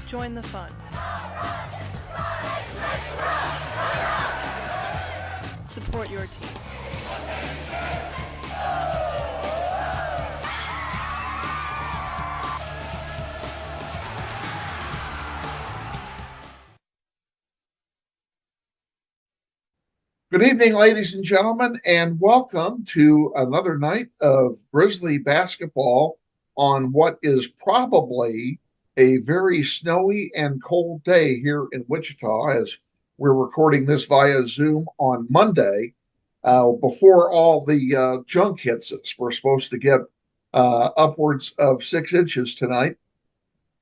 Join the fun. Support your team. Good evening, ladies and gentlemen, and welcome to another night of Grizzly basketball on what is probably a very snowy and cold day here in Wichita as we're recording this via Zoom on Monday before all the junk hits us. We're supposed to get upwards of 6 inches tonight.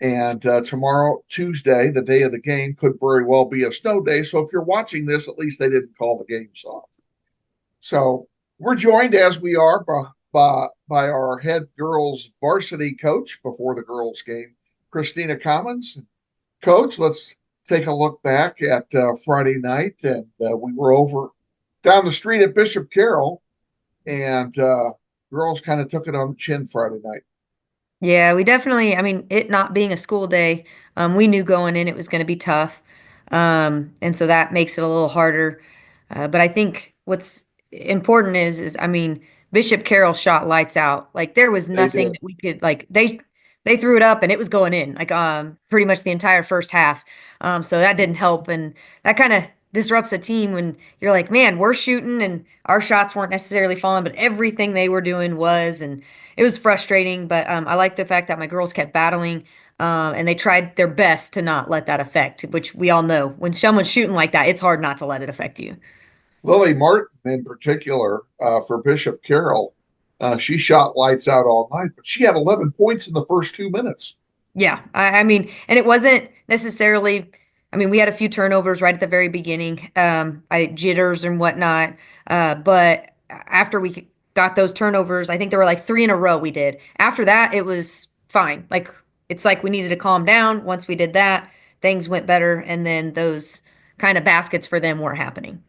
And tomorrow, Tuesday, the day of the game, could very well be a snow day. So if you're watching this, at least they didn't call the games off. So we're joined, as we are, by our head girls varsity coach before the girls game, Christina Commons. Coach, let's take a look back at Friday night. And we were over down the street at Bishop Carroll, and girls kind of took it on the chin Friday night. Yeah, we definitely, I mean, it not being a school day, we knew going in it was going to be tough. And so that makes it a little harder. But I think what's important is, I mean, Bishop Carroll shot lights out. Like there was They nothing did. that we could like they threw it up and it was going in like pretty much the entire first half. So that didn't help and that kind of disrupts a team when you're like, man, we're shooting and our shots weren't necessarily falling, but everything they were doing was, and it was frustrating. But I like the fact that my girls kept battling. And they tried their best to not let that affect, which we all know when someone's shooting like that, it's hard not to let it affect you. Lily Martin, in particular, for Bishop Carroll, she shot lights out all night, but she had 11 points in the first 2 minutes. Yeah, I mean, and it wasn't necessarily. I mean, we had a few turnovers right at the very beginning, I jitters and whatnot. But after we got those turnovers, I think there were like three in a row we did. After that, it was fine. Like it's like we needed to calm down. Once we did that, things went better, and then those kind of baskets for them weren't happening.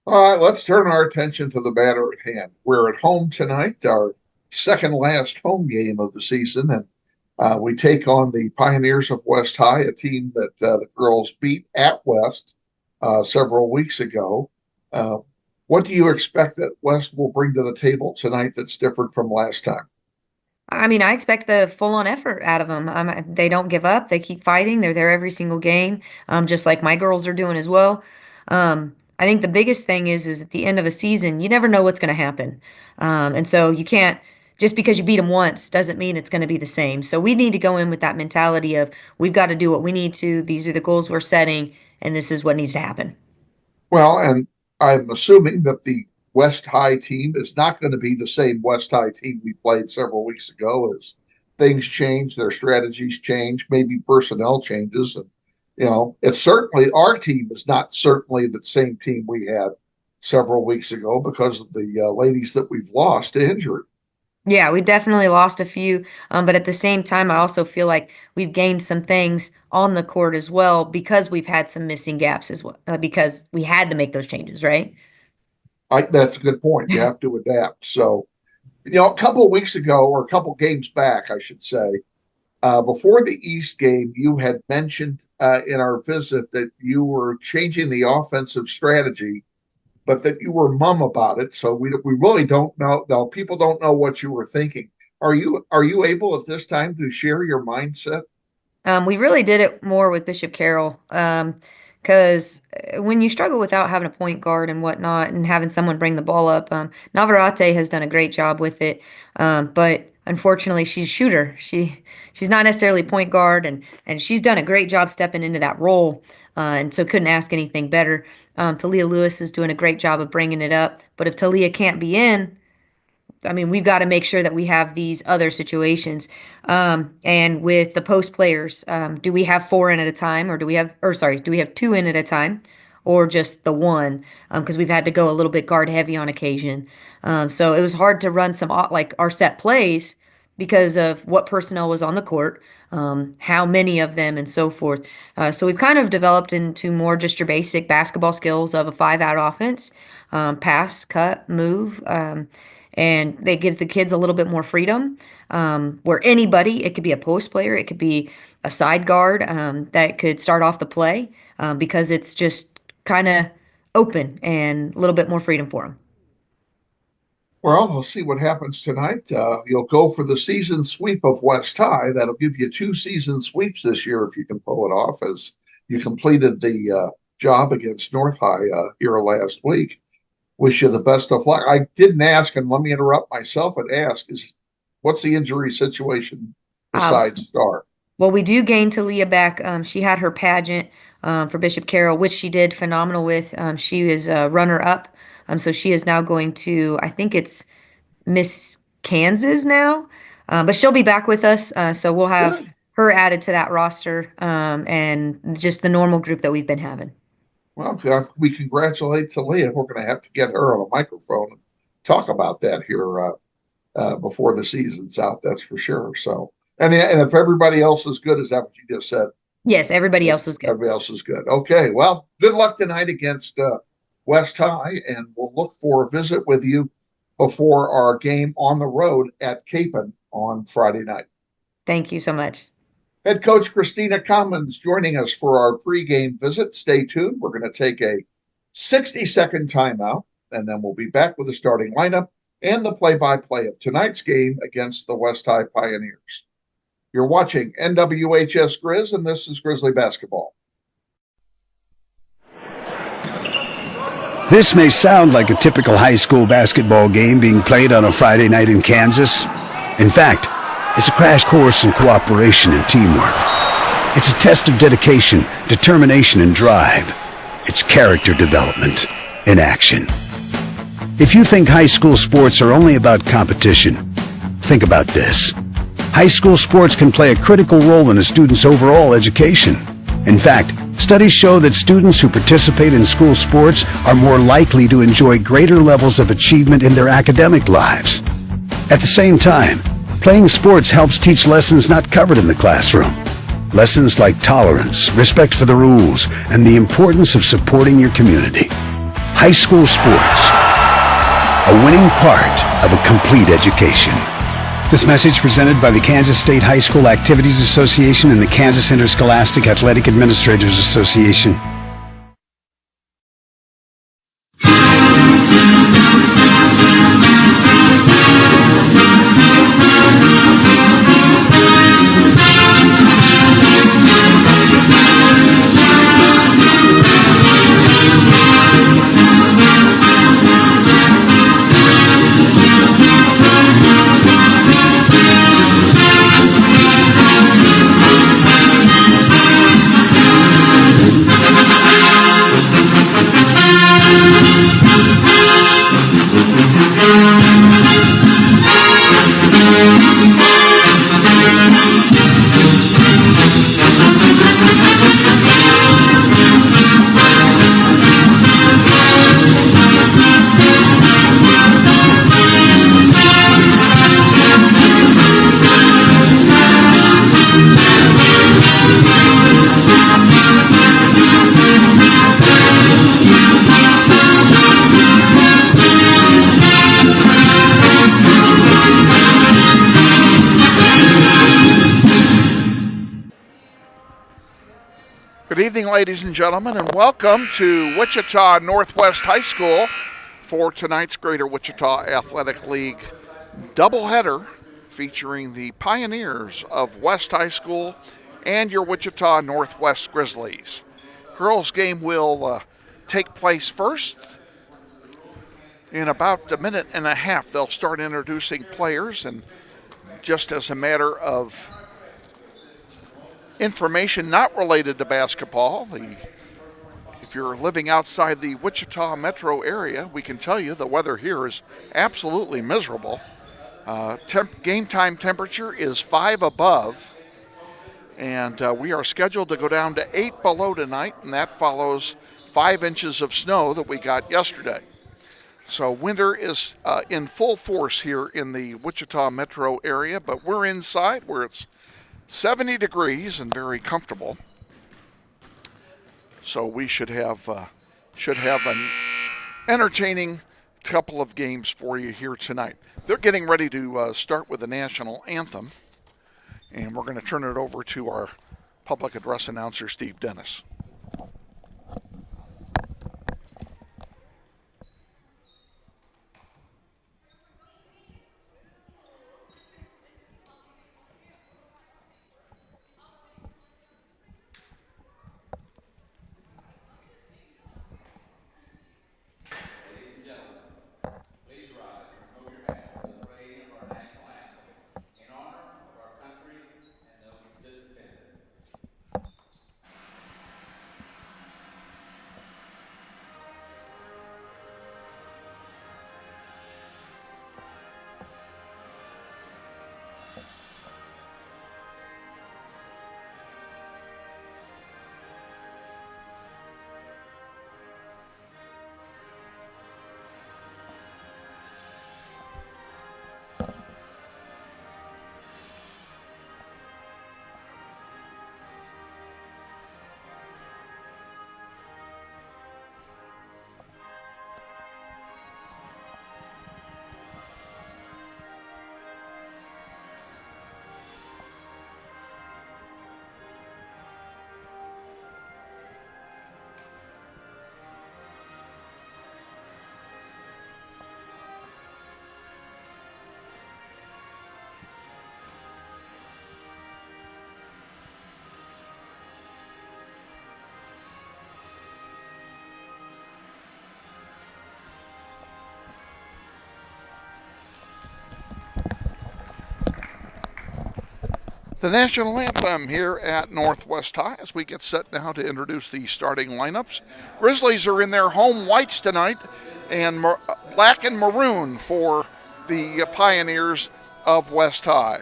All right, let's turn our attention to the matter at hand. We're at home tonight, our second last home game of the season, and we take on the Pioneers of West High, a team that the girls beat at West several weeks ago. Uh, what do you expect that West will bring to the table tonight that's different from last time? I mean, I expect the full-on effort out of them. They don't give up. They keep fighting. They're there every single game, just like my girls are doing as well. I think the biggest thing is at the end of a season, you never know what's going to happen, and so you can't just because you beat them once doesn't mean it's going to be the same. So we need to go in with that mentality of we've got to do what we need to. These are the goals we're setting, and this is what needs to happen. Well, and I'm assuming that the West High team is not going to be the same West High team we played several weeks ago as things change, their strategies change, maybe personnel changes. And, it's certainly our team is not certainly the same team we had several weeks ago because of the ladies that we've lost to injury. Yeah, we definitely lost a few, but at the same time, I also feel like we've gained some things on the court as well because we've had some missing gaps as well, because we had to make those changes, right? That's a good point. You have to adapt. So, a couple of weeks ago, or a couple games back, I should say, before the East game, you had mentioned in our visit that you were changing the offensive strategy, but that you were mum about it. So we really don't know. No, people don't know what you were thinking. Are you able at this time to share your mindset? We really did it more with Bishop Carroll, because when you struggle without having a point guard and whatnot, and having someone bring the ball up, Navarrete has done a great job with it, but unfortunately, she's a shooter. She's not necessarily point guard, and she's done a great job stepping into that role, and so couldn't ask anything better. Talia Lewis is doing a great job of bringing it up, but if Talia can't be in, I mean, we've got to make sure that we have these other situations. And with the post players, do we have four in at a time, or do we have two in at a time, or just the one? Because we've had to go a little bit guard heavy on occasion. So it was hard to run some like our set plays because of what personnel was on the court, how many of them, and so forth. So we've kind of developed into more just your basic basketball skills of a five-out offense, pass, cut, move. and that gives the kids a little bit more freedom. Where anybody, it could be a post player, it could be a side guard that could start off the play because it's just kind of open and a little bit more freedom for them. Well, we'll see what happens tonight. You'll go for the season sweep of West High. That'll give you 2 season sweeps this year if you can pull it off, as you completed the job against North High here last week. Wish you the best of luck. I didn't ask, and let me interrupt myself and ask, what's the injury situation besides Star? Well, we do gain Talia back. She had her pageant for Bishop Carroll, which she did phenomenal with. She is a runner-up. So she is now going to, I think it's Miss Kansas now, but she'll be back with us. So we'll have her added to that roster and just the normal group that we've been having. Well, we congratulate Talia. We're going to have to get her on a microphone and talk about that here before the season's out. That's for sure. So, and if everybody else is good, is that what you just said? Yes, everybody else is good. Everybody else is good. Okay. Well, good luck tonight against West High, and we'll look for a visit with you before our game on the road at Capon on Friday night. Thank you so much. Head coach Christina Commons joining us for our pregame visit. Stay tuned. We're going to take a 60-second timeout, and then we'll be back with the starting lineup and the play-by-play of tonight's game against the West High Pioneers. You're watching NWHS Grizz, and this is Grizzly Basketball. This may sound like a typical high school basketball game being played on a Friday night in Kansas. In fact, it's a crash course in cooperation and teamwork. It's a test of dedication, determination, and drive. It's character development in action. If you think high school sports are only about competition, think about this. High school sports can play a critical role in a student's overall education. In fact, studies show that students who participate in school sports are more likely to enjoy greater levels of achievement in their academic lives. At the same time, playing sports helps teach lessons not covered in the classroom. Lessons like tolerance, respect for the rules, and the importance of supporting your community. High school sports, a winning part of a complete education. This message presented by the Kansas State High School Activities Association and the Kansas Interscholastic Athletic Administrators Association. Good evening, ladies and gentlemen, and welcome to Wichita Northwest High School for tonight's Greater Wichita Athletic League doubleheader featuring the Pioneers of West High School and your Wichita Northwest Grizzlies. Girls game will take place first. In about a minute and a half, they'll start introducing players, and just as a matter of information not related to basketball, if you're living outside the Wichita metro area, we can tell you the weather here is absolutely miserable. Game time temperature is 5 above, and we are scheduled to go down to 8 below tonight, and that follows 5 inches of snow that we got yesterday. So winter is in full force here in the Wichita metro area, but we're inside where it's 70 degrees and very comfortable. So we should have an entertaining couple of games for you here tonight. They're getting ready to start with the national anthem, and we're going to turn it over to our public address announcer, Steve Dennis. The national anthem here at Northwest High as we get set now to introduce the starting lineups. Grizzlies are in their home whites tonight, and black and maroon for the Pioneers of West High.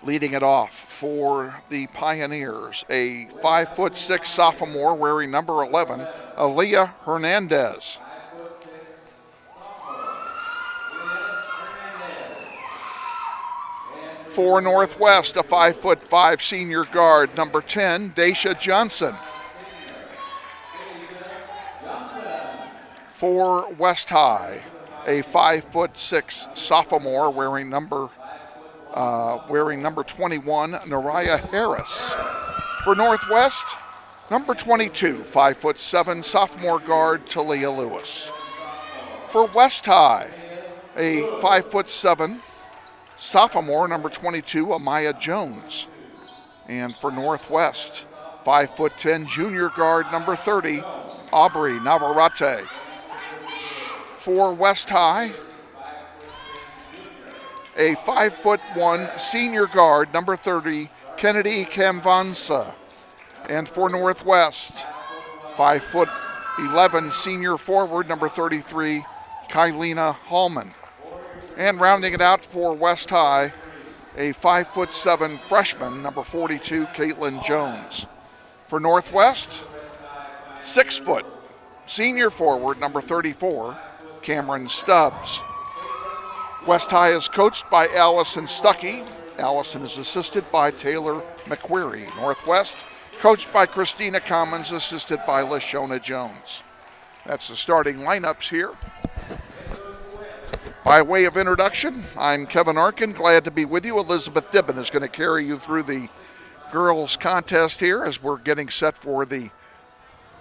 Leading it off for the Pioneers, a 5'6" sophomore wearing number 11, Aaliyah Hernandez. For Northwest, a 5'5" senior guard, number 10, Daisha Johnson. For West High, a 5'6" sophomore wearing number 21, Nariah Harris. For Northwest, number 22, 5'7" sophomore guard, Talia Lewis. For West High, a 5'7" sophomore, number 22, Amaya Jones. And for Northwest, 5'10" junior guard, number 30, Aubrey Navarrete. For West High, a 5'1" senior guard, number 30, Kennedy Kamvansa. And for Northwest, 5'11" senior forward, number 33, Kylena Hallman. And rounding it out for West High, a 5'7" freshman, number 42, Caitlin Jones. For Northwest, 6' senior forward, number 34, Cameron Stubbs. West High is coached by Allison Stuckey. Allison is assisted by Taylor McQuarrie. Northwest, coached by Christina Commons, assisted by LaShona Jones. That's the starting lineups here. By way of introduction, I'm Kevin Arkin, glad to be with you. Elizabeth Dibben is going to carry you through the girls contest here as we're getting set for the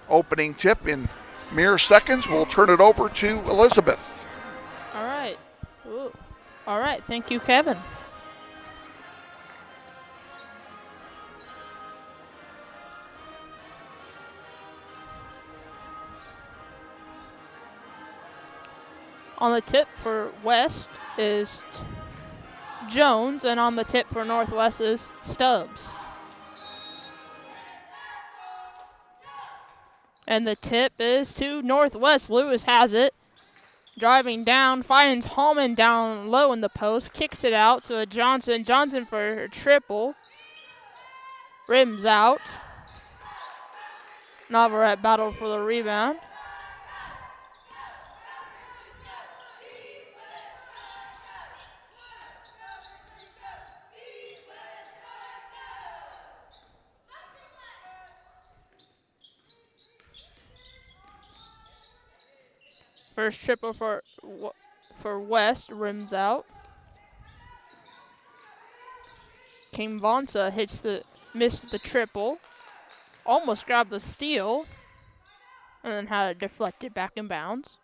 opening tip in mere seconds. We'll turn it over to Elizabeth. All right. Ooh. All right. Thank you, Kevin. On the tip for West is Jones, and on the tip for Northwest is Stubbs. And the tip is to Northwest. Lewis has it. Driving down, finds Hallman down low in the post, kicks it out to a Johnson. Johnson for her triple. Rims out. Navarrete battled for the rebound. First triple for West, rims out. King Vonsa missed the triple. Almost grabbed the steal. And then had it deflected back in bounds.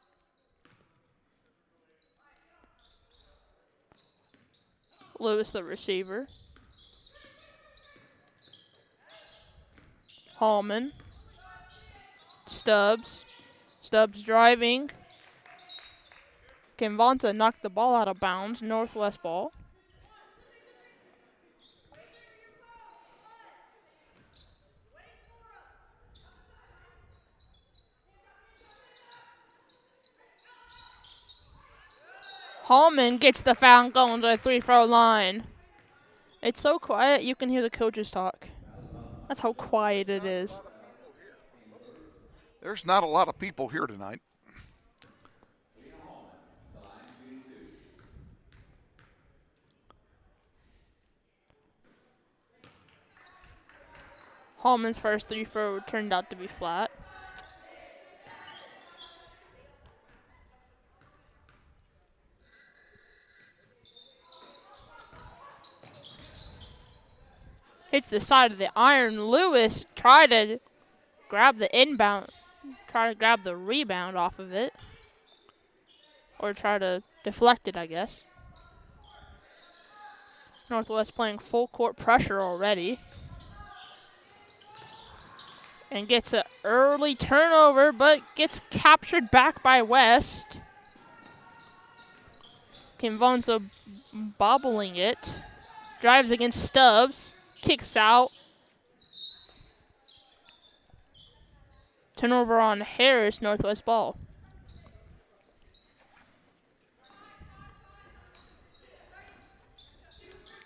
Lewis, the receiver. Hallman. Stubbs. Stubbs driving. Kinvonta knocked the ball out of bounds. Northwest ball. Hallman gets the foul going to the free-throw line. It's so quiet you can hear the coaches talk. That's how quiet it is. There's not a lot of people here tonight. Hallman's first three throw turned out to be flat. Hits the side of the iron. Lewis tried to grab the rebound off of it. Or try to deflect it, I guess. Northwest playing full court pressure already. And gets an early turnover, but gets captured back by West. Kinvonsa bobbling it. Drives against Stubbs. Kicks out. Turnover on Harris, Northwest ball.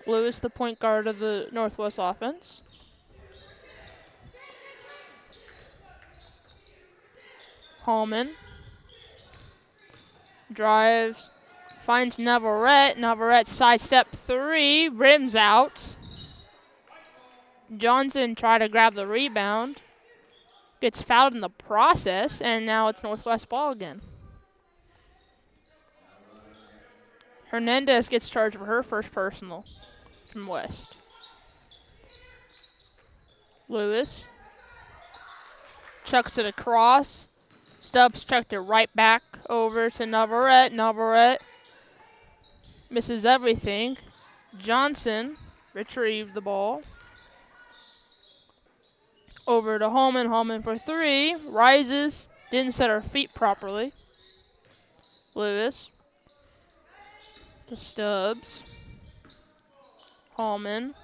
Lewis, the point guard of the Northwest offense. Hallman. Drives. Finds Navarrete. Navarrete sidestep three. Rims out. Johnson tried to grab the rebound. Gets fouled in the process, and now it's Northwest ball again. Hernandez gets charged for her first personal from West. Lewis chucks it across. Stubbs chucked it right back over to Navarrete. Navarrete misses everything. Johnson retrieved the ball. Over to Hallman. Hallman for three. Rises. Didn't set her feet properly. Lewis. To Stubbs. Hallman.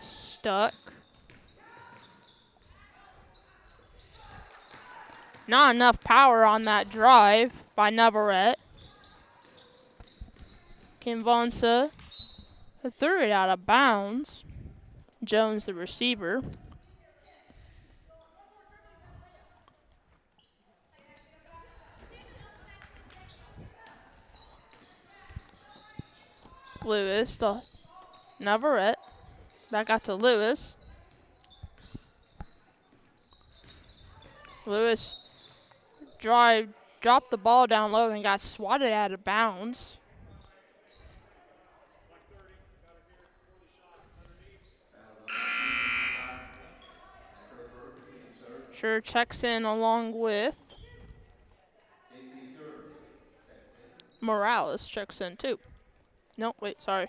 Stuck. Not enough power on that drive by Navarrete. Kinvonsa threw it out of bounds. Jones, the receiver. Lewis, the Navarrete. Back out to Lewis. Lewis dropped the ball down low and got swatted out of bounds. Sure checks in along with Morales checks in too. No, wait, sorry.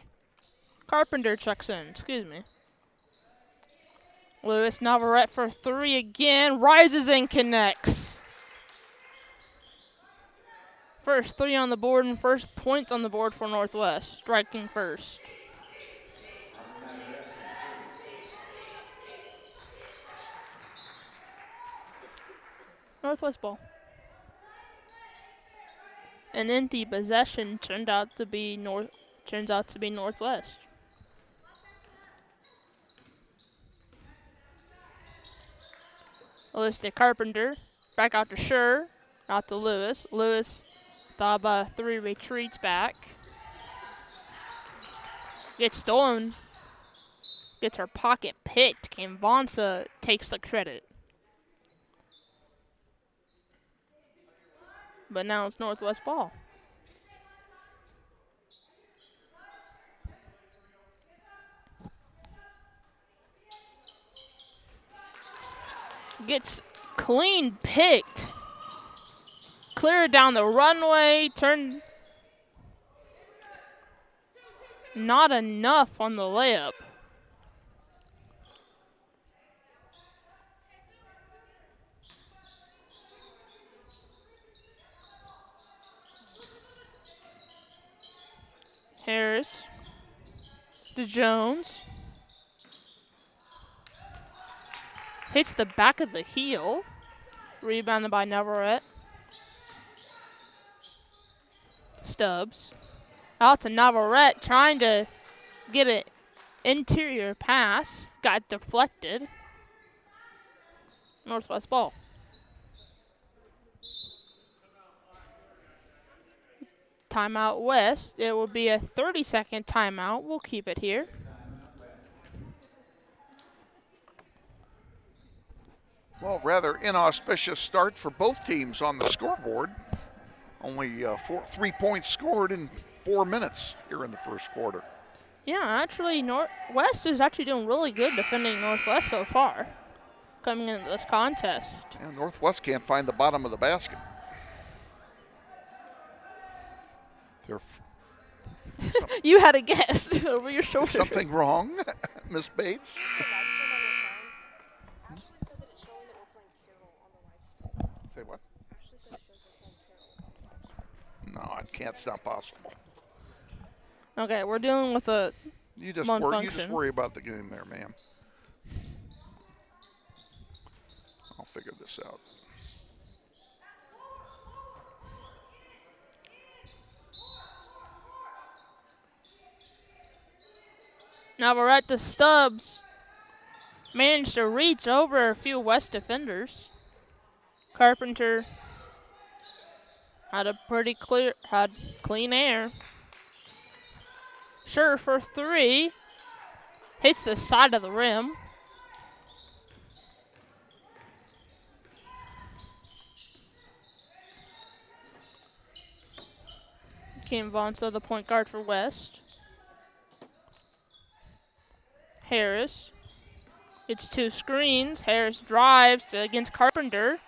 Carpenter checks in, excuse me. Lewis Navarrete for three again. Rises and connects. First three on the board and first point on the board for Northwest. Striking first. Northwest ball. An empty possession turned out to be Northwest. Lewis to Carpenter. Back out to Schur. Out to Lewis. Lewis thought about a three, retreats back. Gets stolen. Gets her pocket picked. Kinvonsa takes the credit. but now it's Northwest ball. Gets clean picked. Clear down the runway, turn. Not enough on the layup. Harris to Jones. Hits the back of the heel. Rebounded by Navarrete. Stubbs. Out to Navarrete, trying to get an interior pass. Got deflected. Northwest ball. Timeout West. It will be a 30-second timeout. We'll keep it here. Well, rather inauspicious start for both teams on the scoreboard. Only 3 points scored in 4 minutes here in the first quarter. Yeah, actually, West is actually doing really good defending Northwest so far, coming into this contest. And Northwest can't find the bottom of the basket. You had a guess over your shoulder. Something wrong, Miss Bates? Say what? No, it can't. It's not possible. Okay, we're dealing with a You just malfunction. worry about the game there, ma'am. I'll figure this out. Navarrete to Stubbs. Managed to reach over a few West defenders. Carpenter had clean air. Sure for three. Hits the side of the rim. Kim Vonsa, the point guard for West. Harris. It's 2 screens. Harris drives against Carpenter.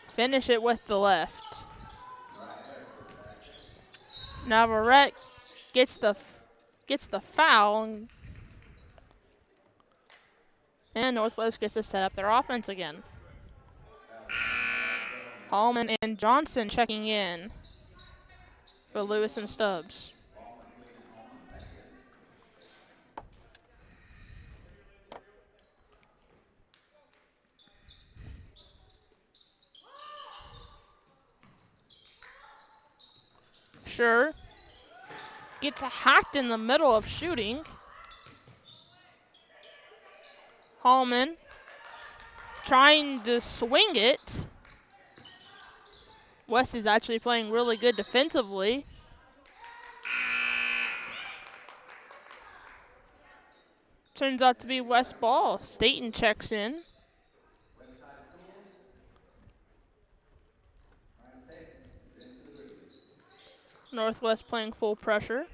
Finish it with the left. Navarrete gets the foul, and Northwest gets to set up their offense again. Hallman and Johnson checking in for Lewis and Stubbs. Sure. Gets hacked in the middle of shooting. Hallman trying to swing it. West is actually playing really good defensively. Turns out to be West ball. Staten checks in. Northwest playing full pressure.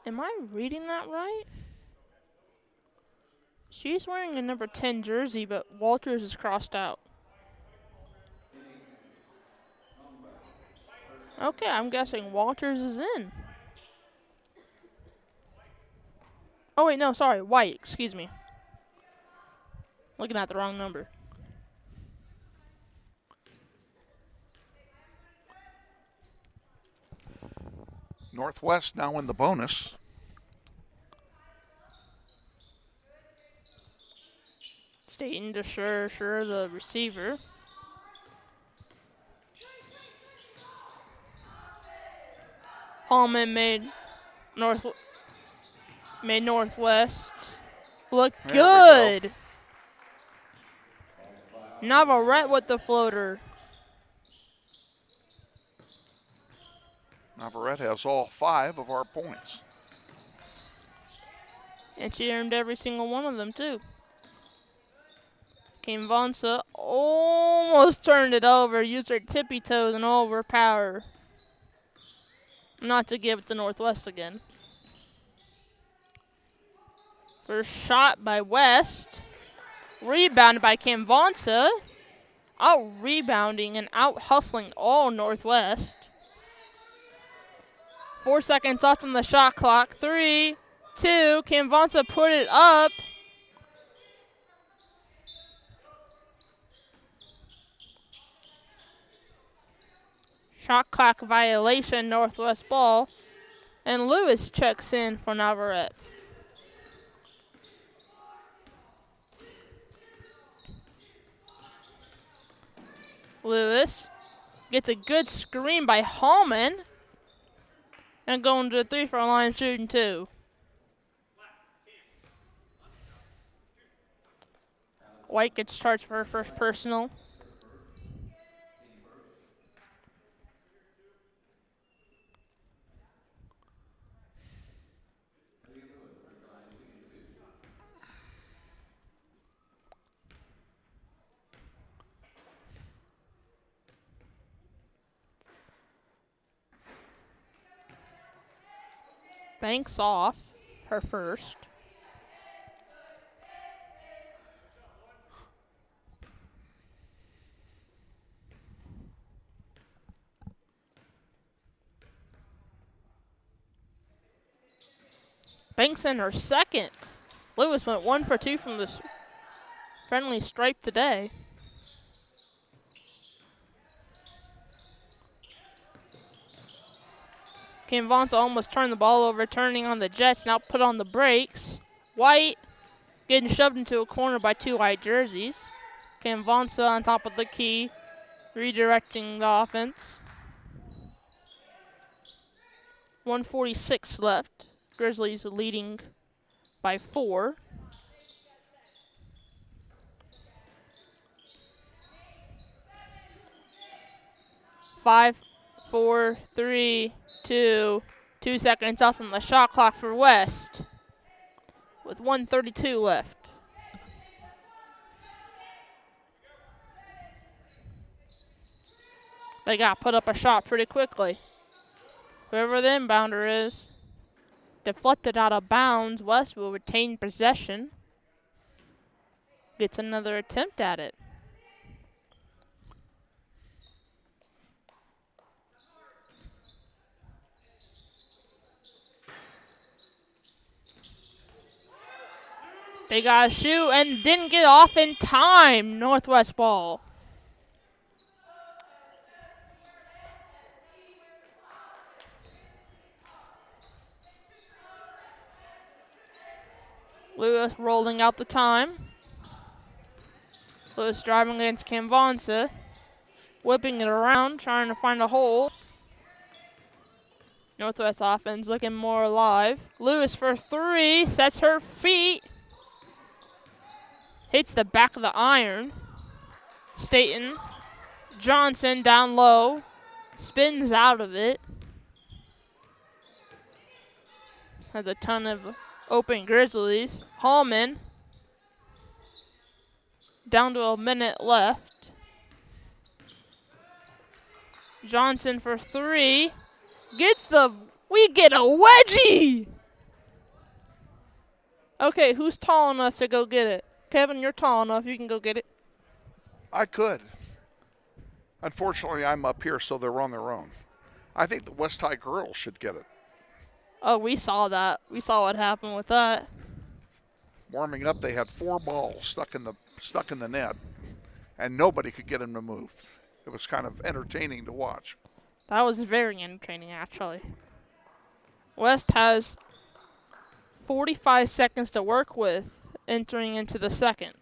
Am I reading that right? She's wearing a number 10 jersey, but Walters is crossed out. Okay, I'm guessing Walters is in. Oh, wait, no, sorry. White, excuse me. Looking at the wrong number. Northwest now in the bonus. Staten to Sure, the receiver. Hallman made Northwest Look There we good. Navarrete with the floater. Navarrete has all 5 of our points. And she earned every single one of them, too. Vonsa almost turned it over, used her tippy toes and all of her power. Not to give it to Northwest again. First shot by West. Rebounded by Vonsa. Out rebounding and out hustling all Northwest. 4 seconds off from the shot clock. 3, 2, Vonsa put it up. Shot clock violation, Northwest ball. And Lewis checks in for Navarrete. Lewis gets a good screen by Hallman. And going to the 3-point line, shooting 2. White gets charged for her first personal. Banks off her first. Banks in her second. Lewis went 1 for 2 from the friendly stripe today. Vonsa almost turned the ball over, turning on the Jets, now put on the brakes. White getting shoved into a corner by 2 white jerseys. Vonsa on top of the key, redirecting the offense. 1:46 left. Grizzlies leading by 4. Five, 4, 3, 2 seconds off from the shot clock for West with 1:32 left. They got put up a shot pretty quickly. Whoever the inbounder is, deflected out of bounds. West will retain possession. Gets another attempt at it. They got a shoot and didn't get off in time. Northwest ball. Lewis rolling out the time. Lewis driving against Vonsa. Whipping it around, trying to find a hole. Northwest offense looking more alive. Lewis for 3, sets her feet. Hits the back of the iron. Staten. Johnson down low. Spins out of it. Has a ton of open Grizzlies. Hallman. Down to a minute left. Johnson for 3. We get a wedgie! Okay, who's tall enough to go get it? Kevin, you're tall enough. You can go get it. I could. Unfortunately, I'm up here, so they're on their own. I think the West High girls should get it. Oh, we saw that. We saw what happened with that. Warming up, they had 4 balls stuck in the net, and nobody could get them to move. It was kind of entertaining to watch. That was very entertaining, actually. West has 45 seconds to work with entering into the second.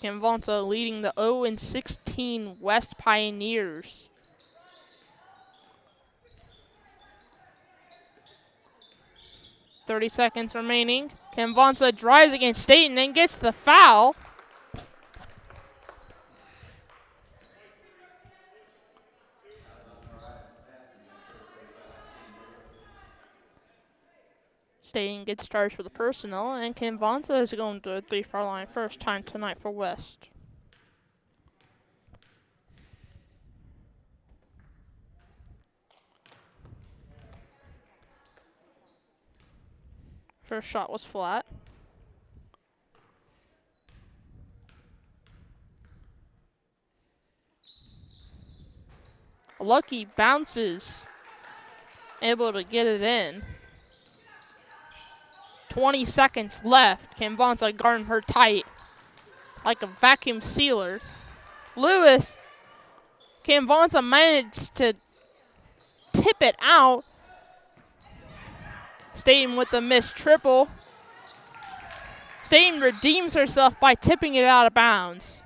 Vonsa leading the 0-16 West Pioneers. 30 seconds remaining. Convanza drives against Staten and gets the foul. Staten gets charged for the personal, and Convanza is going to a 3-foul line. First time tonight for West. First shot was flat. Lucky bounces, able to get it in. 20 seconds left. Convanza guarding her tight like a vacuum sealer. Lewis, Convanza managed to tip it out. Staten with the missed triple. Staten redeems herself by tipping it out of bounds.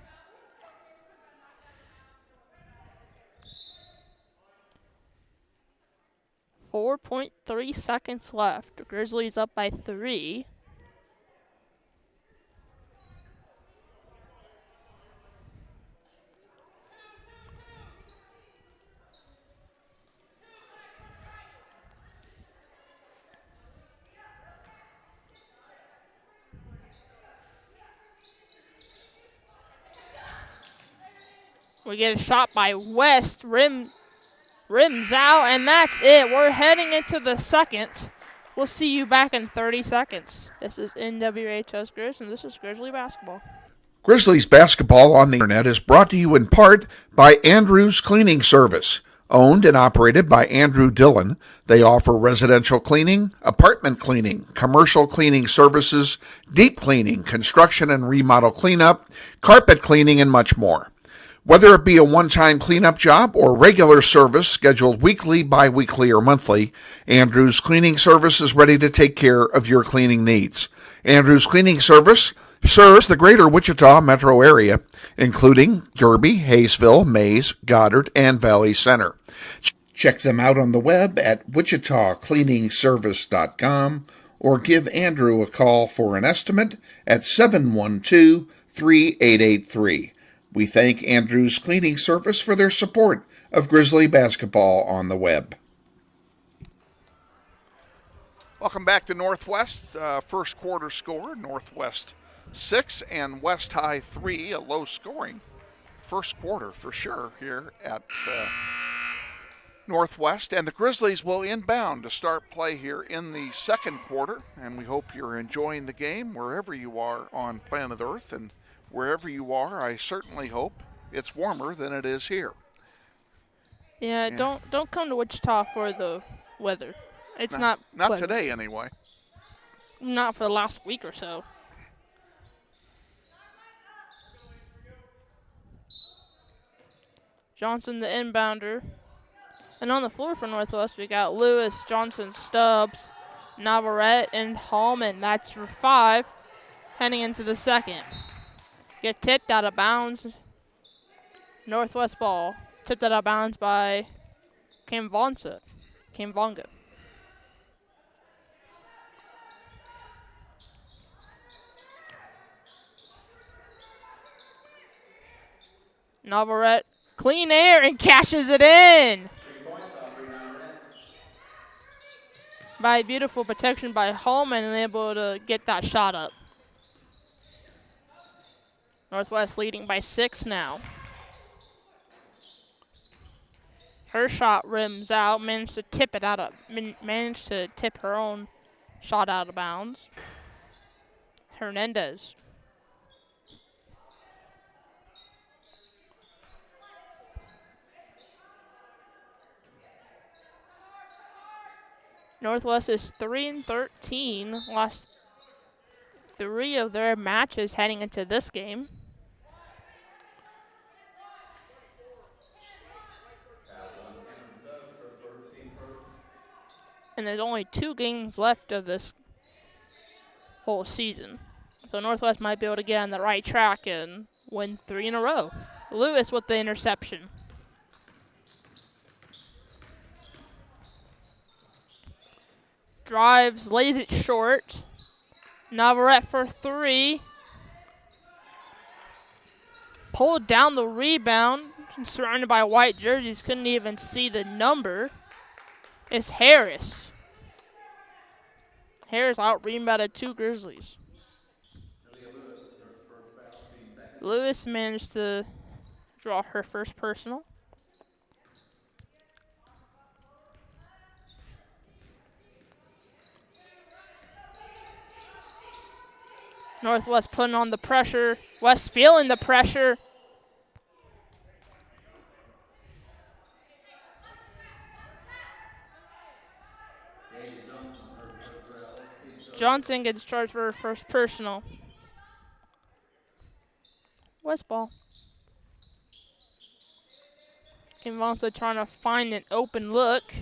.3 seconds left. Grizzlies up by 3. We get a shot by West. Rims out, and that's it. We're heading into the second. We'll see you back in 30 seconds. This is NWHS Grizz, and this is Grizzly Basketball. Grizzlies Basketball on the Internet is brought to you in part by Andrew's Cleaning Service. Owned and operated by Andrew Dillon, they offer residential cleaning, apartment cleaning, commercial cleaning services, deep cleaning, construction and remodel cleanup, carpet cleaning, and much more. Whether it be a one-time cleanup job or regular service scheduled weekly, bi-weekly, or monthly, Andrew's Cleaning Service is ready to take care of your cleaning needs. Andrew's Cleaning Service serves the greater Wichita metro area, including Derby, Hayesville, Mays, Goddard, and Valley Center. Check them out on the web at wichitacleaningservice.com or give Andrew a call for an estimate at 712-3883. We thank Andrew's Cleaning Service for their support of Grizzly Basketball on the web. Welcome back to Northwest. First quarter score, Northwest 6 and West High 3, a low scoring first quarter for sure here at Northwest. And the Grizzlies will inbound to start play here in the second quarter. And we hope you're enjoying the game wherever you are on planet Earth. And wherever you are, I certainly hope it's warmer than it is here. Yeah, don't come to Wichita for the weather. It's not today anyway. Not for the last week or so. Johnson, the inbounder. And on the floor for Northwest, we got Lewis, Johnson, Stubbs, Navarrete, and Hallman. That's for 5 heading into the second. Get tipped out of bounds. Northwest ball. Tipped out of bounds by Convanza. Navarrete, clean air, and cashes it in. By beautiful protection by Hallman and able to get that shot up. Northwest leading by 6 now. Her shot rims out, managed to tip her own shot out of bounds. Hernandez. Northwest is 3-13, lost 3 of their matches heading into this game. And there's only 2 games left of this whole season. So Northwest might be able to get on the right track and win 3 in a row. Lewis with the interception. drives, lays it short. Navarrete for 3. Pulled down the rebound. Surrounded by white jerseys. Couldn't even see the number. It's Harris. Harris out-rebounded 2 Grizzlies. Lewis managed to draw her first personal. Northwest putting on the pressure. West feeling the pressure. Johnson gets charged for her first personal. West ball. Kinvanza trying to find an open look.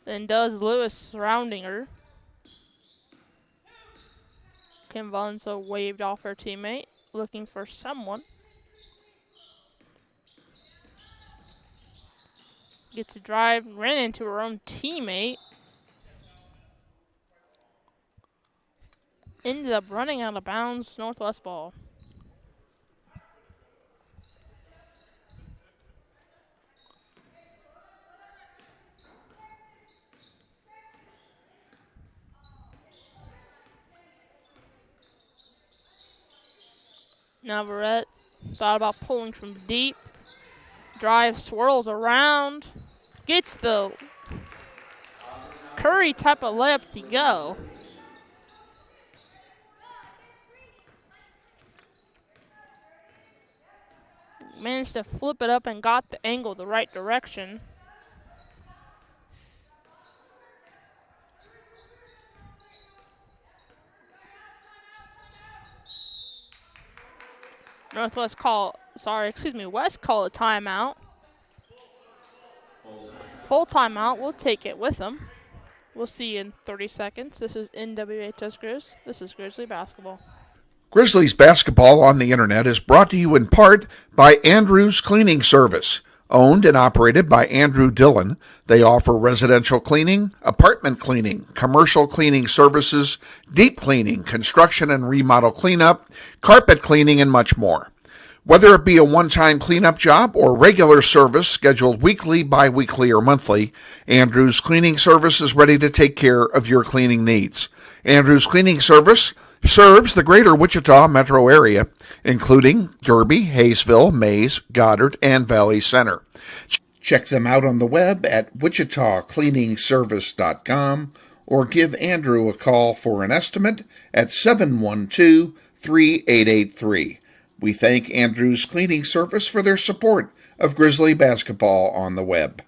Then does Lewis surrounding her. Kinvanza waved off her teammate, looking for someone. Gets a drive, ran into her own teammate. Ended up running out of bounds, Northwest ball. Navarrete thought about pulling from deep. Drive, swirls around. Gets the Curry type of layup to go. Managed to flip it up and got the angle the right direction. West call a timeout. Full timeout. We'll take it with them. We'll see you in 30 seconds. This is NWHS Grizz. This is Grizzly Basketball. Grizzlies basketball on the internet is brought to you in part by Andrew's Cleaning Service. Owned and operated by Andrew Dillon, they offer residential cleaning, apartment cleaning, commercial cleaning services, deep cleaning, construction and remodel cleanup, carpet cleaning, and much more. Whether it be a one-time cleanup job or regular service scheduled weekly, bi-weekly, or monthly, Andrew's Cleaning Service is ready to take care of your cleaning needs. Andrew's Cleaning Service serves the greater Wichita metro area, including Derby, Hayesville, Mays, Goddard, and Valley Center. Check them out on the web at wichitacleaningservice.com or give Andrew a call for an estimate at 712-3883. We thank Andrew's Cleaning Service for their support of Grizzly basketball on the web.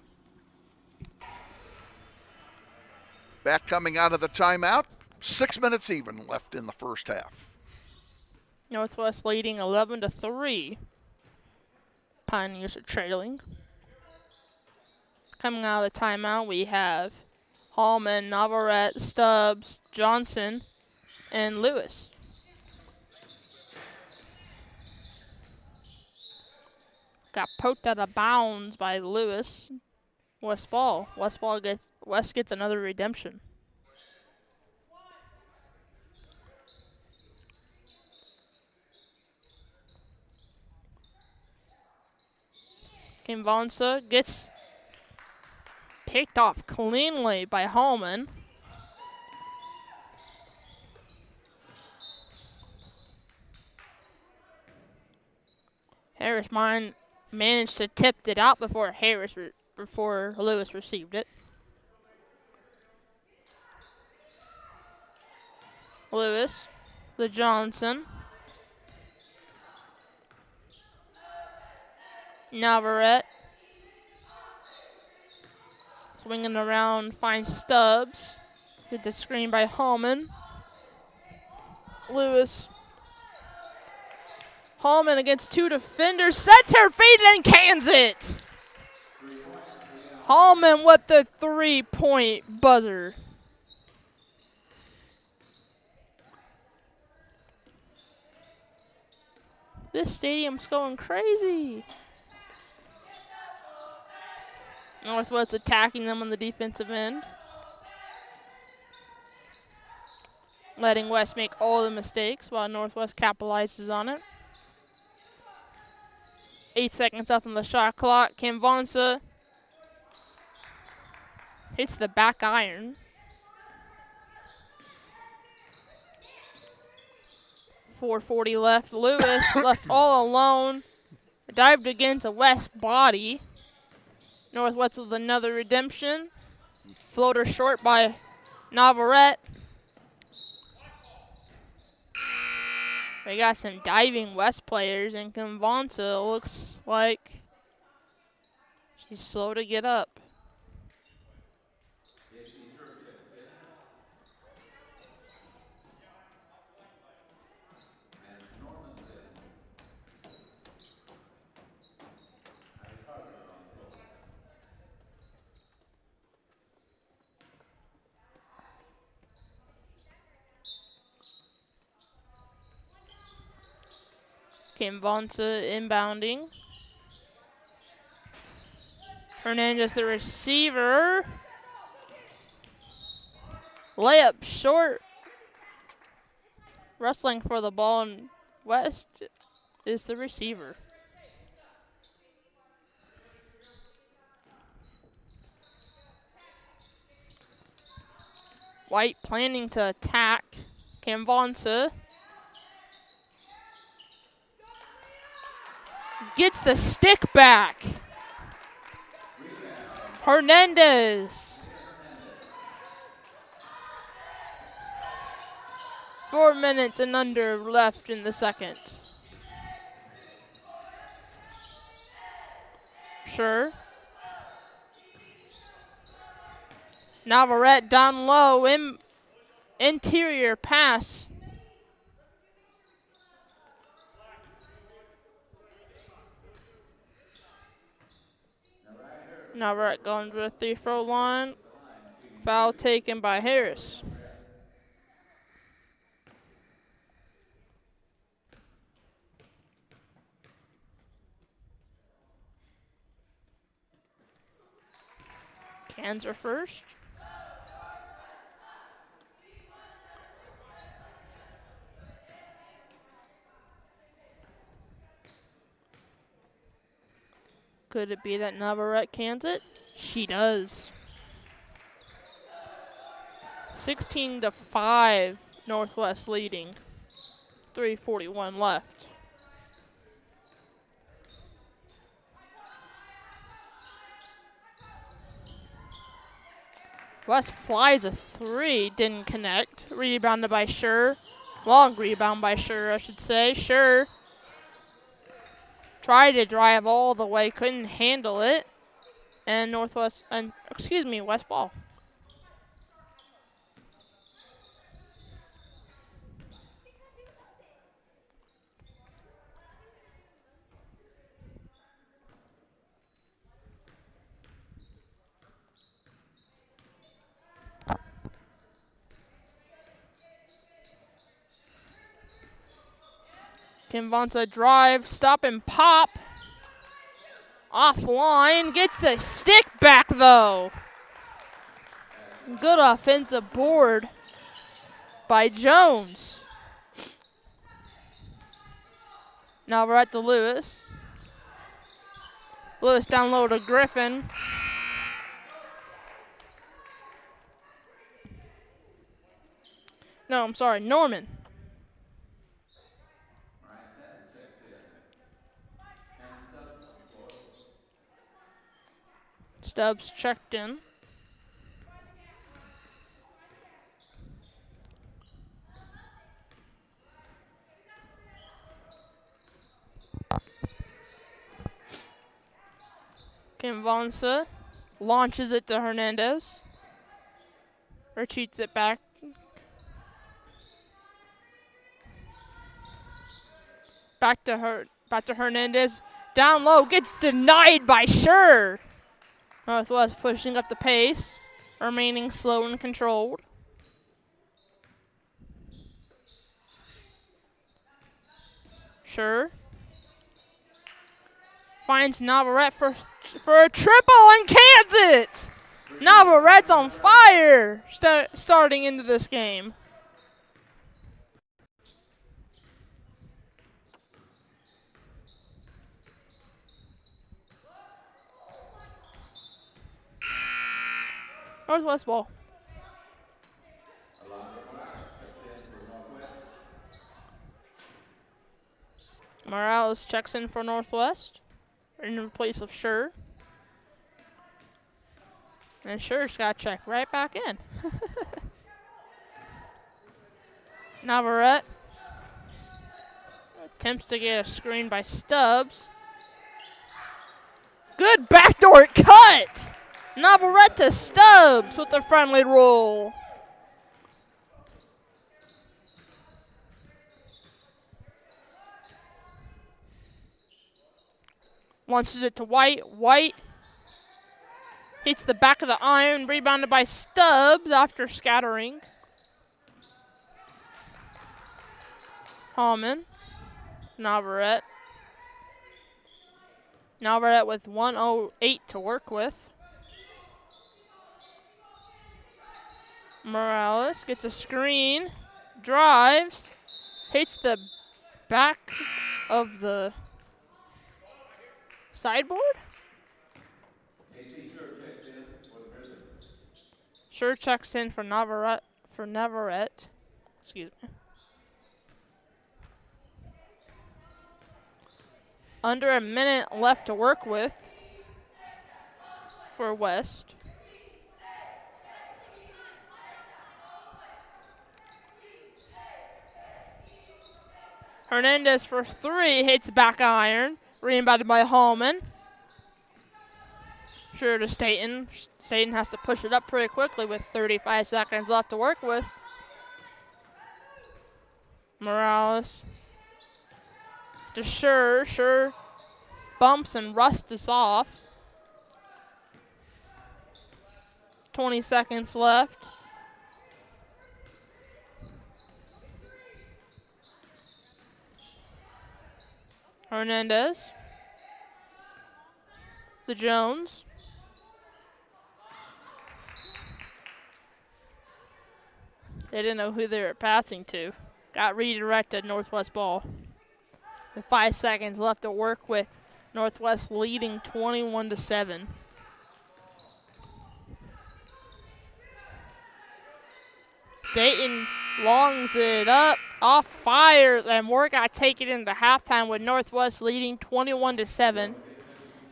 Back coming out of the timeout. 6 minutes even left in the first half. Northwest leading 11-3. Pioneers are trailing. Coming out of the timeout, we have Hallman, Navarrete, Stubbs, Johnson, and Lewis. Got poked out of bounds by Lewis. West gets another redemption. Kinvanza gets picked off cleanly by Hallman. Harris managed to tip it out before Lewis received it. Lewis, the Johnson. Navarrete. Swinging around, finds Stubbs. Get the screen by Hallman. Lewis. Hallman against 2 defenders. Sets her feet and cans it. Hallman with the 3-point buzzer. This stadium's going crazy. Northwest attacking them on the defensive end. letting West make all the mistakes while Northwest capitalizes on it. 8 seconds left on the shot clock. Kim Vonsa hits the back iron. 4:40 left. Lewis left all alone. Dived against a West body. Northwest with another redemption. Floater short by Navarrete. We got some diving West players, and Convanza looks like she's slow to get up. Kim Vonsa inbounding. Hernandez, the receiver. Layup short. Wrestling for the ball, and West is the receiver. White planning to attack. Kim Vonsa gets the stick back. Hernandez. 4 minutes and under left in the second. Sure. Navarrete down low, interior pass. Navarrete going to the free throw line. Foul taken by Harris. Cans are first. Could it be that Navarrete cans it? She does. 16-5, Northwest leading. 3:41 left. West flies a three, didn't connect. Rebounded by Scher. Long rebound by Scher, I should say. Scher tried to drive all the way, couldn't handle it. And West ball. Kim Vonsa drive, stop and pop. Offline, gets the stick back though. Good offensive board by Jones. Now we're at the Lewis. Lewis down low to Griffin. No, I'm sorry, Norman. Stubbs checked in. Kim Vonsa launches it to Hernandez. Retreats it back. Back to Hernandez. Down low, gets denied by Scher. Northwest pushing up the pace, remaining slow and controlled. Scher finds Navarrete for a triple and cans it. Navarrete's on fire starting into this game. Northwest ball. Morales checks in for Northwest in place of Schur. And Schur's got to check right back in. Navarrete attempts to get a screen by Stubbs. Good backdoor cut! Navarrete to Stubbs with the friendly roll. Launches it to White. White hits the back of the iron, rebounded by Stubbs after scattering. Hallman. Navarrete. Navarrete with 1:08 to work with. Morales gets a screen, drives, hits the back of the sideboard. Schur checks in for Navarrete. Excuse me. Under a minute left to work with for West. Hernandez for three, hits back iron, rebounded by Hallman. Schur to Staten. Staten has to push it up pretty quickly with 35 seconds left to work with. Morales to Schur. Schur bumps and rusts us off. 20 seconds left. Hernandez. The Jones. They didn't know who they were passing to. Got redirected, Northwest ball. With 5 seconds left to work with, Northwest leading 21-7. Staten longs it up, off fires, and Moore got taken into halftime with Northwest leading 21-7.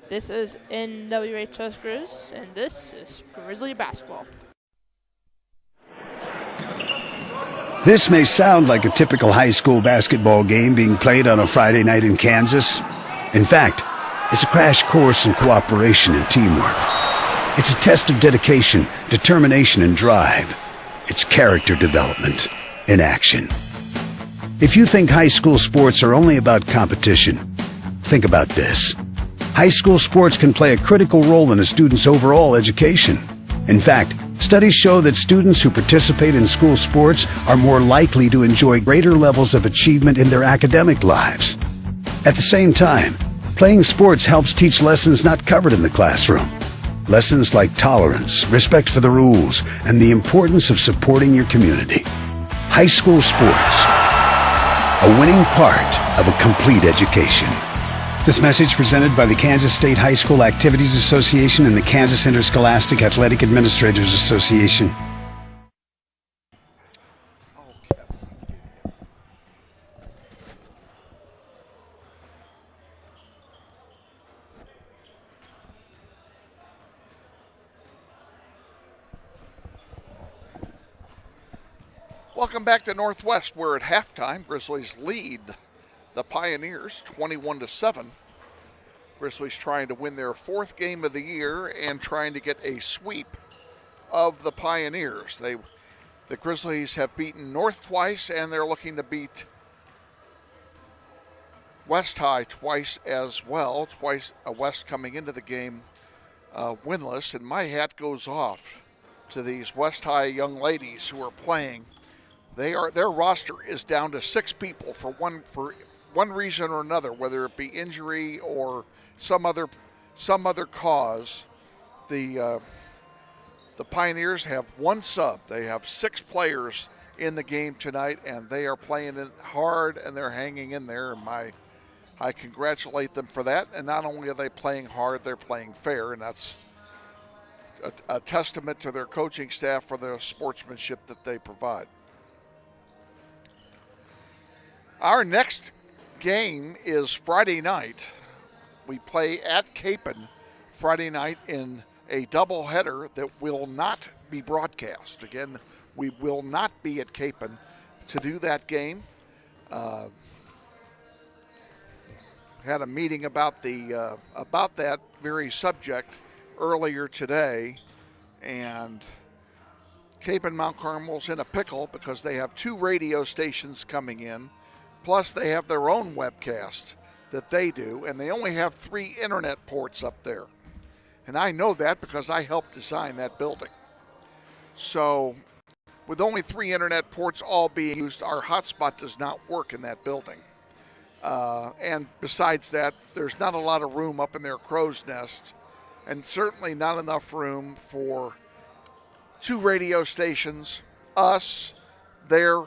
This is NWHS Grizz, and this is Grizzly basketball. This may sound like a typical high school basketball game being played on a Friday night in Kansas. In fact, it's a crash course in cooperation and teamwork. It's a test of dedication, determination, and drive. It's character development in action. If you think high school sports are only about competition, think about this. High school sports can play a critical role in a student's overall education. In fact, studies show that students who participate in school sports are more likely to enjoy greater levels of achievement in their academic lives. At the same time, playing sports helps teach lessons not covered in the classroom. Lessons like tolerance, respect for the rules, and the importance of supporting your community. High school sports, a winning part of a complete education. This message presented by the Kansas State High School Activities Association and the Kansas Interscholastic Athletic Administrators Association. Welcome back to Northwest, where at halftime, Grizzlies lead the Pioneers 21-7. Grizzlies trying to win their fourth game of the year and trying to get a sweep of the Pioneers. The Grizzlies have beaten North twice, and they're looking to beat West High twice as well. Twice West coming into the game winless, and my hat goes off to these West High young ladies who are playing. Their roster is down to 6 people for one reason or another, whether it be injury or some other cause. The Pioneers have one sub. They have 6 players in the game tonight, and they are playing it hard, and they're hanging in there. And I congratulate them for that. And not only are they playing hard, they're playing fair, and that's a testament to their coaching staff for the sportsmanship that they provide. Our next game is Friday night. We play at Capon Friday night in a doubleheader that will not be broadcast. Again, we will not be at Capon to do that game. Had a meeting about that very subject earlier today, and Capon Mount Carmel's in a pickle because they have 2 radio stations coming in, plus they have their own webcast that they do, and they only have 3 internet ports up there. And I know that because I helped design that building. So with only 3 internet ports all being used, our hotspot does not work in that building. And besides that, there's not a lot of room up in their crow's nest, and certainly not enough room for 2 radio stations, us, their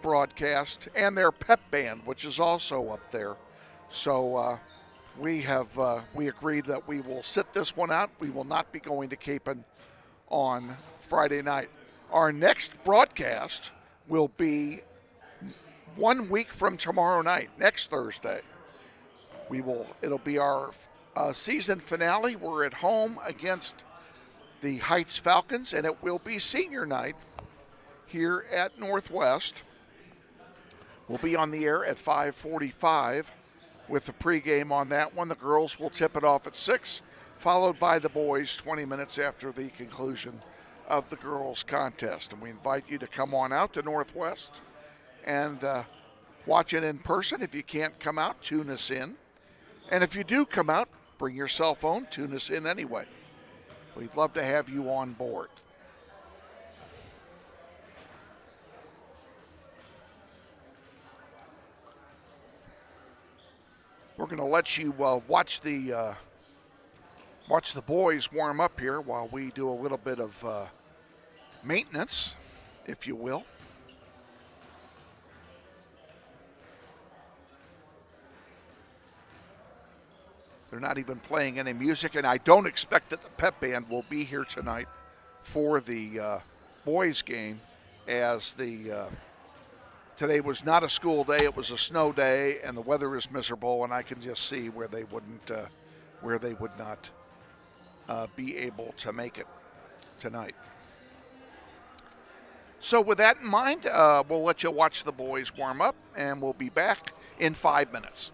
broadcast, and their pep band, which is also up there. So we agreed that we will sit this one out. We will not be going to Capon on Friday night. Our next broadcast will be 1 week from tomorrow night, next Thursday. It'll be our season finale. We're at home against the Heights Falcons, and it will be senior night here at Northwest. We'll be on the air at 5:45 with the pregame on that one. The girls will tip it off at 6, followed by the boys 20 minutes after the conclusion of the girls' contest. And we invite you to come on out to Northwest and watch it in person. If you can't come out, tune us in. And if you do come out, bring your cell phone, tune us in anyway. We'd love to have you on board. We're going to let you watch the boys warm up here while we do a little bit of maintenance, if you will. They're not even playing any music, and I don't expect that the pep band will be here tonight for the boys game, as today was not a school day, it was a snow day, and the weather is miserable, and I can just see where they would not be able to make it tonight. So with that in mind, we'll let you watch the boys warm up, and we'll be back in 5 minutes.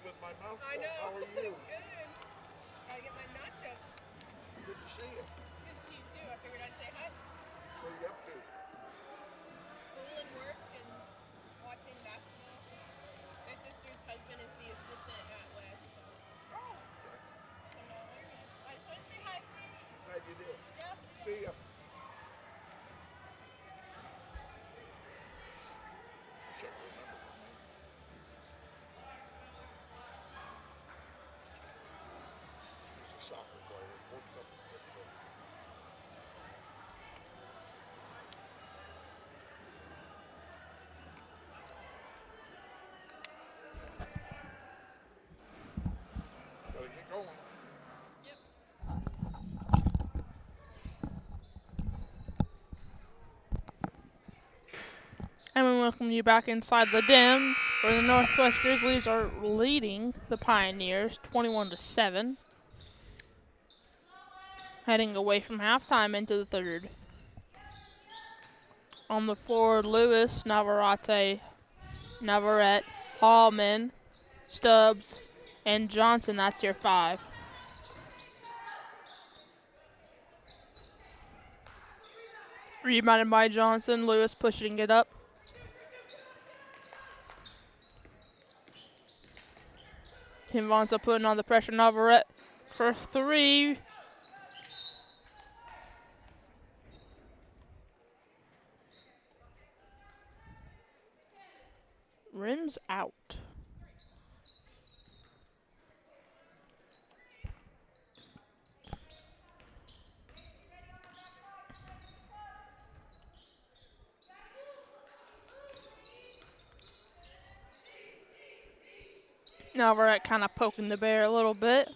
with my mouth full. I know. How are you? Good. Gotta get my nachos. Good to see you. Good to see you too. I figured I'd say hi. What are you up to? School and work and watching basketball. My sister's husband is the assistant at West. Oh, okay. So no, I just wanted to say hi. Glad you did. Yeah. See ya. Should remember her name. She's a soccer player. Works up with the gotta get going. Yep. And we welcome you back inside the den, where the Northwest Grizzlies are leading the Pioneers 21-7. Heading away from halftime into the third. On the floor, Lewis, Navarrete, Hallman, Stubbs, and Johnson. That's your 5. Rebounded by Johnson. Lewis pushing it up. Kim Vonsa putting on the pressure. Navarrete for 3. Rims out. Navarrete kind of poking the bear a little bit.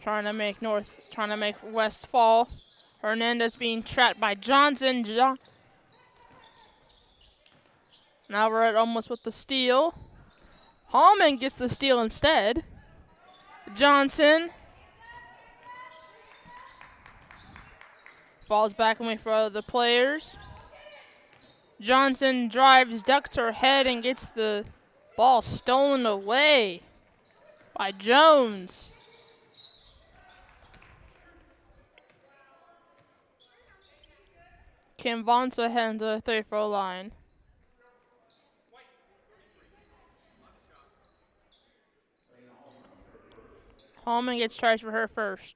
Trying to make West fall. Hernandez being trapped by Johnson. Navarrete almost with the steal. Hallman gets the steal instead. Johnson falls back away for other players. Johnson drives, ducks her head, and gets the ball stolen away by Jones. Kim Vonsa heading to the third throw line. Hallman gets charged for her first.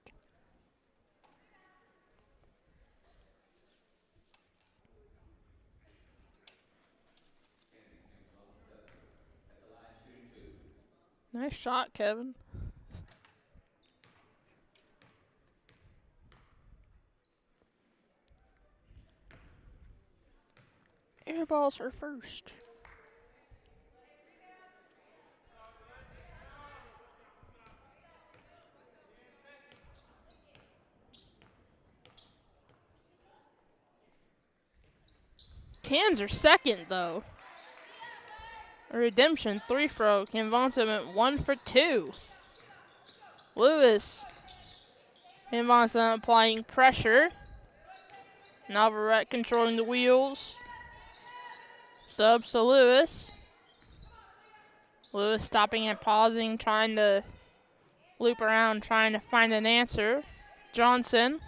Nice shot, Kevin. Air balls her first. Cans are second, though. A redemption 3 throw. Kim Vonsa went 1 for 2. Lewis. Kim Vonsa applying pressure. Navarrete controlling the wheels. Stubbs to Lewis. Lewis stopping and pausing, trying to loop around, trying to find an answer. Johnson.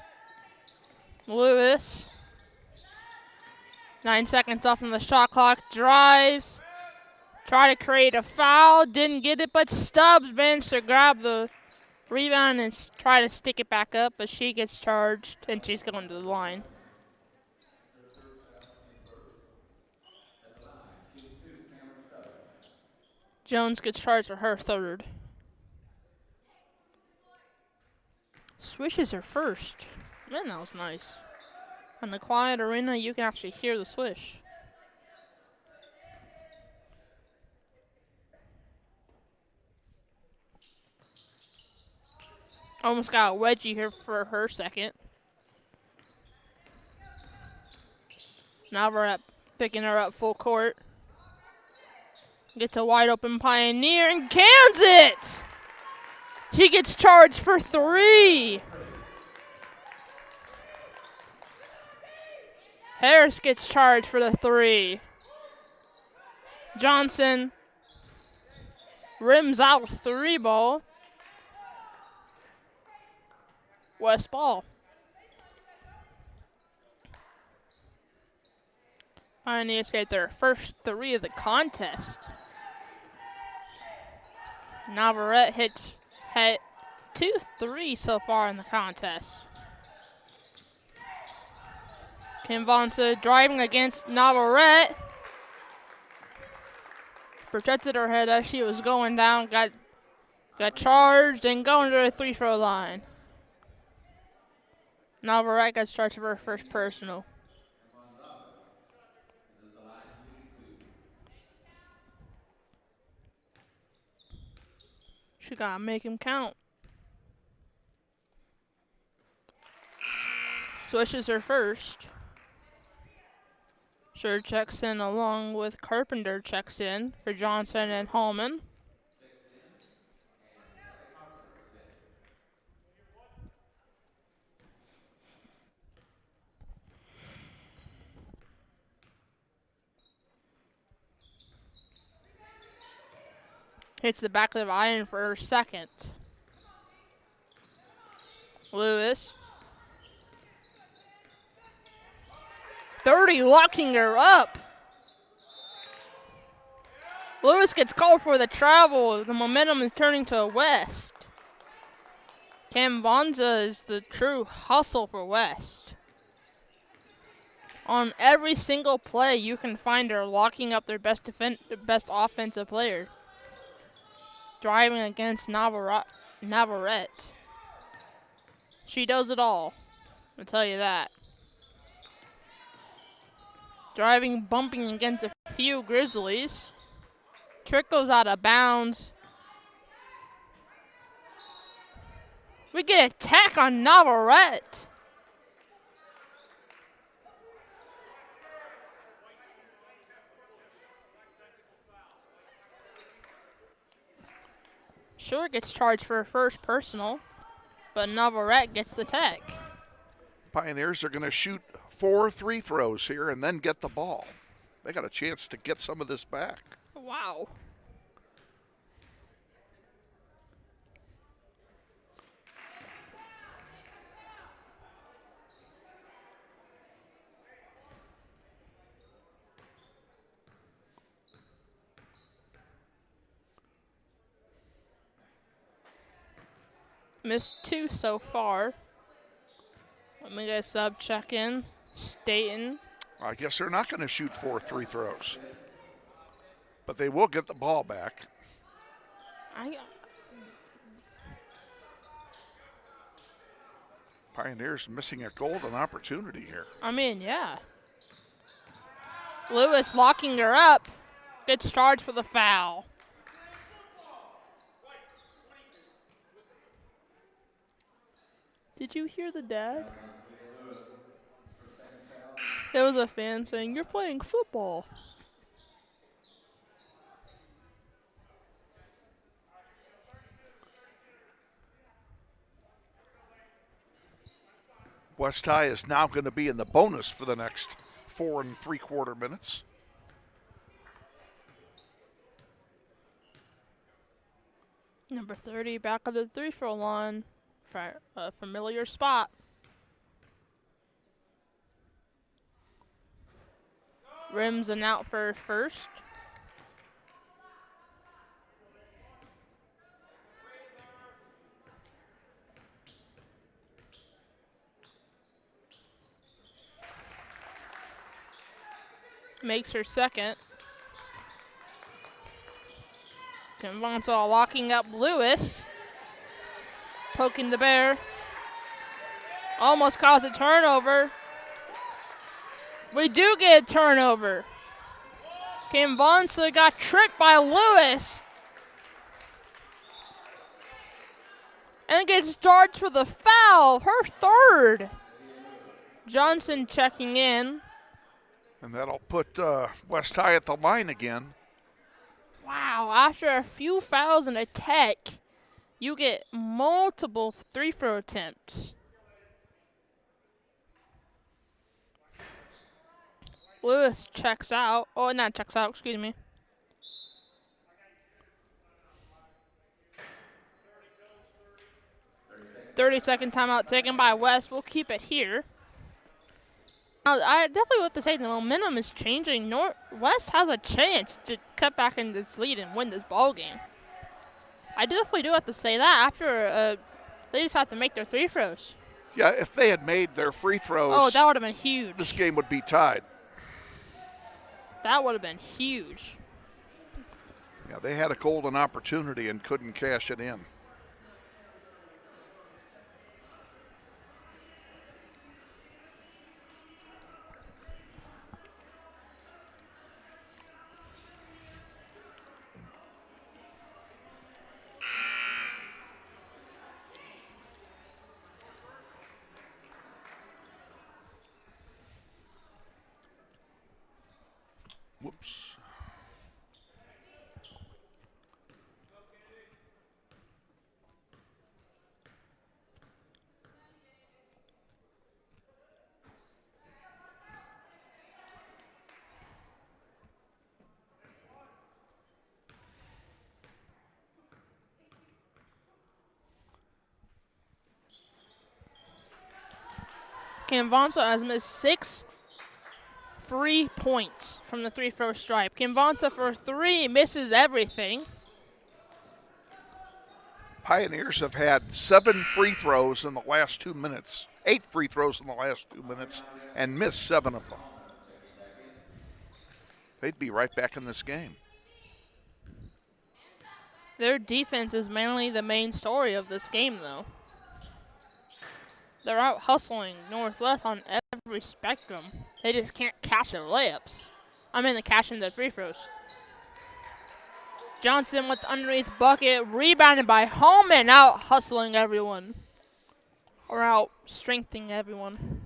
Lewis. 9 seconds off from the shot clock. Drives. Try to create a foul. Didn't get it, but Stubbs managed to grab the rebound and try to stick it back up, but she gets charged, and she's going to the line. Jones gets charged for her third. Swishes her first. Man, that was nice. On the quiet arena, you can actually hear the swish. Almost got a wedgie here for her second. Now we're up, picking her up full court. Gets a wide open Pioneer and cans it! She gets charged for 3. Harris gets charged for the 3. Johnson Rims out 3 ball. West ball. Pioneers get their first 3 of the contest. Navarrete had 2 3s so far in the contest. Kinvansa driving against Navarrete. Protected her head as she was going down, got charged and going to the 3-throw line. Navarrete gets charged for her first personal. She gotta make him count. Swishes her first. Sure checks in along with Carpenter checks in for Johnson and Hallman. Hits the back of the iron for her second. Lewis. 30 locking her up. Lewis gets called for the travel. The momentum is turning to West. Kinvansa is the true hustle for West. On every single play, you can find her locking up their best offensive player. Driving against Navarrete. She does it all. I'll tell you that. Driving, bumping against a few Grizzlies. Trick goes out of bounds. We get an attack on Navarrete. Sure gets charged for her first personal, but Navarrete gets the tech. Pioneers are going to shoot 4 3-throws here and then get the ball. They got a chance to get some of this back. Wow. Missed 2 so far. Let me get a sub check in. Staten. I guess they're not going to shoot 4 3-throws. But they will get the ball back. Pioneers missing a golden opportunity here. I mean, yeah. Lewis locking her up. Gets charged for the foul. Did you hear the dad? There was a fan saying, "You're playing football." West High is now going to be in the bonus for the next 4 3/4 minutes. Number 30 back of the 3-throw line for a familiar spot. Rims and out for first. Makes her second. Kinvansa locking up Lewis. Poking the bear. Almost caused a turnover. We do get a turnover. Kinvansa got tricked by Lewis. And gets charged for the foul, her third. Johnson checking in. And that'll put West High at the line again. Wow, after a few fouls and a tech, you get multiple 3-throw attempts. Lewis checks out. Oh, not checks out, excuse me. 30-second timeout taken by West. We'll keep it here. Now, I definitely have to say the momentum is changing. West has a chance to cut back in this lead and win this ball game. I definitely do have to say that after they just have to make their free throws. Yeah, if they had made their free throws, oh, that would have been huge. This game would be tied. That would have been huge. Yeah, they had a golden opportunity and couldn't cash it in. Whoops. Canvansa has missed 6 free points from the three-throw stripe. Canvansa for 3 misses everything. Pioneers have had 7 free throws in the last 2 minutes, 8 free throws in the last 2 minutes, and missed 7 of them. They'd be right back in this game. Their defense is mainly the main story of this game, though. They're out hustling Northwest on every spectrum. They just can't cash their layups. They're cashing their free throws. Johnson with the underneath bucket, rebounded by Holman, out hustling everyone. Or out strengthening everyone.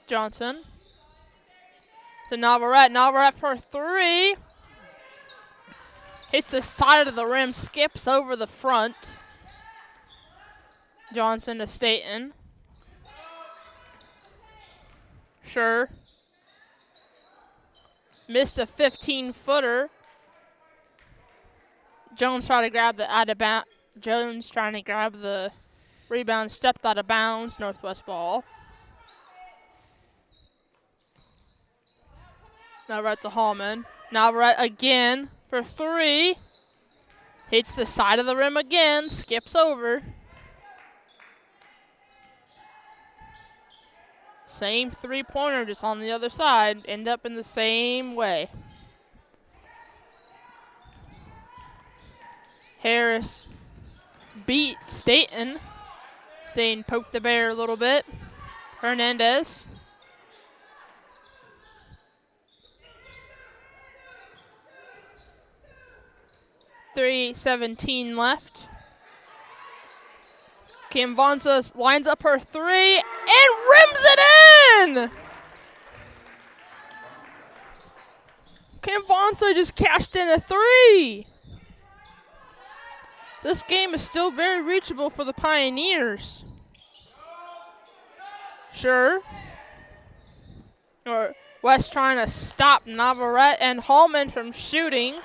Johnson to Navarrete. Navarrete for 3. Hits the side of the rim, skips over the front. Johnson to Staten. Sure. Missed the 15-footer. Jones trying to grab the Jones trying to grab the rebound, stepped out of bounds. Northwest ball. Navarrete to Hallman. Navarrete again for 3. Hits the side of the rim again, skips over. Same three-pointer, just on the other side. End up in the same way. Harris beat Staten. Staten poked the bear a little bit. Hernandez. .3:17 left. Canvansa lines up her 3 and rims it in! Canvansa just cashed in a 3. This game is still very reachable for the Pioneers. Sure. Or West trying to stop Navarrete and Hallman from shooting.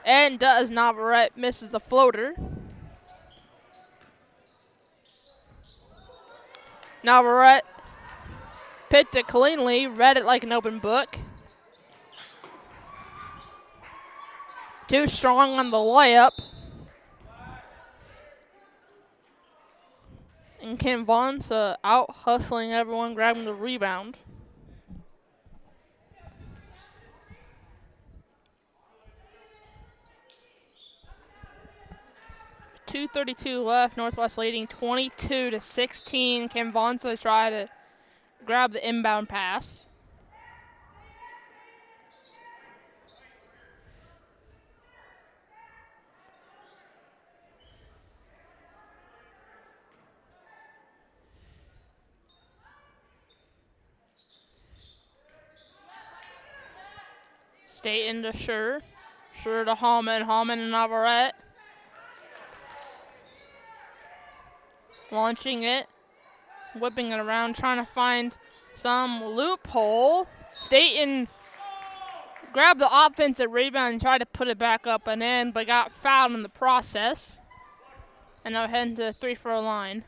And does. Navarrete misses the floater. Navarrete picked it cleanly, read it like an open book. Too strong on the layup. And Canvansa out hustling everyone, grabbing the rebound. .232 left. Northwest leading 22-16. Canvansa try to grab the inbound pass. Staten to Sure. Sure to Hallman. Hallman and Navarrete. Launching it. whipping it around, trying to find some loophole. Staten grabbed the offensive rebound and tried to put it back up and in, but got fouled in the process. And now heading to the free-throw line.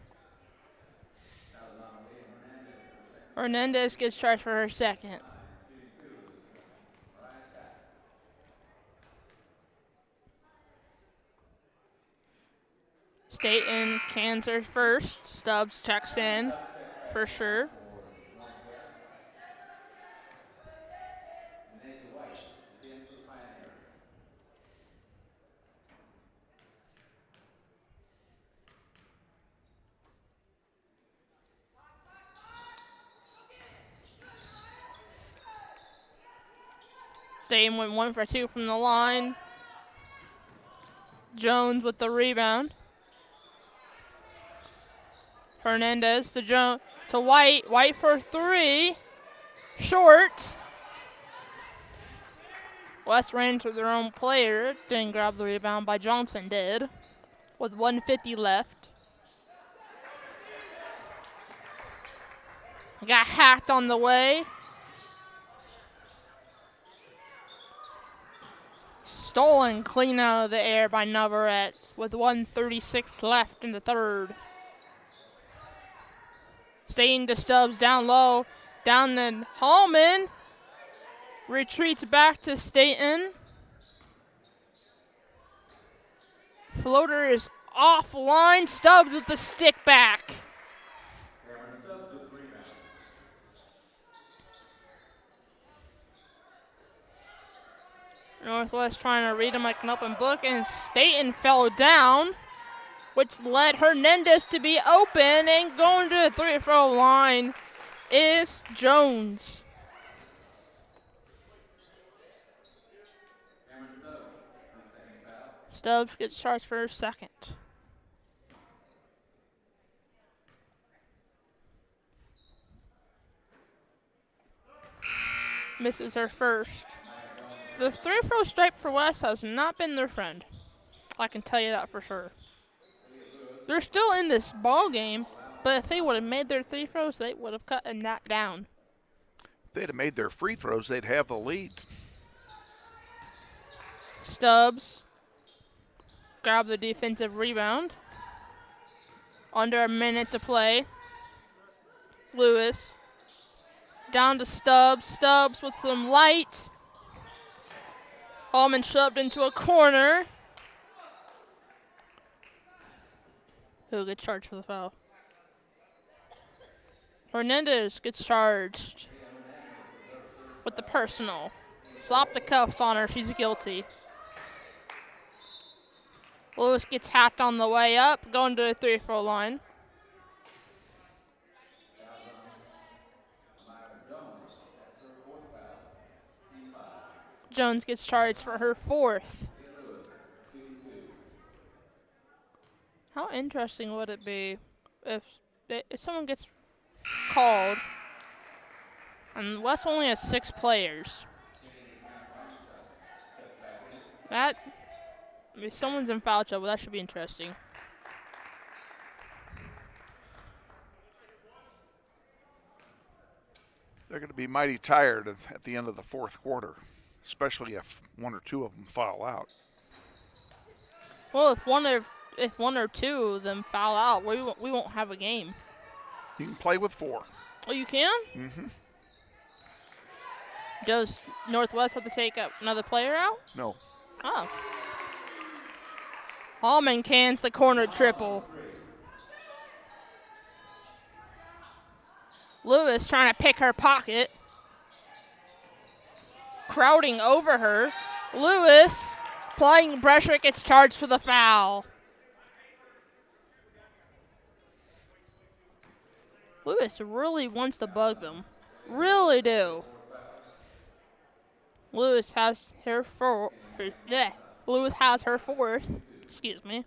Hernandez gets charged for her second. Staten cans her first. Stubbs checks in for sure. Staten went 1 for 2 from the line. Jones with the rebound. Hernandez to White. White for 3. Short. West ran into their own player. Didn't grab the rebound, but Johnson did. With 1:50 left. Got hacked on the way. Stolen clean out of the air by Navarrete with 1:36 left in the third. Staying to Stubbs down low. Down to Hallman. Retreats back to Staten. Floater is offline. Stubbs with the stick back. Northwest trying to read him like an open book, and Staten fell down, which led Hernandez to be open, and going to the free-throw line is Jones. Stubbs gets charged for her second. Misses her first. The free-throw stripe for West has not been their friend. I can tell you that for sure. They're still in this ball game, but if they would have made their free throws, they would have cut and that down. If they'd have made their free throws, they'd have the lead. Stubbs grab the defensive rebound. Under a minute to play. Lewis down to Stubbs. Stubbs with some light. Hallman shoved into a corner. Who'll get charged for the foul? Hernandez gets charged with the personal. Slap the cuffs on her. She's guilty. Lewis gets hacked on the way up, going to the free-throw line. Jones gets charged for her fourth. How interesting would it be if someone gets called and West only has 6 players? If someone's in foul trouble, that should be interesting. They're going to be mighty tired at the end of the fourth quarter, especially if 1 or 2 of them foul out. Well, if one or two of them foul out, we won't have a game. You can play with 4. Oh, you can? Mm-hmm. Does Northwest have to take another player out? No. Oh. Hallman cans the corner triple. Lewis trying to pick her pocket. Crowding over her. Lewis applying pressure, gets charged for the foul. Lewis really wants to bug them. Really do. Lewis has her Lewis has her fourth. Excuse me.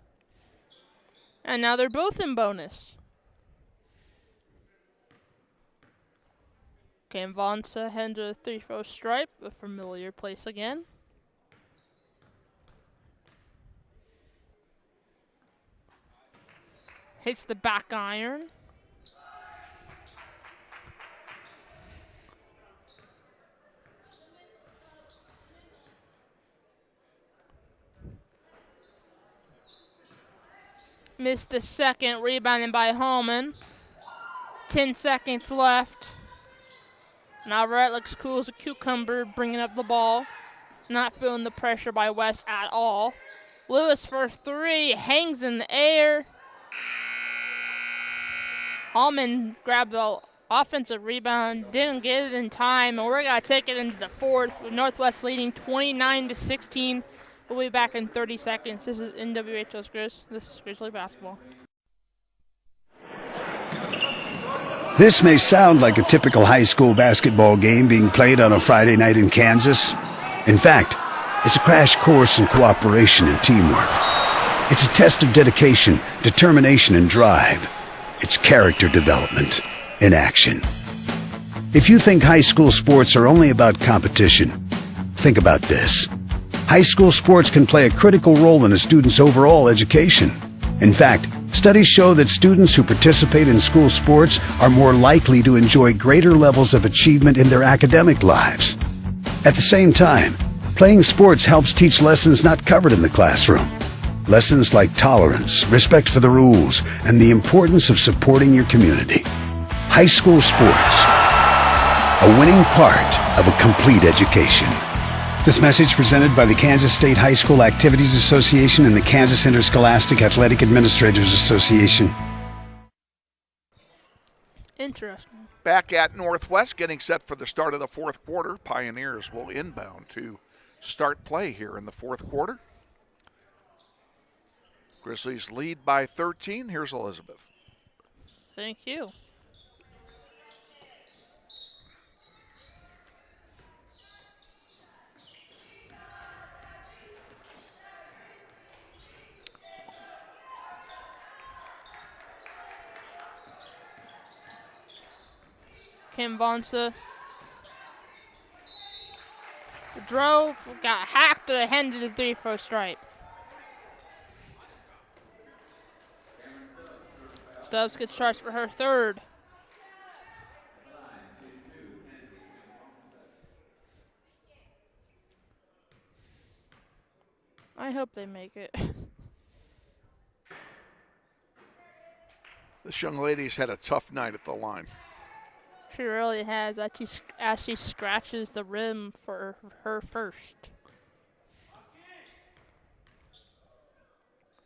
And now they're both in bonus. Vansa heading to the 3-throw stripe, a familiar place again. Hits the back iron. Missed the second, rebounded by Hallman. 10 seconds left. Navarrete looks cool as a cucumber, bringing up the ball. Not feeling the pressure by West at all. Lewis for three, hangs in the air. Hallman grabbed the offensive rebound, didn't get it in time, and we're going to take it into the fourth with Northwest leading 29-16. We'll be back in 30 seconds. This is NWHL's Grizz. This is Grizzly Basketball. This may sound like a typical high school basketball game being played on a Friday night in Kansas. In fact, it's a crash course in cooperation and teamwork. It's a test of dedication, determination, and drive. It's character development in action. If you think high school sports are only about competition, think about this. High school sports can play a critical role in a student's overall education. In fact, studies show that students who participate in school sports are more likely to enjoy greater levels of achievement in their academic lives. At the same time, playing sports helps teach lessons not covered in the classroom. Lessons like tolerance, respect for the rules, and the importance of supporting your community. High school sports, a winning part of a complete education. This message presented by the Kansas State High School Activities Association and the Kansas Interscholastic Athletic Administrators Association. Interesting. Back at Northwest, getting set for the start of the fourth quarter. Pioneers will inbound to start play here in the fourth quarter. Grizzlies lead by 13. Here's Elizabeth. Thank you. Kim Bonsa drove, got hacked to the hand of the three-throw stripe. Stubbs gets charged for her third. I hope they make it. This young lady's had a tough night at the line. She really has, as she scratches the rim for her first.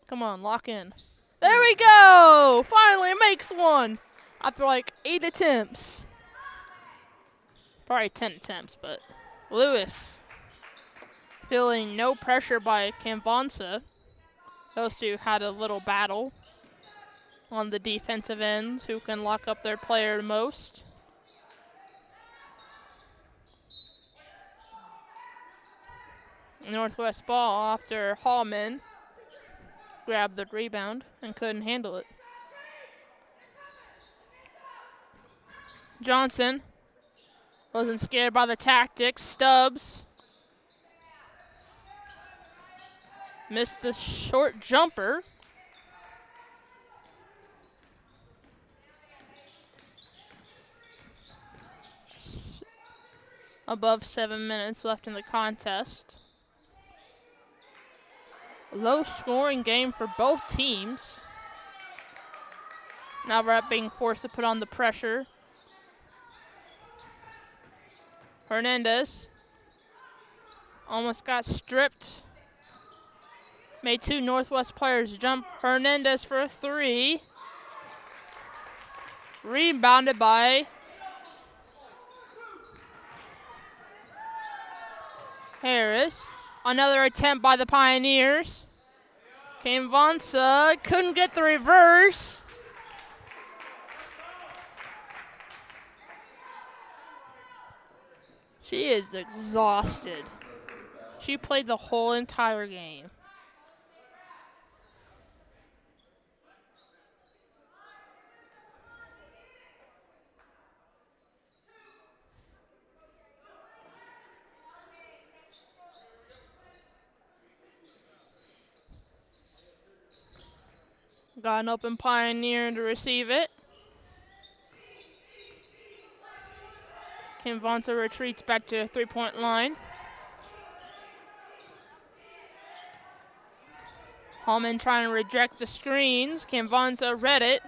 Come on, lock in. There we go! Finally makes one after like 8 attempts. Probably 10 attempts, but Lewis feeling no pressure by Camvansa. Those two had a little battle on the defensive end, who can lock up their player most. Northwest ball after Hallman grabbed the rebound and couldn't handle it. Johnson wasn't scared by the tactics. Stubbs missed the short jumper. Above 7 minutes left in the contest. Low scoring game for both teams. Now we're being forced to put on the pressure. Hernandez almost got stripped. Made two Northwest players jump. Hernandez for a three. Rebounded by Harris. Another attempt by the Pioneers. Vansa couldn't get the reverse. She is exhausted. She played the whole entire game. Got an open Pioneer to receive it. Kim Vonsa retreats back to the three-point line. Hallman trying to reject the screens. Canvanza read it.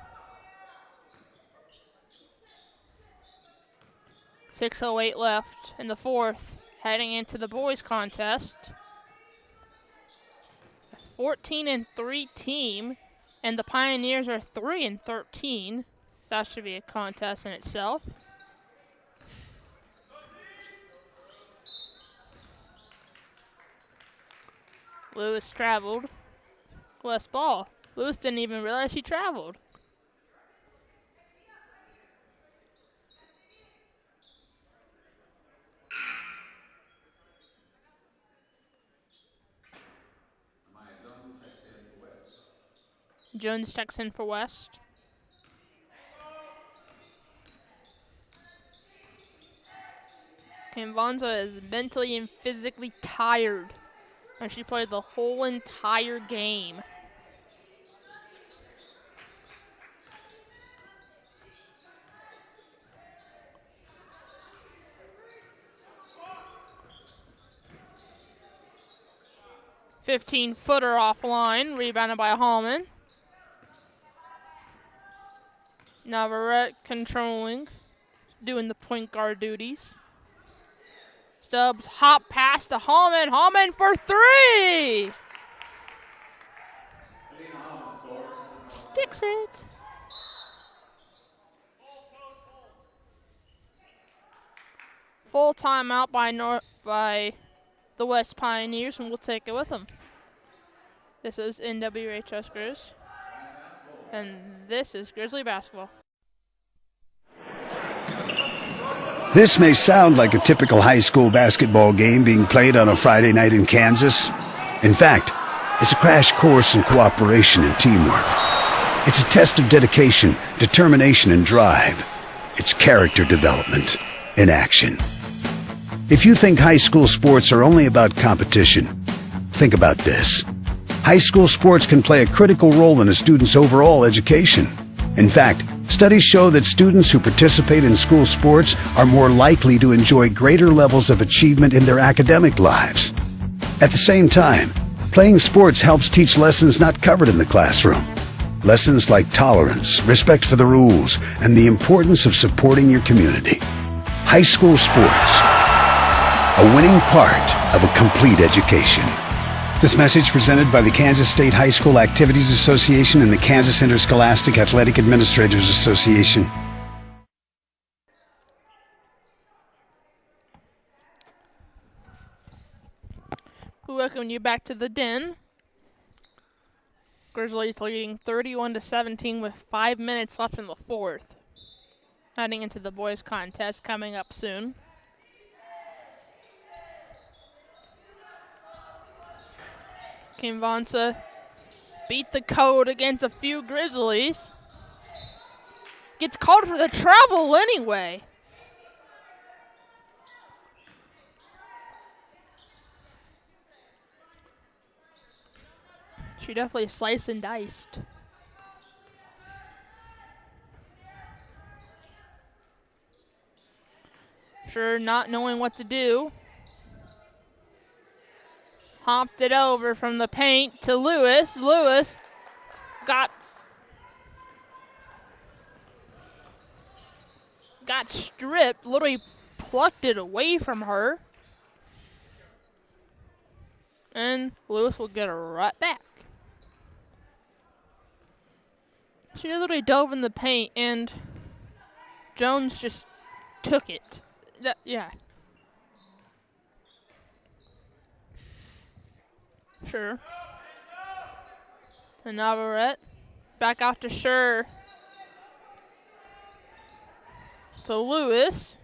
6:08 left in the fourth, heading into the boys' contest. A 14-3 team, and the Pioneers are 3-13. That should be a contest in itself. Lewis traveled. West ball. Lewis didn't even realize he traveled. Jones checks in for West. Canvanza is mentally and physically tired, and she played the whole entire game. "15-footer offline, rebounded by Hallman. Navarrete controlling, doing the point guard duties. Stubbs hop pass to Hallman. Hallman for three! Sticks it. Full timeout by the West Pioneers, and we'll take it with them. This is NWHS Grizz, and this is Grizzly basketball. This may sound like a typical high school basketball game being played on a Friday night in Kansas. In fact, it's a crash course in cooperation and teamwork. It's a test of dedication, determination, and drive. It's character development in action. If you think high school sports are only about competition, think about this. High school sports can play a critical role in a student's overall education. In fact, studies show that students who participate in school sports are more likely to enjoy greater levels of achievement in their academic lives. At the same time, playing sports helps teach lessons not covered in the classroom. Lessons like tolerance, respect for the rules, and the importance of supporting your community. High school sports, a winning part of a complete education. This message presented by the Kansas State High School Activities Association and the Kansas Interscholastic Athletic Administrators Association. We welcome you back to the den. Grizzlies leading 31-17 with 5 minutes left in the fourth. Heading into the boys' contest coming up soon. Canvanza beat the code against a few Grizzlies. Gets called for the travel anyway. She definitely sliced and diced. Sure, not knowing what to do. Hopped it over from the paint to Lewis. Lewis got stripped, literally plucked it away from her. And Lewis will get it right back. She literally dove in the paint and Jones just took it. Yeah. Sure. And Navarrete back out to Sure. To Lewis.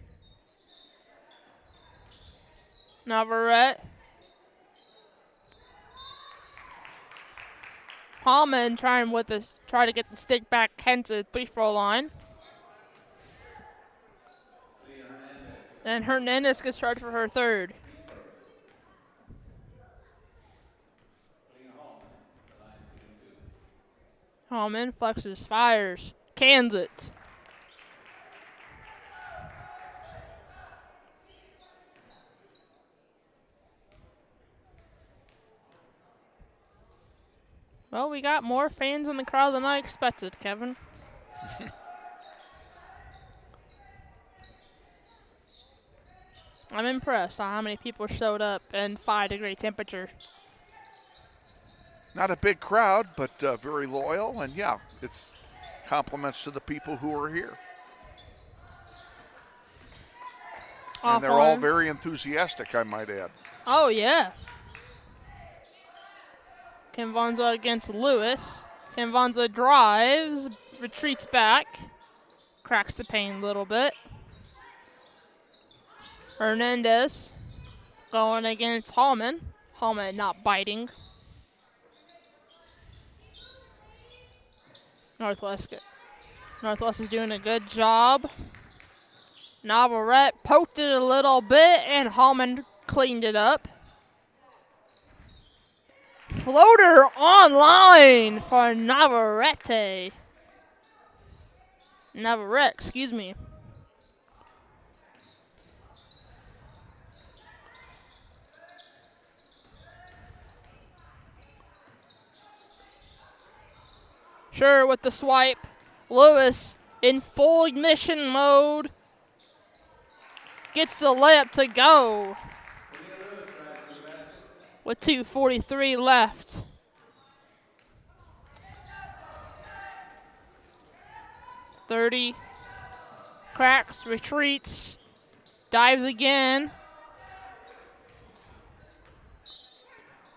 Navarrete. Hallman try to get the stick back into the free-throw line. And Hernandez gets charged for her third. Hallman flexes, fires, cans it. Well, we got more fans in the crowd than I expected, Kevin. I'm impressed on how many people showed up in 5-degree temperature. Not a big crowd, but very loyal, and yeah, it's compliments to the people who are here. And they're all very enthusiastic, I might add. Oh, yeah. Kinvanza against Lewis. Kinvanza drives, retreats back, cracks the paint a little bit. Hernandez going against Hallman. Hallman not biting. Northwest is doing a good job. Navarrete poked it a little bit, and Hallman cleaned it up. Floater online for Navarrete. Navarrete, excuse me. Sure, with the swipe. Lewis in full ignition mode. Gets the layup to go. With 2:43 left. .30. Cracks, retreats, dives again.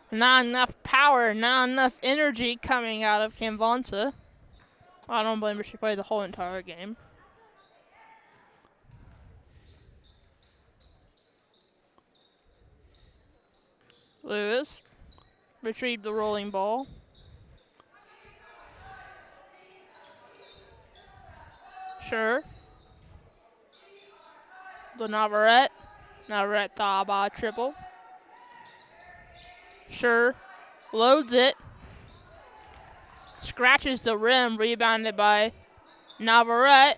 Not enough power, not enough energy coming out of Kinvanza. I don't blame her, she played the whole entire game. Lewis retrieved the rolling ball. Sure. The Navarrete. Navarrete Taba triple. Sure. Loads it. Scratches the rim, rebounded by Navarrete.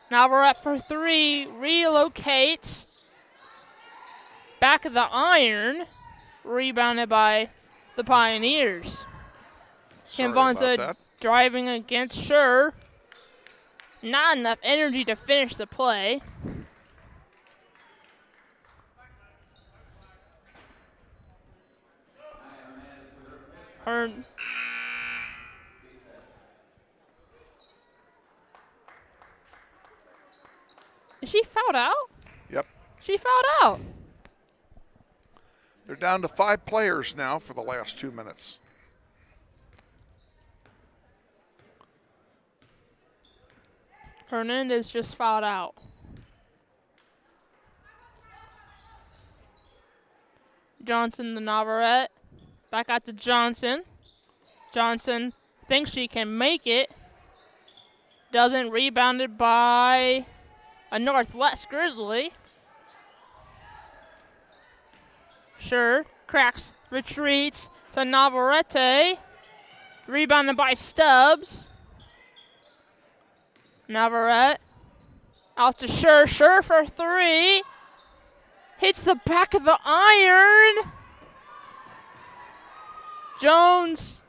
Navarrete for three, relocates. Back of the iron, rebounded by the Pioneers. Kinvanza driving against Sure. Not enough energy to finish the play. Is she fouled out? Yep. She fouled out. They're down to 5 players now for the last 2 minutes. Hernandez just fouled out. Johnson to Navarrete. Back out to Johnson. Johnson thinks she can make it. Doesn't. Rebounded by a Northwest Grizzly. Sure. Cracks. Retreats to Navarrete. Rebounded by Stubbs. Navarrete. Out to Sure. Sure for three. Hits the back of the iron. Jones,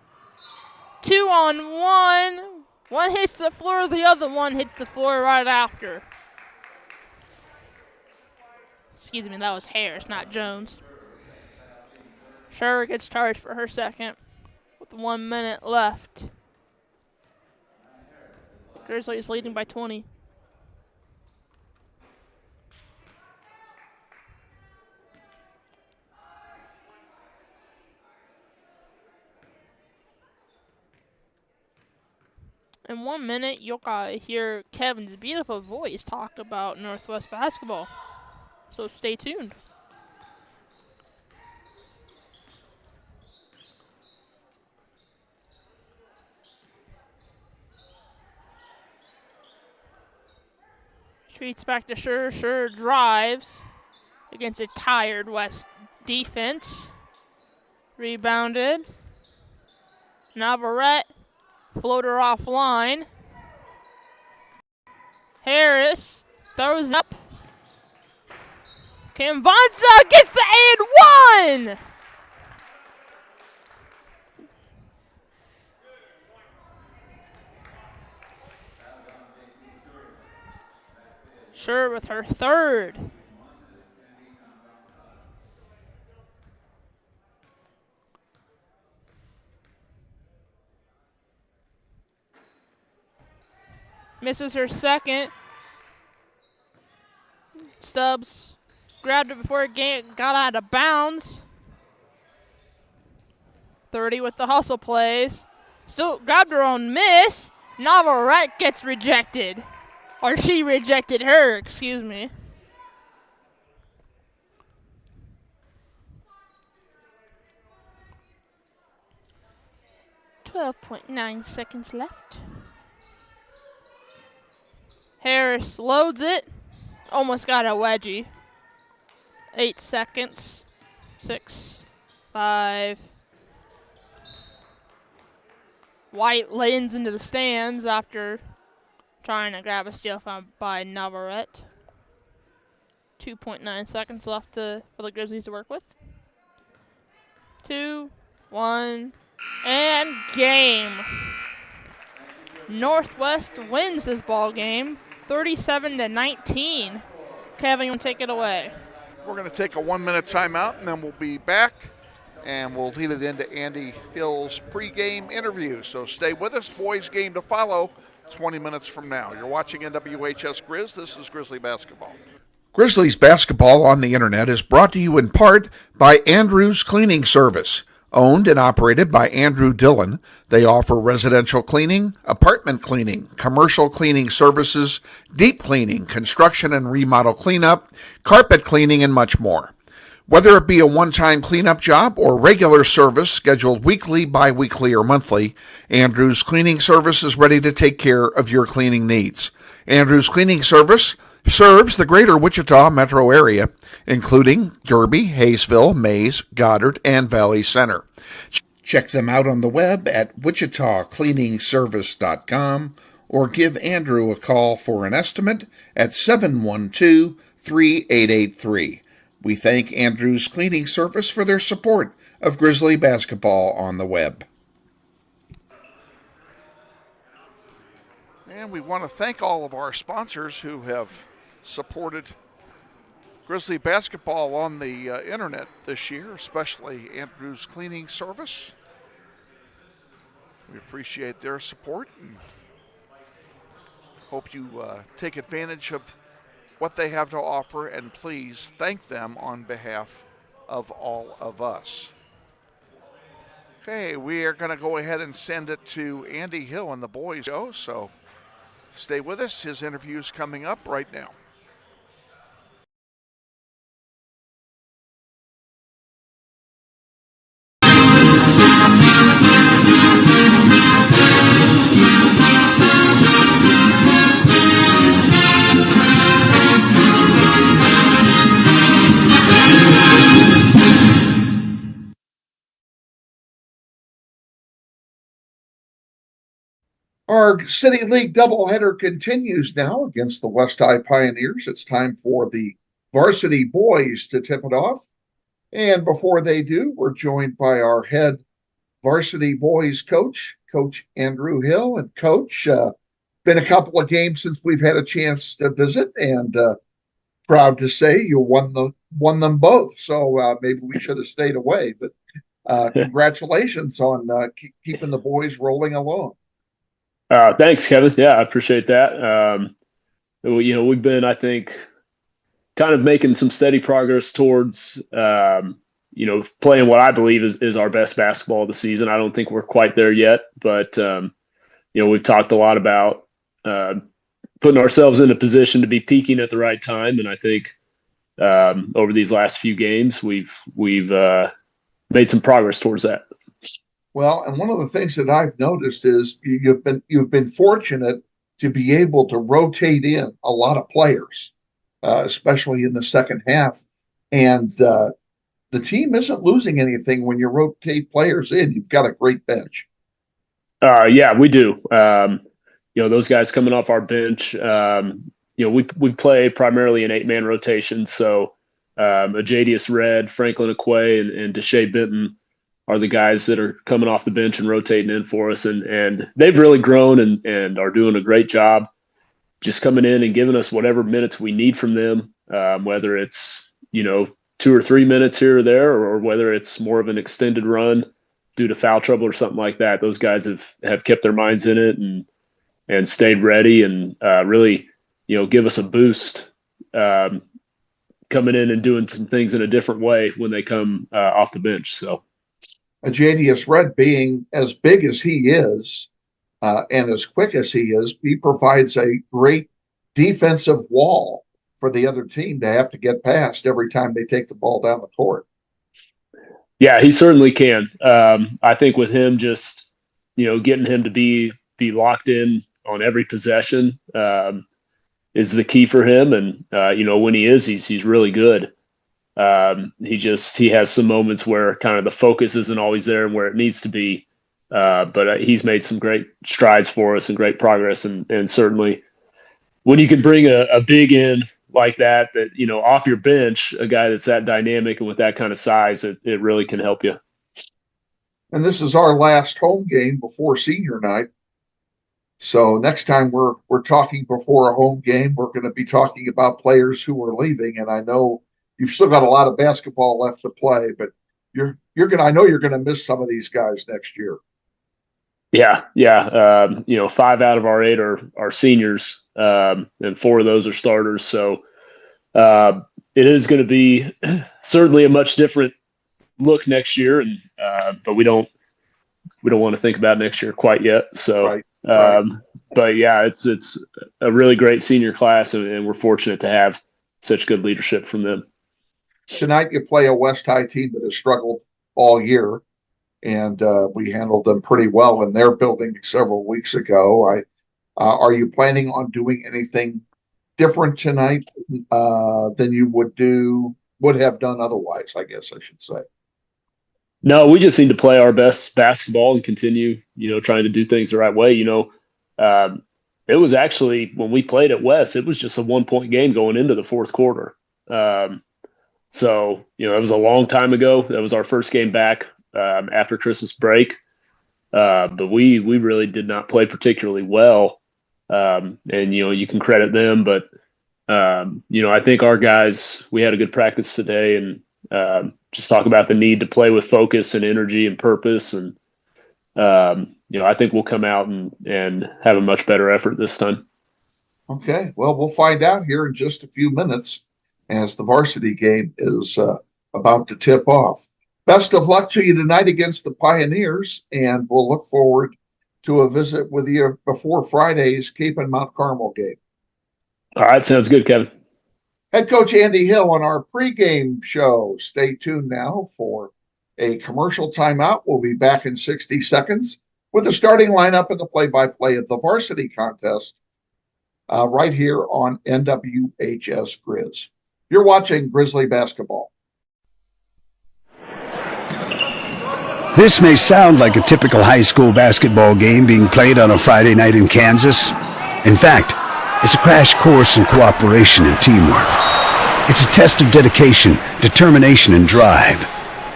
2-on-1. One hits the floor, the other one hits the floor right after. Excuse me, that was Harris, not Jones. Sure gets charged for her second with 1 minute left. Grizzlies leading by 20. In 1 minute, you'll hear Kevin's beautiful voice talk about Northwest basketball. So stay tuned. Retreats back to Sure. Sure drives against a tired West defense. Rebounded. Navarrete. Floater offline. Harris throws up. Kinvanza gets the and one! Sure with her third. Misses her second. Stubbs grabbed it before it got out of bounds. 30 with the hustle plays. Still grabbed her own miss. Navarrete gets rejected. Or she rejected her, excuse me. .9 seconds left. Harris loads it. Almost got a wedgie. 8 seconds. 6, 5. White lands into the stands after trying to grab a steal by Navarrete. 2.9 seconds left for the Grizzlies to work with. 2, 1, and game. Northwest wins this ball game, 37-19. Kevin, you want to take it away? We're going to take a 1-minute timeout, and then we'll be back, and we'll lead it into Andy Hill's pregame interview. So stay with us. Boys game to follow 20 minutes from now. You're watching NWHS Grizz. This is Grizzly Basketball. Grizzlies Basketball on the Internet is brought to you in part by Andrew's Cleaning Service. Owned and operated by Andrew Dillon, they offer residential cleaning, apartment cleaning, commercial cleaning services, deep cleaning, construction and remodel cleanup, carpet cleaning, and much more. Whether it be a one-time cleanup job or regular service scheduled weekly, bi-weekly, or monthly, Andrew's Cleaning Service is ready to take care of your cleaning needs. Andrew's Cleaning Service serves the greater Wichita metro area, including Derby, Hayesville, Mays, Goddard, and Valley Center. Check them out on the web at wichitacleaningservice.com or give Andrew a call for an estimate at 712-3883. We thank Andrew's Cleaning Service for their support of Grizzly Basketball on the web. And we want to thank all of our sponsors who have supported Grizzly Basketball on the internet this year, especially Andrew's Cleaning Service. We appreciate their support and hope you take advantage of what they have to offer, and please thank them on behalf of all of us. Okay, we are going to go ahead and send it to Andy Hill and the boys show, so stay with us. His interview is coming up right now. Our City League doubleheader continues now against the West High Pioneers. It's time for the Varsity boys to tip it off. And before they do, we're joined by our head Varsity boys coach, Coach Andrew Hill. And Coach, been a couple of games since we've had a chance to visit, and proud to say you won them both. So maybe we should have stayed away, but congratulations on keeping the boys rolling along. Thanks, Kevin. Yeah, I appreciate that. We've been, I think, kind of making some steady progress towards, playing what I believe is our best basketball of the season. I don't think we're quite there yet, but, we've talked a lot about putting ourselves in a position to be peaking at the right time. And I think over these last few games, we've made some progress towards that. Well, and one of the things that I've noticed is you've been fortunate to be able to rotate in a lot of players, especially in the second half. And the team isn't losing anything when you rotate players in. You've got a great bench. Yeah, we do. Those guys coming off our bench, we play primarily an 8-man rotation. So Ajadius Red, Franklin Akwe, and Deshae Benton are the guys that are coming off the bench and rotating in for us. And they've really grown and are doing a great job. just coming in and giving us whatever minutes we need from them, whether it's, 2 or 3 minutes here or there, or whether it's more of an extended run due to foul trouble or something like that. Those guys have kept their minds in it and stayed ready and really, give us a boost coming in and doing some things in a different way when they come off the bench. So, JDS Red being as big as he is and as quick as he is, he provides a great defensive wall for the other team to have to get past every time they take the ball down the court. Yeah, he certainly can. I think with him, just getting him to be locked in on every possession is the key for him. And when he is, he's really good. He has some moments where kind of the focus isn't always there and where it needs to be. But he's made some great strides for us and great progress. And certainly when you can bring a big in like that, off your bench, a guy that's that dynamic and with that kind of size, it really can help you. And this is our last home game before senior night. So next time we're talking before a home game, we're going to be talking about players who are leaving. And I know you've still got a lot of basketball left to play, but I know you're going to miss some of these guys next year. Yeah. 5 out of our 8 are seniors, and 4 of those are starters. So it is going to be certainly a much different look next year, and but we don't want to think about next year quite yet. So, right. But yeah, it's a really great senior class, and we're fortunate to have such good leadership from them. Tonight you play a West High team that has struggled all year, and we handled them pretty well in their building several weeks ago. Are you planning on doing anything different tonight than you would have done otherwise, I guess I should say? No, we just need to play our best basketball and continue, trying to do things the right way. It was actually, when we played at West, it was just a 1-point game going into the fourth quarter. So, it was a long time ago. That was our first game back after Christmas break. But we really did not play particularly well. And, you can credit them. But, I think our guys, we had a good practice today and just talk about the need to play with focus and energy and purpose. And, I think we'll come out and have a much better effort this time. Okay. Well, we'll find out here in just a few minutes as the varsity game is about to tip off. Best of luck to you tonight against the Pioneers, and we'll look forward to a visit with you before Friday's Cape and Mount Carmel game. All right. Sounds good, Kevin. Head coach Andy Hill on our pregame show. Stay tuned now for a commercial timeout. We'll be back in 60 seconds with the starting lineup and the play-by-play of the varsity contest right here on NWHS Grizz. You're watching Grizzly basketball. This may sound like a typical high school basketball game being played on a Friday night in Kansas. In fact, it's a crash course in cooperation and teamwork. It's a test of dedication, determination, and drive.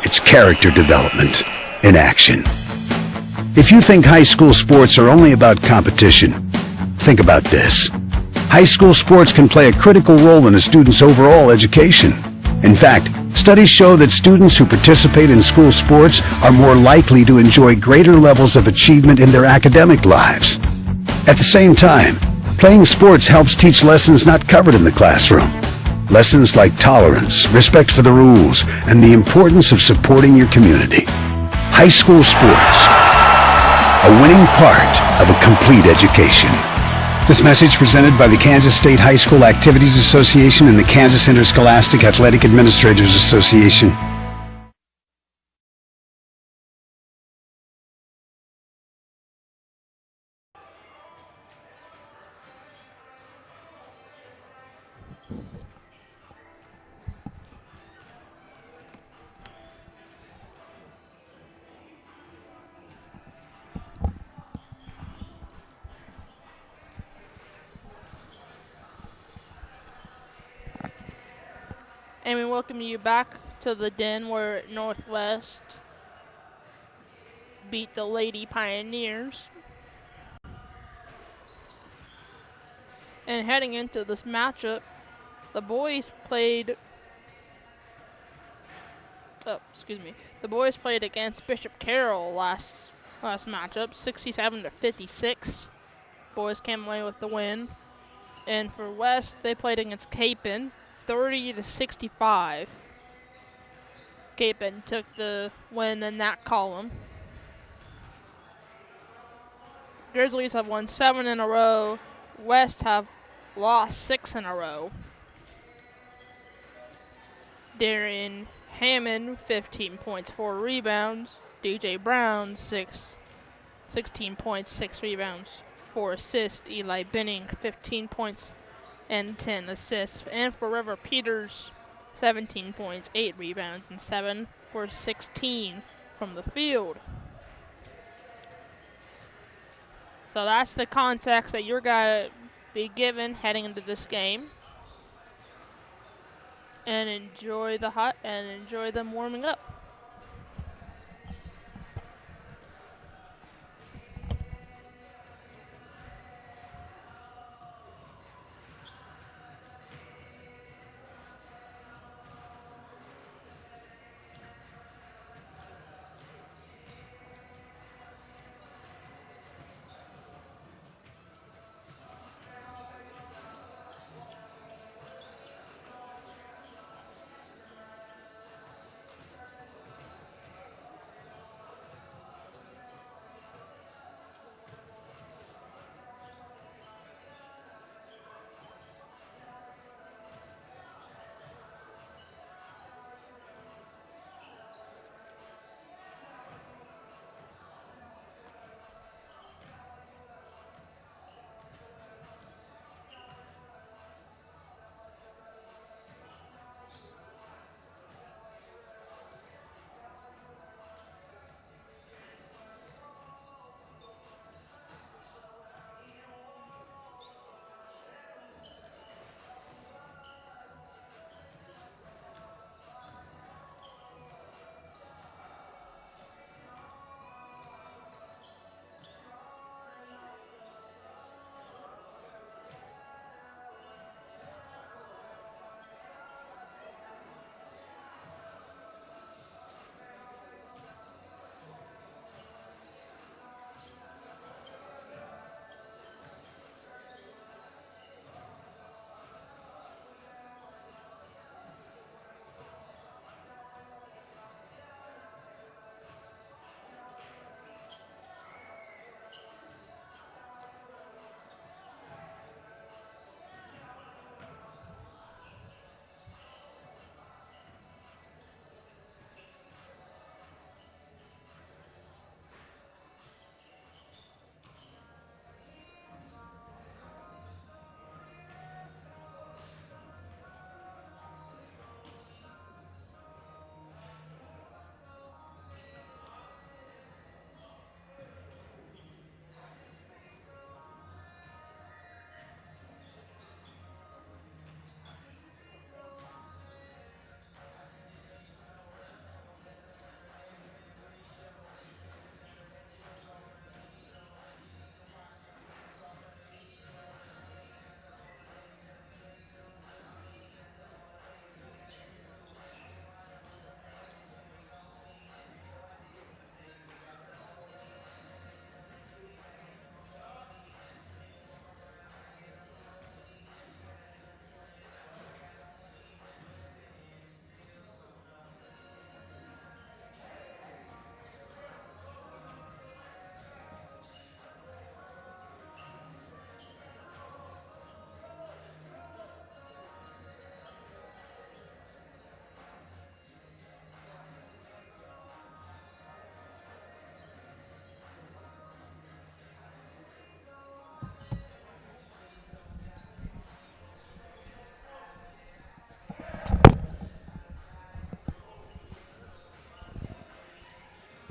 It's character development in action. If you think high school sports are only about competition, think about this. High school sports can play a critical role in a student's overall education. In fact, studies show that students who participate in school sports are more likely to enjoy greater levels of achievement in their academic lives. At the same time, playing sports helps teach lessons not covered in the classroom. Lessons like tolerance, respect for the rules, and the importance of supporting your community. High school sports, a winning part of a complete education. This message presented by the Kansas State High School Activities Association and the Kansas Interscholastic Athletic Administrators Association. And we welcome you back to the den where Northwest beat the Lady Pioneers. And heading into this matchup, the boys played against Bishop Carroll last matchup, 67-56. Boys came away with the win. And for West, they played against Capon, 30-65. Capon took the win in that column. Grizzlies have won 7 in a row. West have lost 6 in a row. Darian Hammond, 15 points, 4 rebounds. DJ Brown, 16 points, 6 rebounds, 4 assists. Eli Benning, 15 points and 10 assists. And for River Peters, 17 points, 8 rebounds, and 7 for 16 from the field. So that's the context that you're going to be given heading into this game. And enjoy them warming up.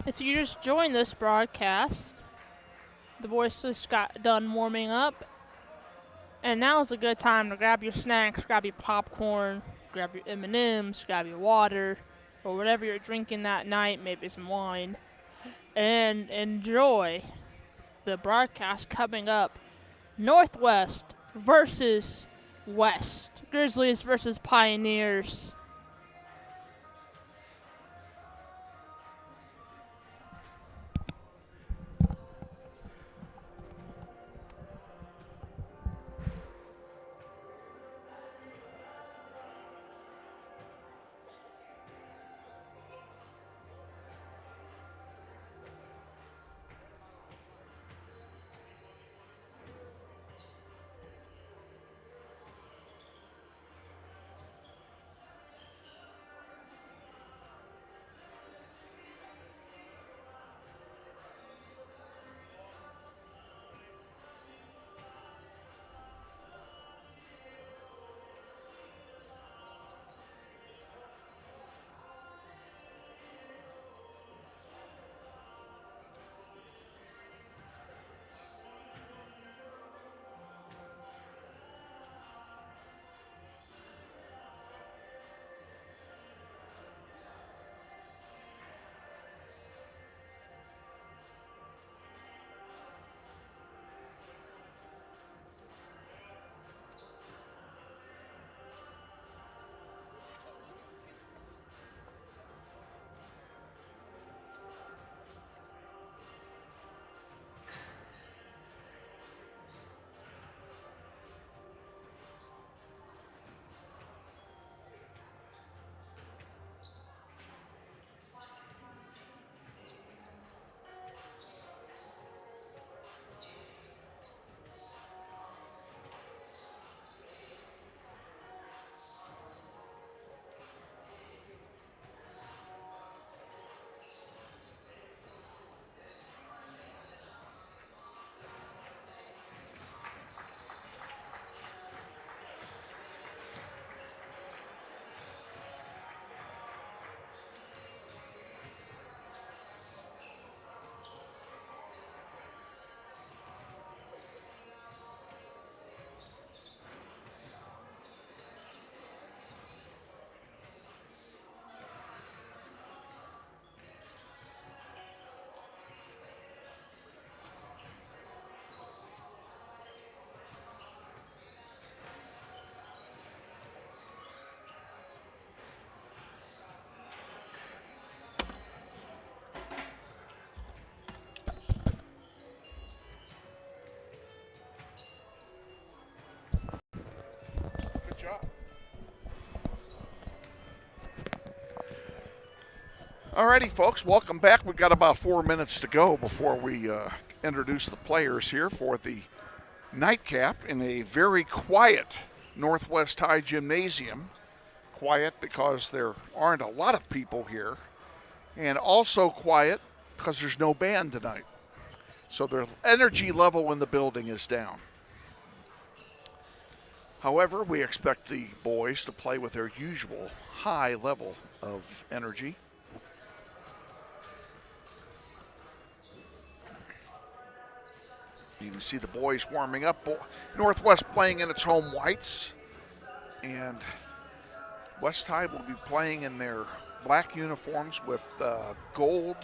If you just joined this broadcast, the boys just got done warming up, and now is a good time to grab your snacks, grab your popcorn, grab your M&Ms, grab your water, or whatever you're drinking that night, maybe some wine, and enjoy the broadcast coming up. Northwest versus West. Grizzlies versus Pioneers. Good job. Alrighty, folks, welcome back. We've got about 4 minutes to go before we introduce the players here for the nightcap in a very quiet Northwest High Gymnasium. Quiet because there aren't a lot of people here, and also quiet because there's no band tonight. So the energy level in the building is down. However, we expect the boys to play with their usual high level of energy. You can see the boys warming up. Northwest playing in its home whites, and West High will be playing in their black uniforms with gold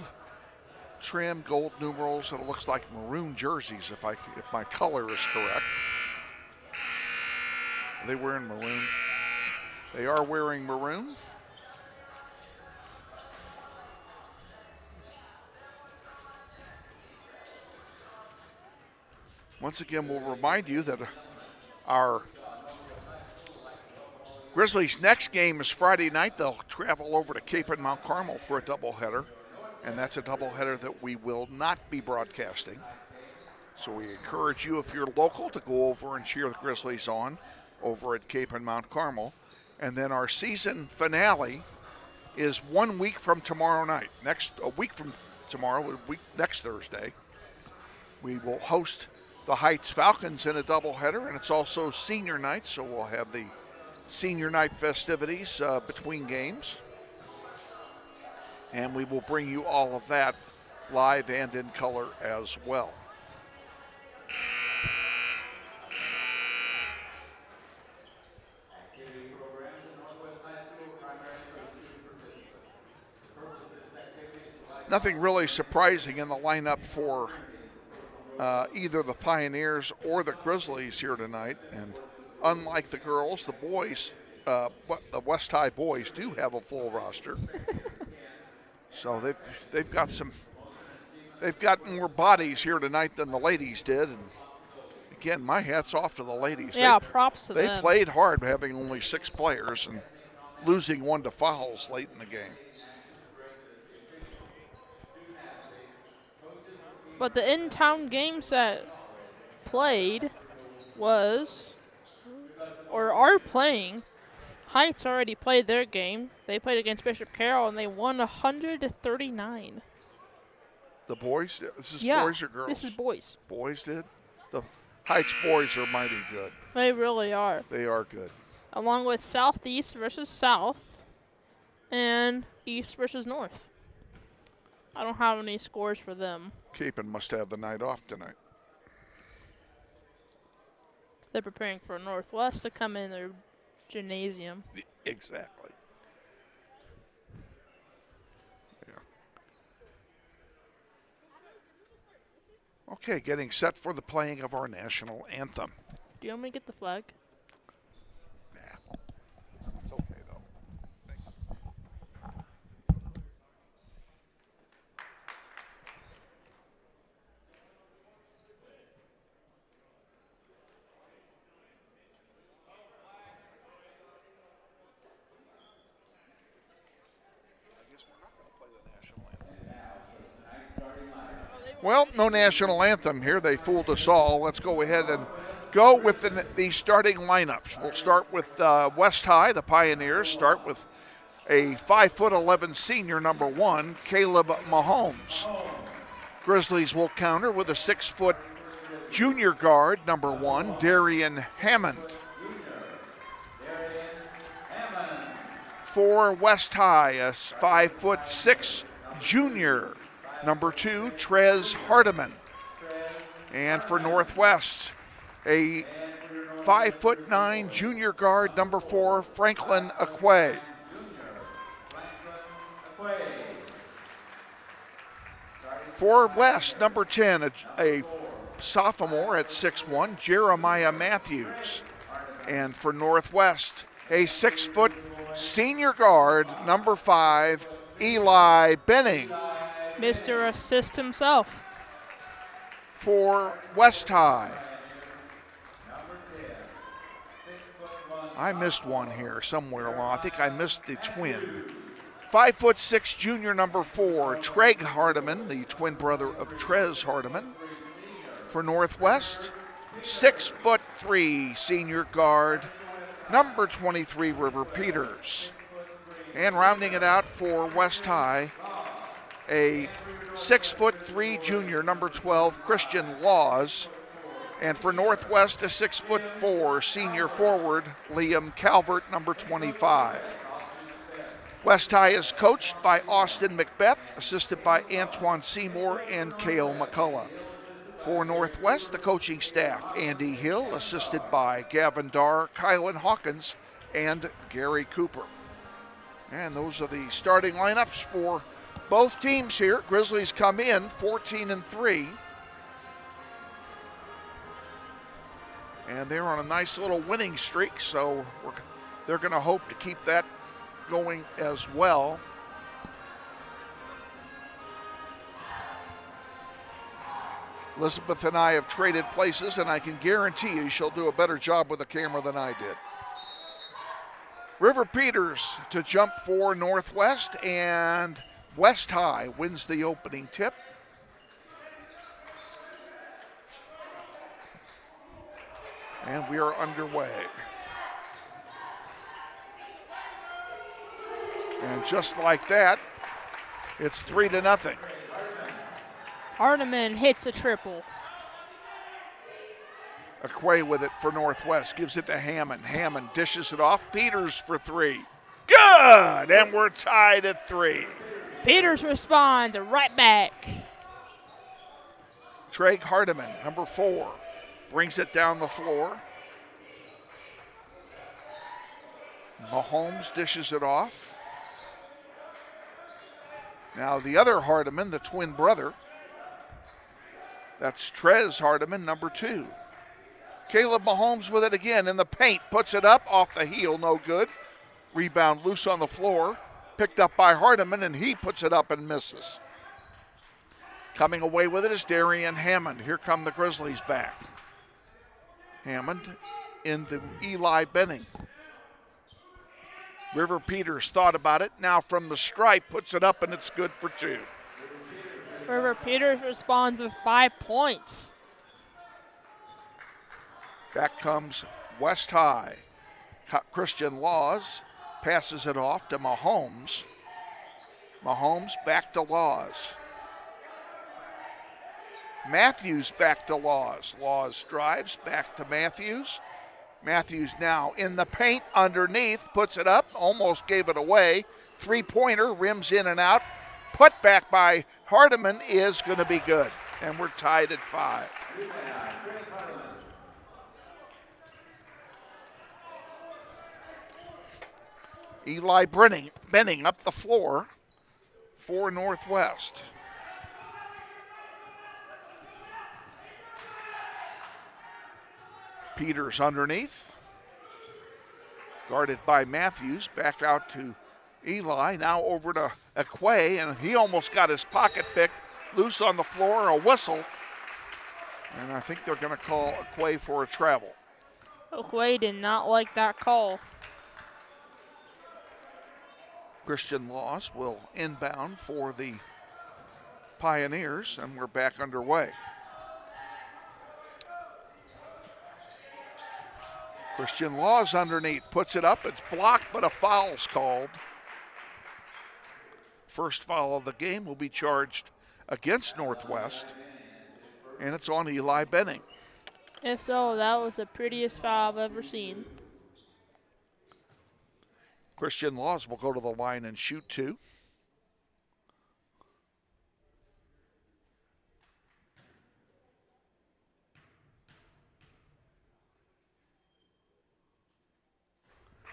trim, gold numerals, and it looks like maroon jerseys if my color is correct. Are they wearing maroon? They are wearing maroon. Once again, we'll remind you that our Grizzlies' next game is Friday night. They'll travel over to Cape and Mount Carmel for a doubleheader, and that's a doubleheader that we will not be broadcasting. So we encourage you, if you're local, to go over and cheer the Grizzlies on over at Cape and Mount Carmel. And then our season finale is 1 week from tomorrow night. A week from tomorrow, next Thursday, we will host the Heights Falcons in a doubleheader, and it's also senior night, so we'll have the senior night festivities between games. And we will bring you all of that live and in color as well. Nothing really surprising in the lineup for either the Pioneers or the Grizzlies here tonight. And unlike the girls, the boys, the West High boys do have a full roster. So they've got more bodies here tonight than the ladies did. And again, my hat's off to the ladies. Yeah, props to them. They played hard, having only 6 players and losing 1 to fouls late in the game. But the in-town games that played was, or are playing, Heights already played their game. They played against Bishop Carroll, and they won 100-39. The boys? This is Yeah, boys or girls? This is boys. Boys did? The Heights boys are mighty good. They really are. They are good. Along with Southeast versus South and East versus North. I don't have any scores for them. Capon must have the night off tonight. They're preparing for Northwest to come in their gymnasium. Exactly. Yeah. Okay, getting set for the playing of our national anthem. Do you want me to get the flag? Nah. It's okay, though. Thanks. Well, no national anthem here. They fooled us all. Let's go ahead and go with the starting lineups. We'll start with West High, the Pioneers. Start with a 5'11" senior, number 1, Caleb Mahomes. Grizzlies will counter with a 6' junior guard, number 1, Darian Hammond. For West High, a 5'6" junior, number 2, Trez Hardiman. And for Northwest, a 5'9" junior guard, number 4, Franklin Aquay. For West, number 10, a sophomore at 6'1", Jeremiah Matthews. And for Northwest, a 6' senior guard, number 5, Eli Benning. Mr. Assist himself. For West High, I missed one here somewhere along. I think I missed the twin. 5'6" junior, number 4, Treg Hardiman, the twin brother of Trez Hardiman. For Northwest, 6'3" senior guard, number 23, River Peters. And rounding it out for West High, a 6'3" junior, number 12, Christian Laws. And for Northwest, a 6'4" senior forward, Liam Calvert, number 25. West High is coached by Austin Macbeth, assisted by Antoine Seymour and Cale McCullough. For Northwest, the coaching staff, Andy Hill, assisted by Gavin Darr, Kylan Hawkins, and Gary Cooper. And those are the starting lineups for both teams here. Grizzlies come in 14-3. And they're on a nice little winning streak, so they're going to hope to keep that going as well. Elizabeth and I have traded places, and I can guarantee you she'll do a better job with the camera than I did. River Peters to jump for Northwest, and West High wins the opening tip. And we are underway. And just like that, it's 3-0. Hardiman hits a triple. Aquay with it for Northwest, gives it to Hammond. Hammond dishes it off. Peters for 3. Good! And we're tied at 3. Peters responds right back. Treg Hardiman, number 4, brings it down the floor. Mahomes dishes it off. Now the other Hardiman, the twin brother, That's Trez Hardiman, number 2. Caleb Mahomes with it again in the paint. Puts it up off the heel, no good. Rebound loose on the floor. Picked up by Hardiman, and he puts it up and misses. Coming away with it is Darian Hammond. Here come the Grizzlies back. Hammond into Eli Benning. River Peters thought about it. Now from the stripe, puts it up, and it's good for 2. River Peters responds with 5 points. Back comes West High. Christian Laws passes it off to Mahomes. Mahomes back to Laws. Matthews back to Laws. Laws drives back to Matthews. Matthews now in the paint underneath, puts it up, almost gave it away. 3-pointer, rims in and out. Put back by Hardiman is going to be good. And we're tied at 5. Eli Benning up the floor for Northwest. Peters underneath. Guarded by Matthews. Back out to Eli. Now over to Aquay, and he almost got his pocket picked. Loose on the floor, a whistle. And I think they're going to call Aquay for a travel. Aquay did not like that call. Christian Laws will inbound for the Pioneers, and we're back underway. Christian Laws underneath, puts it up. It's blocked, but a foul's called. First foul of the game will be charged against Northwest, and it's on Eli Benning. If so, that was the prettiest foul I've ever seen. Christian Laws will go to the line and shoot 2.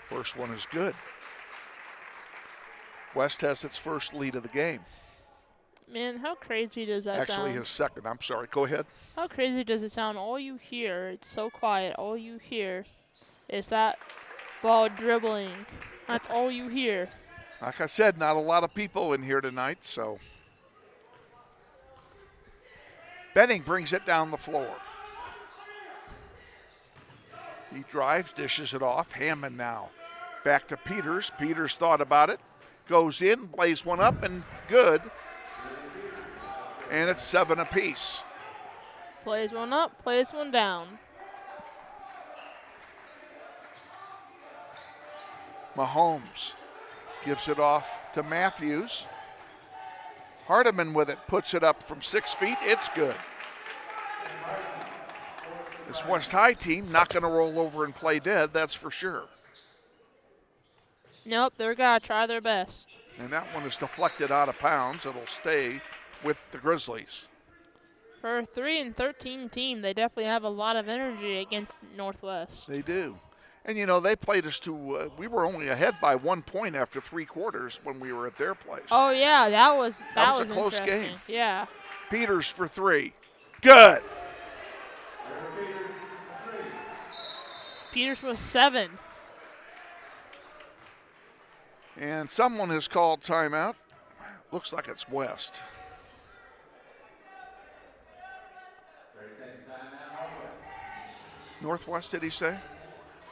First one is good. West has its first lead of the game. Man, how crazy does that sound? Actually, his second. I'm sorry. Go ahead. How crazy does it sound? All you hear, it's so quiet, all you hear is that ball dribbling. That's all you hear. Like I said, not a lot of people in here tonight, so. Benning brings it down the floor. He drives, dishes it off. Hammond now. Back to Peters. Peters thought about it. Goes in, plays one up, and good. And it's 7 apiece. Plays one up, plays one down. Mahomes gives it off to Matthews. Hardiman with it, puts it up from 6 feet. It's good. This West High team not going to roll over and play dead, that's for sure. Nope, they're going to try their best. And that one is deflected out of bounds. It'll stay with the Grizzlies. For a 3-13 team, they definitely have a lot of energy against Northwest. They do. And, you know, they played us to, we were only ahead by 1 point after 3 quarters when we were at their place. Oh, yeah, that was a close game. Yeah. Peters for 3. Good. Peters was 7. And someone has called timeout. Looks like it's West. Northwest, did he say?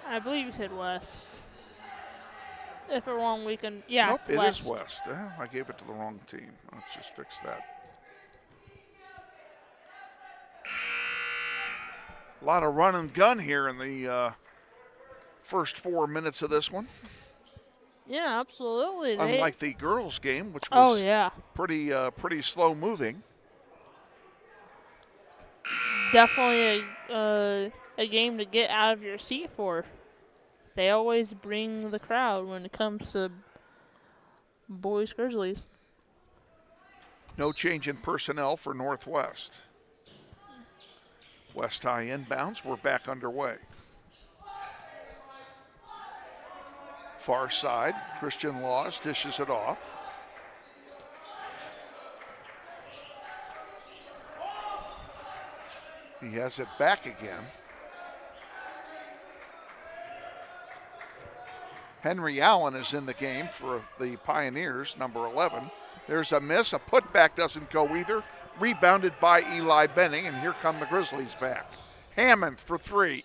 I believe he said West. If we're wrong, we can. Yeah, nope, it's it West. is West. I gave it to the wrong team. Let's just fix that. A lot of run and gun here in the first 4 minutes of this one. Yeah, absolutely. Unlike the girls' game, which was pretty slow moving. Definitely a game to get out of your seat for. They always bring the crowd when it comes to boys Grizzlies. No change in personnel for Northwest. West High inbounds. We're back underway. Far side, Christian Laws dishes it off. He has it back again. Henry Allen is in the game for the Pioneers, number 11. There's a miss. A putback doesn't go either. Rebounded by Eli Benning, and here come the Grizzlies back. Hammond for three.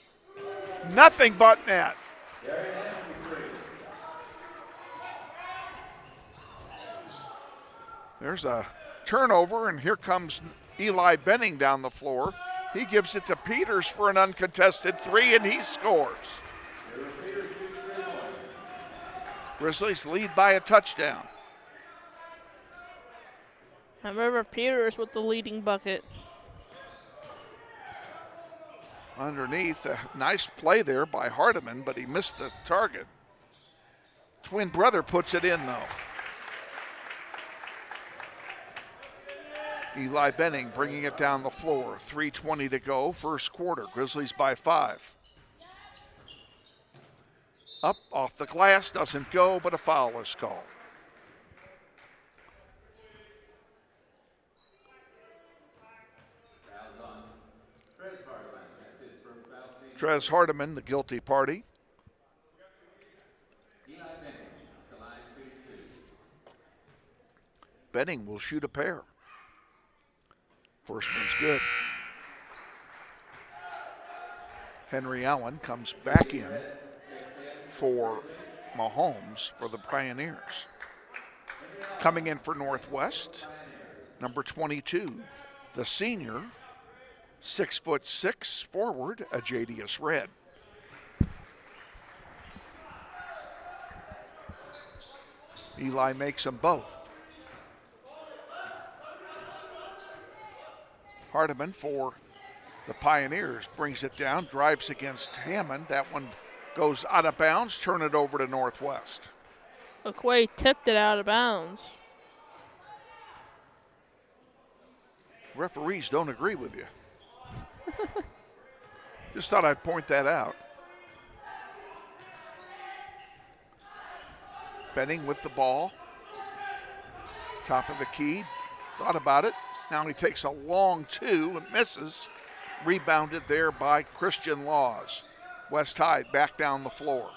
Nothing but net. There's a turnover, and here comes Eli Benning down the floor. He gives it to Peters for an uncontested three, and he scores. Grizzlies lead by a touchdown. And River Peters with the leading bucket. Underneath, a nice play there by Hardiman, but he missed the target. Twin brother puts it in, though. Eli Benning bringing it down the floor. 3:20 to go, first quarter. Grizzlies by 5. Up off the glass, doesn't go, but a foul is called. Trez Hardiman, the guilty party. Benning will shoot a pair. First one's good. Henry Allen comes back in for Mahomes for the Pioneers. Coming in for Northwest, number 22, the senior, 6'6" forward, Ajadius Red. Eli makes them both. Hardiman for the Pioneers brings it down, drives against Hammond. That one goes out of bounds, turn it over to Northwest. McQuay tipped it out of bounds. Referees don't agree with you. Just thought I'd point that out. Benning with the ball. Top of the key. Thought about it. Now he takes a long two and misses. Rebounded there by Christian Laws. West Hyde back down the floor.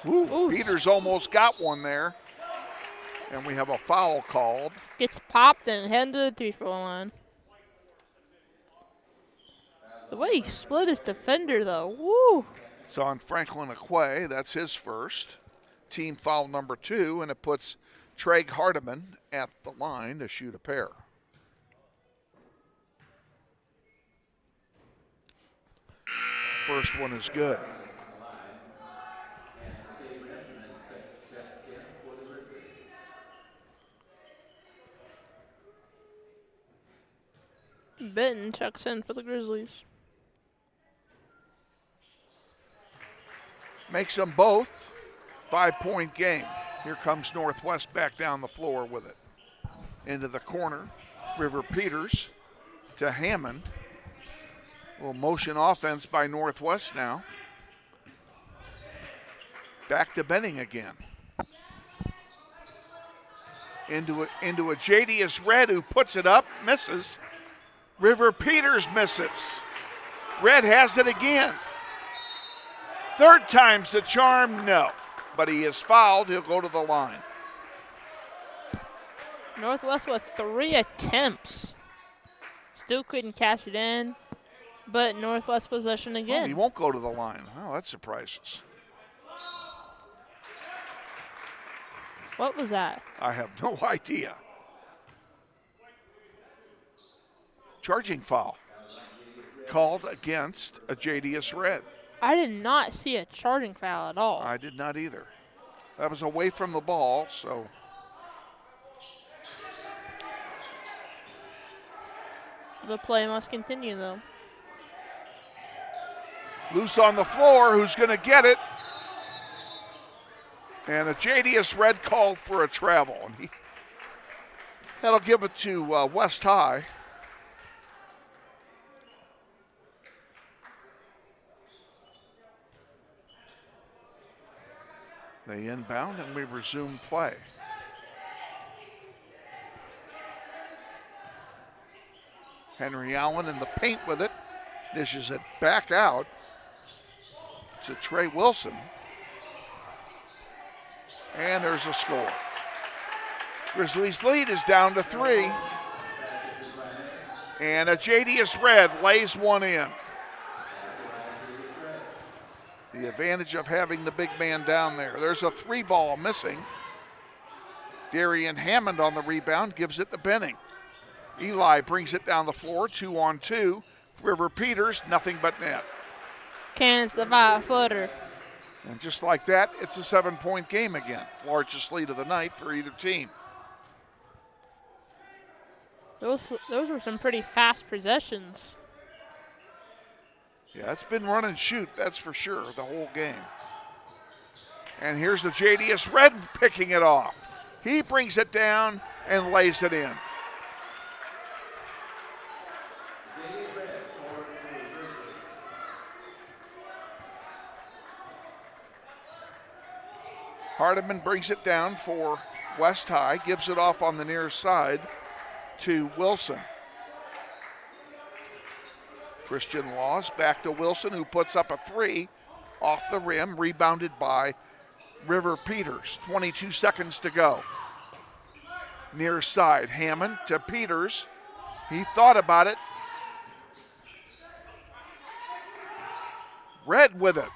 Ooh, Peters almost got one there. And we have a foul called. Gets popped and headed to the 3-4 line. The way he split his defender, though. Woo! It's on Franklin Aquay. That's his first. Team foul number 2, and it puts Treg Hardiman at the line to shoot a pair. First one is good. Benton checks in for the Grizzlies. Makes them both. 5-point game. Here comes Northwest back down the floor with it. Into the corner. River Peters to Hammond. A little motion offense by Northwest now. Back to Benning again. Into a Jadius Red who puts it up, misses. River Peters misses. Red has it again. Third time's the charm, no. But he is fouled, he'll go to the line. Northwest with 3 attempts. Still couldn't cash it in, but Northwest possession again. Oh, he won't go to the line. Oh, that surprises. What was that? I have no idea. Charging foul. Called against a Jadius Red. I did not see a charging foul at all. I did not either. That was away from the ball, so. The play must continue, though. Loose on the floor, who's going to get it? And a Jadius Red called for a travel. And that'll give it to West High. They inbound and we resume play. Henry Allen in the paint with it. Dishes it back out to Trey Wilson. And there's a score. Grizzlies' lead is down to 3. And a JDS Red lays one in. The advantage of having the big man down there. There's a 3-ball missing. Darian Hammond on the rebound, gives it to Benning. Eli brings it down the floor, 2-on-2. River Peters, nothing but net. Cans the 5-footer. And just like that, it's a 7-point game again. Largest lead of the night for either team. Those were some pretty fast possessions. Yeah, it's been run and shoot, that's for sure, the whole game. And here's the JDS Red picking it off. He brings it down and lays it in. Hardiman brings it down for West High, gives it off on the near side to Wilson. Christian Laws back to Wilson, who puts up a 3 off the rim, rebounded by River Peters. 22 seconds to go. Near side, Hammond to Peters. He thought about it. Red with it.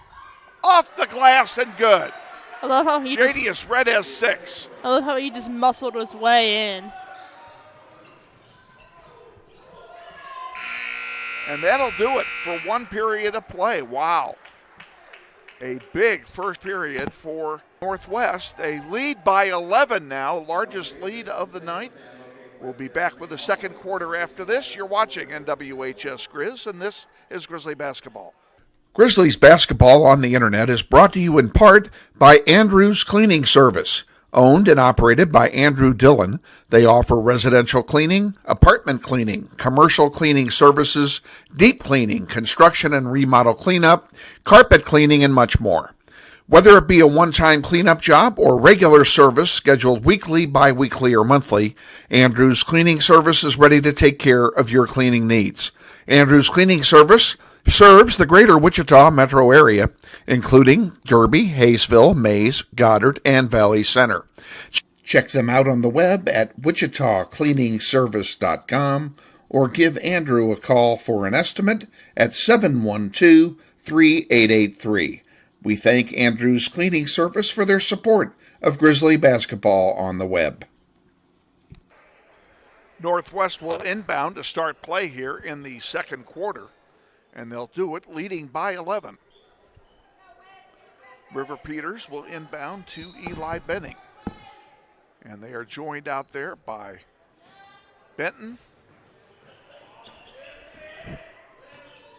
Off the glass and good. I love how he JDS Red has 6. I love how he just muscled his way in. And that'll do it for one period of play. Wow. A big first period for Northwest. They lead by 11 now, largest lead of the night. We'll be back with the second quarter after this. You're watching NWHS Grizz, and this is Grizzly Basketball. Grizzlies Basketball on the Internet is brought to you in part by Andrew's Cleaning Service. Owned and operated by Andrew Dillon, they offer residential cleaning, apartment cleaning, commercial cleaning services, deep cleaning, construction and remodel cleanup, carpet cleaning, and much more. Whether it be a one-time cleanup job or regular service scheduled weekly, bi-weekly, or monthly, Andrew's Cleaning Service is ready to take care of your cleaning needs. Andrew's Cleaning Service serves the greater Wichita metro area, including Derby, Hayesville, Mays, Goddard, and Valley Center. Check them out on the web at wichitacleaningservice.com or give Andrew a call for an estimate at 712-3883. We thank Andrew's Cleaning Service for their support of Grizzly Basketball on the web. Northwest will inbound to start play here in the second quarter, and they'll do it leading by 11. River Peters will inbound to Eli Benning. And they are joined out there by Benton,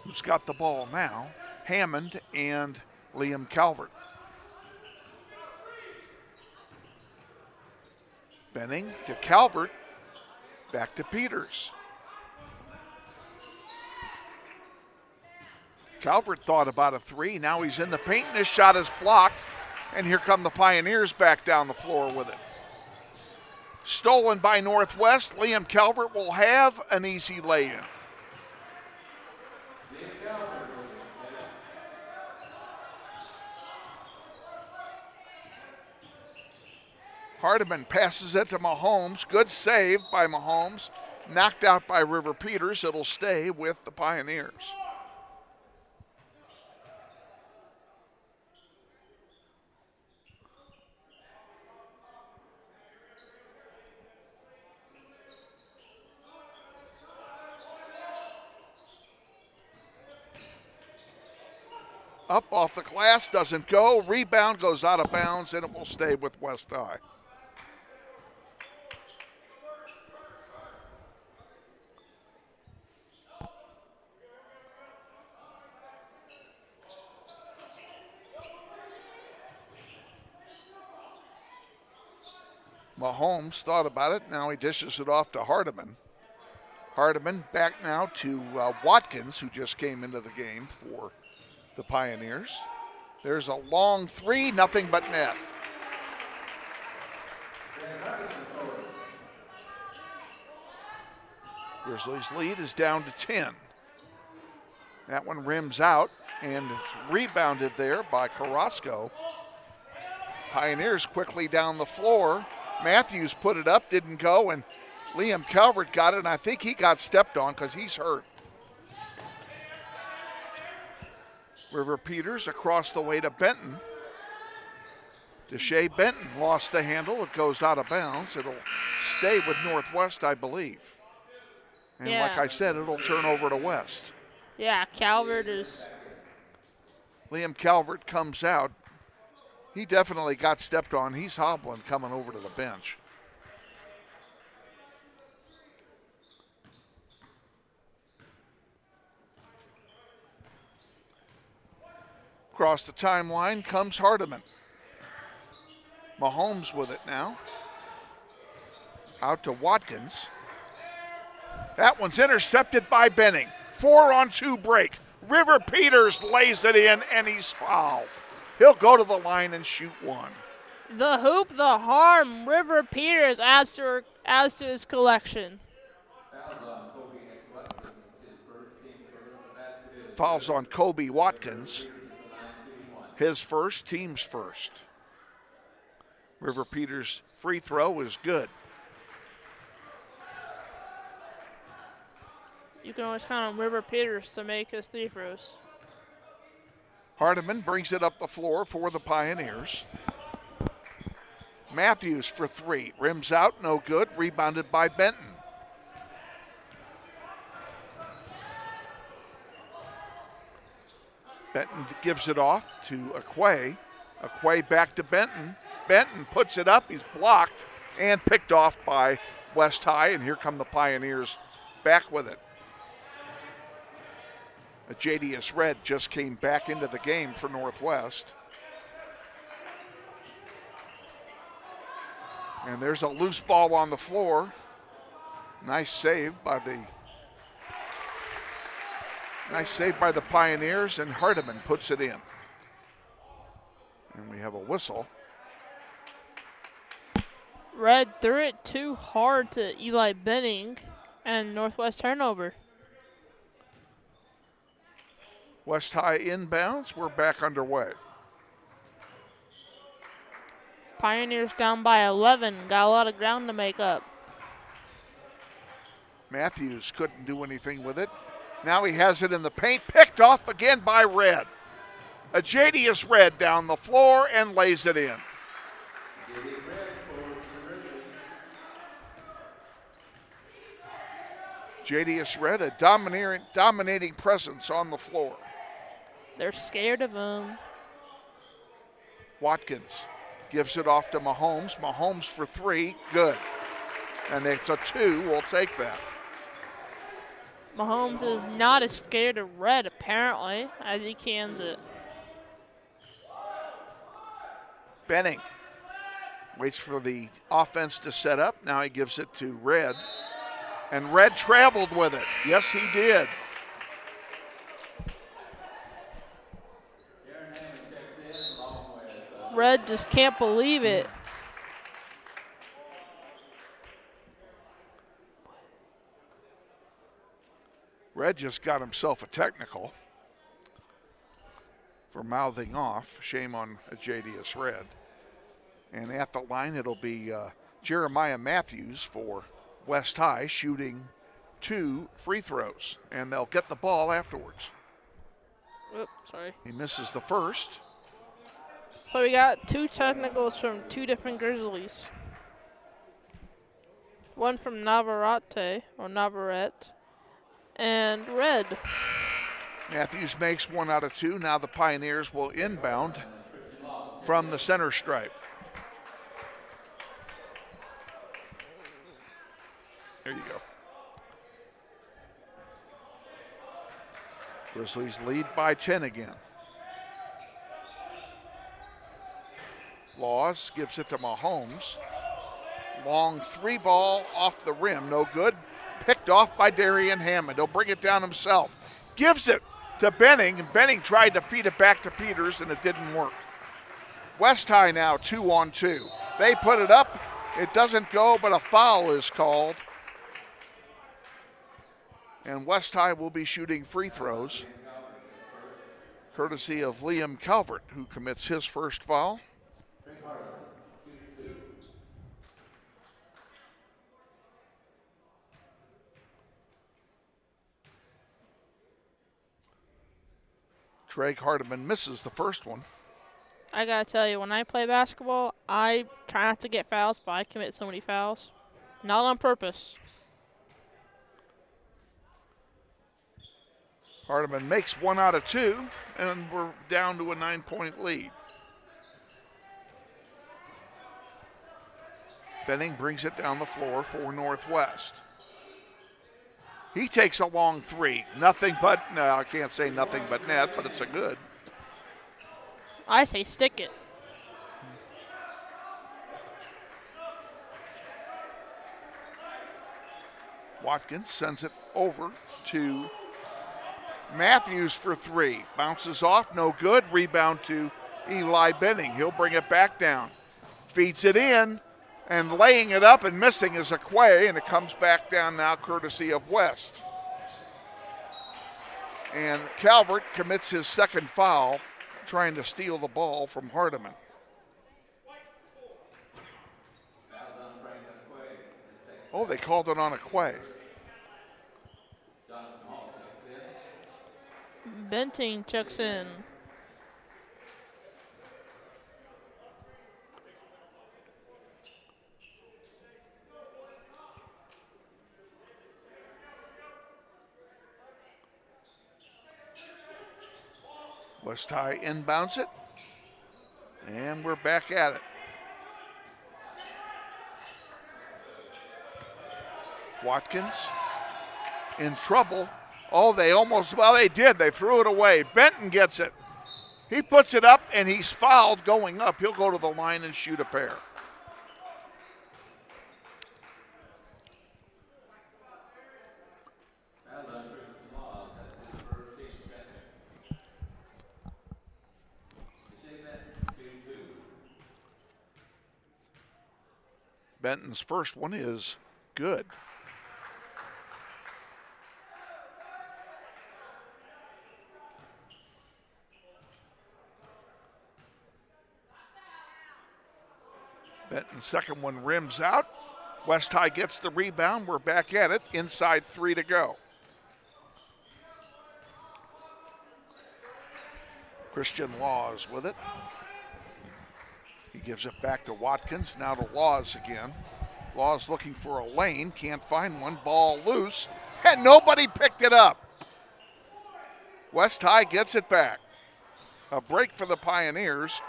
who's got the ball now, Hammond, and Liam Calvert. Benning to Calvert, back to Peters. Calvert thought about a 3. Now he's in the paint and his shot is blocked. And here come the Pioneers back down the floor with it. Stolen by Northwest. Liam Calvert will have an easy lay-in. Hardiman passes it to Mahomes. Good save by Mahomes. Knocked out by River Peters. It'll stay with the Pioneers. Up off the glass, doesn't go. Rebound goes out of bounds, and it will stay with West High. Mahomes thought about it. Now he dishes it off to Hardiman. Hardiman back now to Watkins, who just came into the game for the Pioneers. There's a long 3, nothing but net. Grizzlies' lead is down to 10. That one rims out and it's rebounded there by Carrasco. Pioneers quickly down the floor. Matthews put it up, didn't go, and Liam Calvert got it, and I think he got stepped on because he's hurt. River Peters across the way to Benton. Deshae Benton lost the handle. It goes out of bounds. It'll stay with Northwest, I believe. And like I said, it'll turn over to West. Yeah, Calvert is. Liam Calvert comes out. He definitely got stepped on. He's hobbling coming over to the bench. Across the timeline comes Hardiman. Mahomes with it now. Out to Watkins. That one's intercepted by Benning. 4-on-2 break. River Peters lays it in, and he's fouled. He'll go to the line and shoot one. The hoop, the harm. River Peters adds to his collection. Fouls on Kobe Watkins. His first, team's first. River Peters' free throw is good. You can always count on River Peters to make his free throws. Hardiman brings it up the floor for the Pioneers. Matthews for three. Rims out, no good. Rebounded by Benton. Benton gives it off to Aquay. Aquay back to Benton. Benton puts it up. He's blocked and picked off by West High. And here come the Pioneers back with it. Jadius Red just came back into the game for Northwest. And there's a loose ball on the floor. Nice save by the Pioneers, and Hardiman puts it in. And we have a whistle. Red threw it too hard to Eli Benning, and Northwest turnover. West High inbounds. We're back underway. Pioneers down by 11. Got a lot of ground to make up. Matthews couldn't do anything with it. Now he has it in the paint. Picked off again by Red. Jadius Red down the floor and lays it in. Jadius Red, a dominating presence on the floor. They're scared of him. Watkins gives it off to Mahomes. Mahomes for three, good. And it's a two, we'll take that. Mahomes is not as scared of Red, apparently, as he cans it. Benning waits for the offense to set up. Now he gives it to Red. And Red traveled with it. Yes, he did. Red just can't believe it. Red just got himself a technical for mouthing off. Shame on Jadius Red. And at the line, it'll be Jeremiah Matthews for West High, shooting 2 free throws. And they'll get the ball afterwards. Oops, sorry. He misses the first. So we got 2 technicals from 2 different Grizzlies. One from Navarrete, and Red. Matthews makes 1 out of 2. Now the Pioneers will inbound from the center stripe. There you go. Grizzlies lead by 10 again. Laws gives it to Mahomes. Long 3 ball off the rim, no good. Picked off by Darian Hammond. He'll bring it down himself. Gives it to Benning, and Benning tried to feed it back to Peters, and it didn't work. West High now 2-on-2. They put it up. It doesn't go, but a foul is called. And West High will be shooting free throws, courtesy of Liam Calvert, who commits his first foul. Drake Hardiman misses the first one. I gotta tell you, when I play basketball, I try not to get fouls, but I commit so many fouls. Not on purpose. Hardiman makes 1 out of 2, and we're down to a 9-point lead. Benning brings it down the floor for Northwest. He takes a long 3. Nothing but, no, I can't say nothing but net, but it's a good. I say stick it. Watkins sends it over to Matthews for 3. Bounces off, no good. Rebound to Eli Benning. He'll bring it back down. Feeds it in, and laying it up and missing is Aquay, and it comes back down now courtesy of West. And Calvert commits his second foul, trying to steal the ball from Hardiman. Oh, they called it on Aquay. Benting checks in. West High inbounds it, and we're back at it. Watkins in trouble. Oh, they did. They threw it away. Benton gets it. He puts it up, and he's fouled going up. He'll go to the line and shoot a pair. Benton's first one is good. Benton's second one rims out. West High gets the rebound. We're back at it. Inside 3 to go. Christian Laws with it. He gives it back to Watkins. Now to Laws again. Laws looking for a lane. Can't find one. Ball loose. And nobody picked it up. West High gets it back. A break for the Pioneers.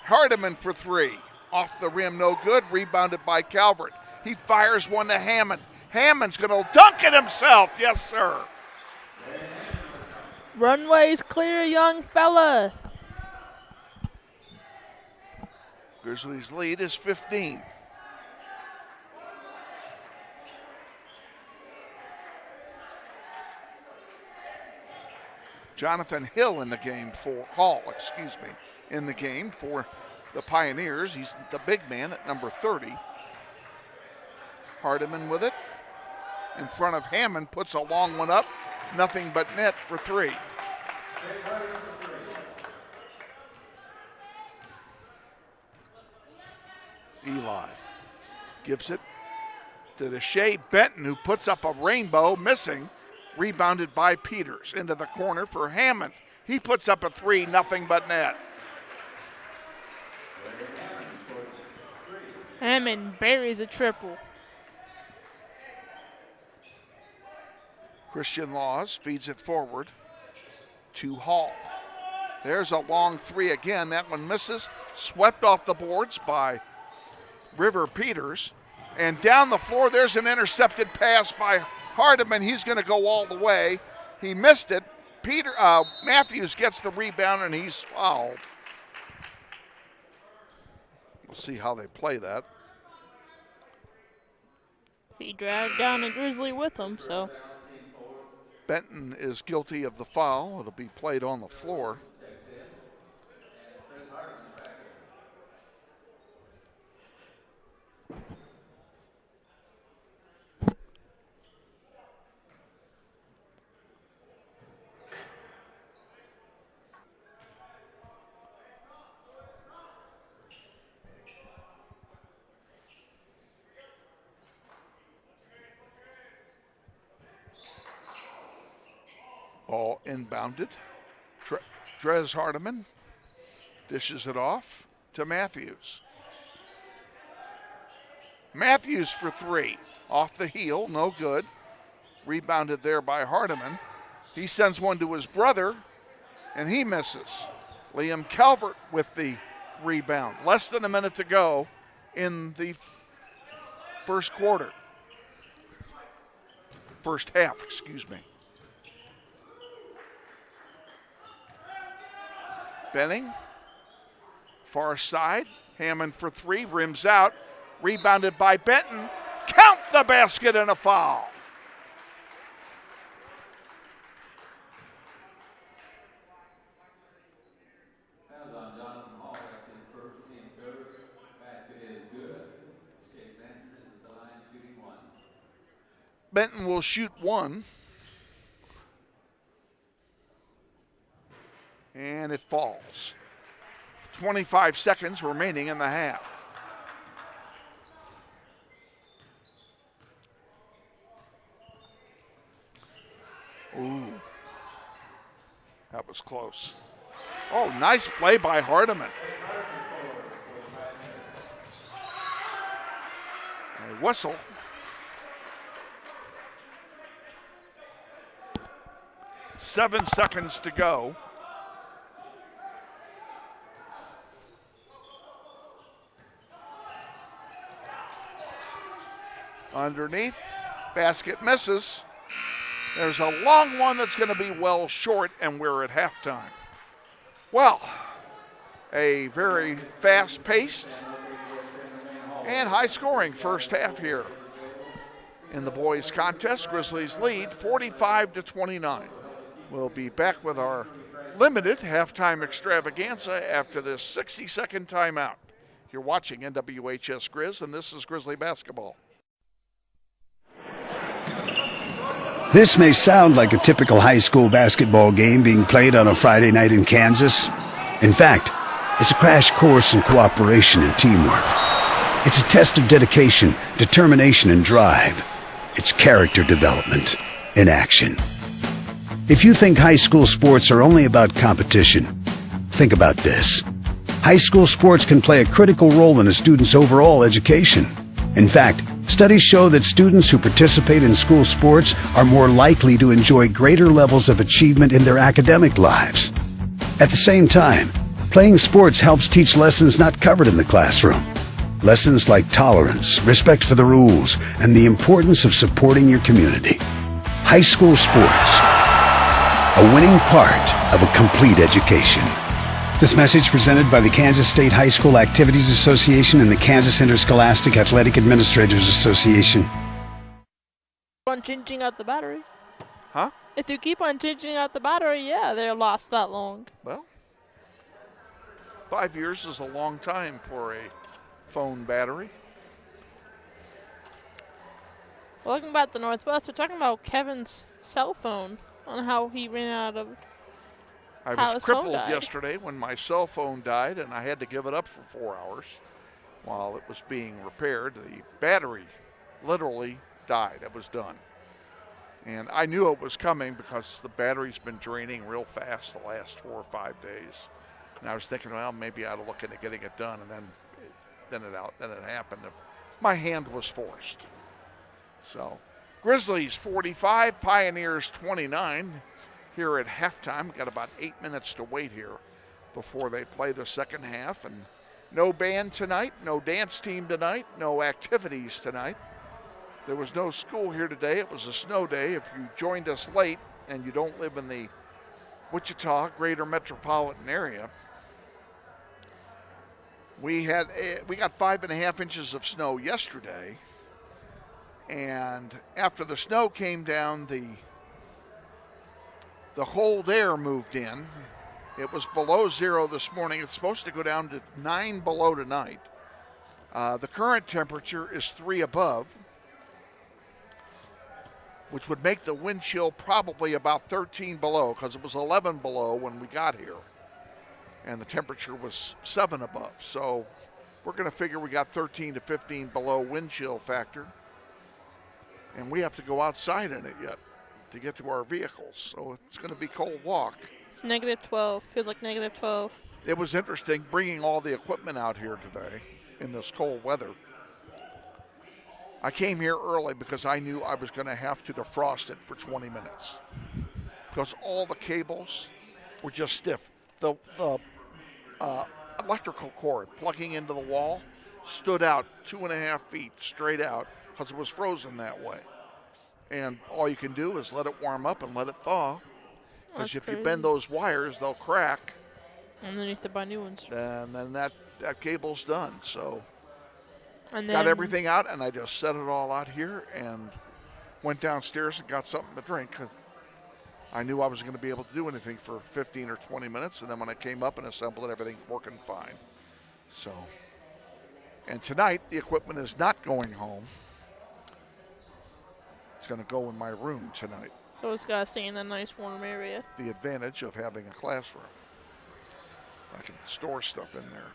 Hardiman for 3. Off the rim, no good. Rebounded by Calvert. He fires one to Hammond. Hammond's going to dunk it himself. Yes, sir. Runway's clear, young fella. Grizzlies' lead is 15. Jonathan Hill in the game for Hall, in the game for the Pioneers. He's the big man at number 30. Hardiman with it. In front of Hammond, puts a long one up. Nothing but net for 3. Eli gives it to Deshae Benton, who puts up a rainbow, missing. Rebounded by Peters. Into the corner for Hammond. He puts up a 3, nothing but net. Hammond buries a triple. Christian Laws feeds it forward to Hall. There's a long 3 again. That one misses. Swept off the boards by River Peters. And down the floor, there's an intercepted pass by Hardiman. He's going to go all the way. He missed it. Matthews gets the rebound, and he's fouled. We'll see how they play that. He dragged down a Grizzly with him, so. Benton is guilty of the foul. It'll be played on the floor. ball inbounded. Drez Hardiman dishes it off to Matthews. Matthews for three. Off the heel, no good. Rebounded there by Hardiman. He sends one to his brother, and he misses. Liam Calvert with the rebound. Less than a minute to go in the first quarter. First half, excuse me. Benning, far side. Hammond for three, rims out. Rebounded by Benton. Count the basket and a foul. Benton will shoot one. And it falls. 25 seconds remaining in the half. Ooh. That was close. Oh, nice play by Hardiman. A whistle. Seven seconds to go. Underneath, basket misses. There's a long one that's going to be well short, and we're at halftime. Well, a very fast-paced and high-scoring first half here in the boys' contest. Grizzlies lead 45-29. We'll be back with our limited halftime extravaganza after this 60-second timeout. You're watching NWHS Grizz, and this is Grizzly basketball. This may sound like a typical high school basketball game being played on a Friday night in Kansas. In fact, it's a crash course in cooperation and teamwork. It's a test of dedication, determination, and drive. It's character development in action. If you think high school sports are only about competition, think about this. High school sports can play a critical role in a student's overall education. In fact, studies show that students who participate in school sports are more likely to enjoy greater levels of achievement in their academic lives. At the same time, playing sports helps teach lessons not covered in the classroom. Lessons like tolerance, respect for the rules, and the importance of supporting your community. High school sports, a winning part of a complete education. This message presented by the Kansas State High School Activities Association and the Kansas Interscholastic Athletic Administrators Association. On changing out the battery. Huh? If you keep on changing out the battery, yeah, they'll last that long. Well, 5 years is a long time for a phone battery. Welcome back to Northwest. We're talking about Kevin's cell phone on how he ran out of. I was crippled yesterday when my cell phone died, and I had to give it up for 4 hours while it was being repaired. The battery literally died. It was done. And I knew it was coming because the battery's been draining real fast the last 4 or 5 days. And I was thinking, well, maybe I ought to look into getting it done, and then it happened. My hand was forced. So, Grizzlies 45, Pioneers 29. Here at halftime. We've got about 8 minutes to wait here before they play the second half. And no band tonight, no dance team tonight, no activities tonight. There was no school here today. It was a snow day. If you joined us late and you don't live in the Wichita greater metropolitan area, we got 5.5 inches of snow yesterday. And after the snow came down, the cold air moved in. It was below zero this morning. It's supposed to go down to 9 below tonight. The current temperature is 3 above, which would make the wind chill probably about 13 below because it was 11 below when we got here. And the temperature was 7 above. So we're going to figure we got 13 to 15 below wind chill factor. And we have to go outside in it yet. to get to our vehicles. So it's going to be cold walk. It's -12. Feels like -12. It was interesting bringing all the equipment out here today in this cold weather. I came here early because I knew I was going to have to defrost it for 20 minutes because all the cables were just stiff. The electrical cord plugging into the wall stood out 2.5 feet straight out because it was frozen that way. And all you can do is let it warm up and let it thaw. Because if you bend those wires, they'll crack. And then you have to buy new ones. And then that cable's done. So And got everything out, and I just set it all out here and went downstairs and got something to drink because I knew I wasn't going to be able to do anything for 15 or 20 minutes. And then when I came up and assembled it, everything working fine. So, and tonight the equipment is not going home. It's going to go in my room tonight. So it's got to stay in a nice warm area. The advantage of having a classroom. I can store stuff in there.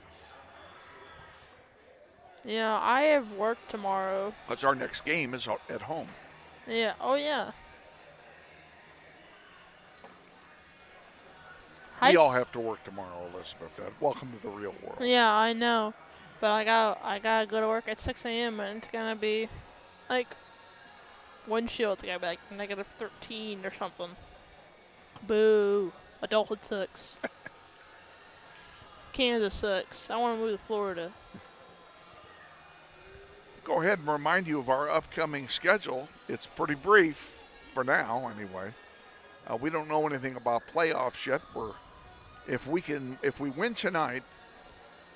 Yeah, I have work tomorrow. Because our next game is at home. Yeah, oh yeah. We all have to work tomorrow, Elizabeth. Welcome to the real world. Yeah, I know. But I gotta go to work at 6 a.m. and it's gonna be like windshield's gonna be like -13 or something. Boo. Adulthood sucks. Kansas sucks. I want to move to Florida. Go ahead and remind you of our upcoming schedule. It's pretty brief for now, anyway. We don't know anything about playoffs yet. If we win tonight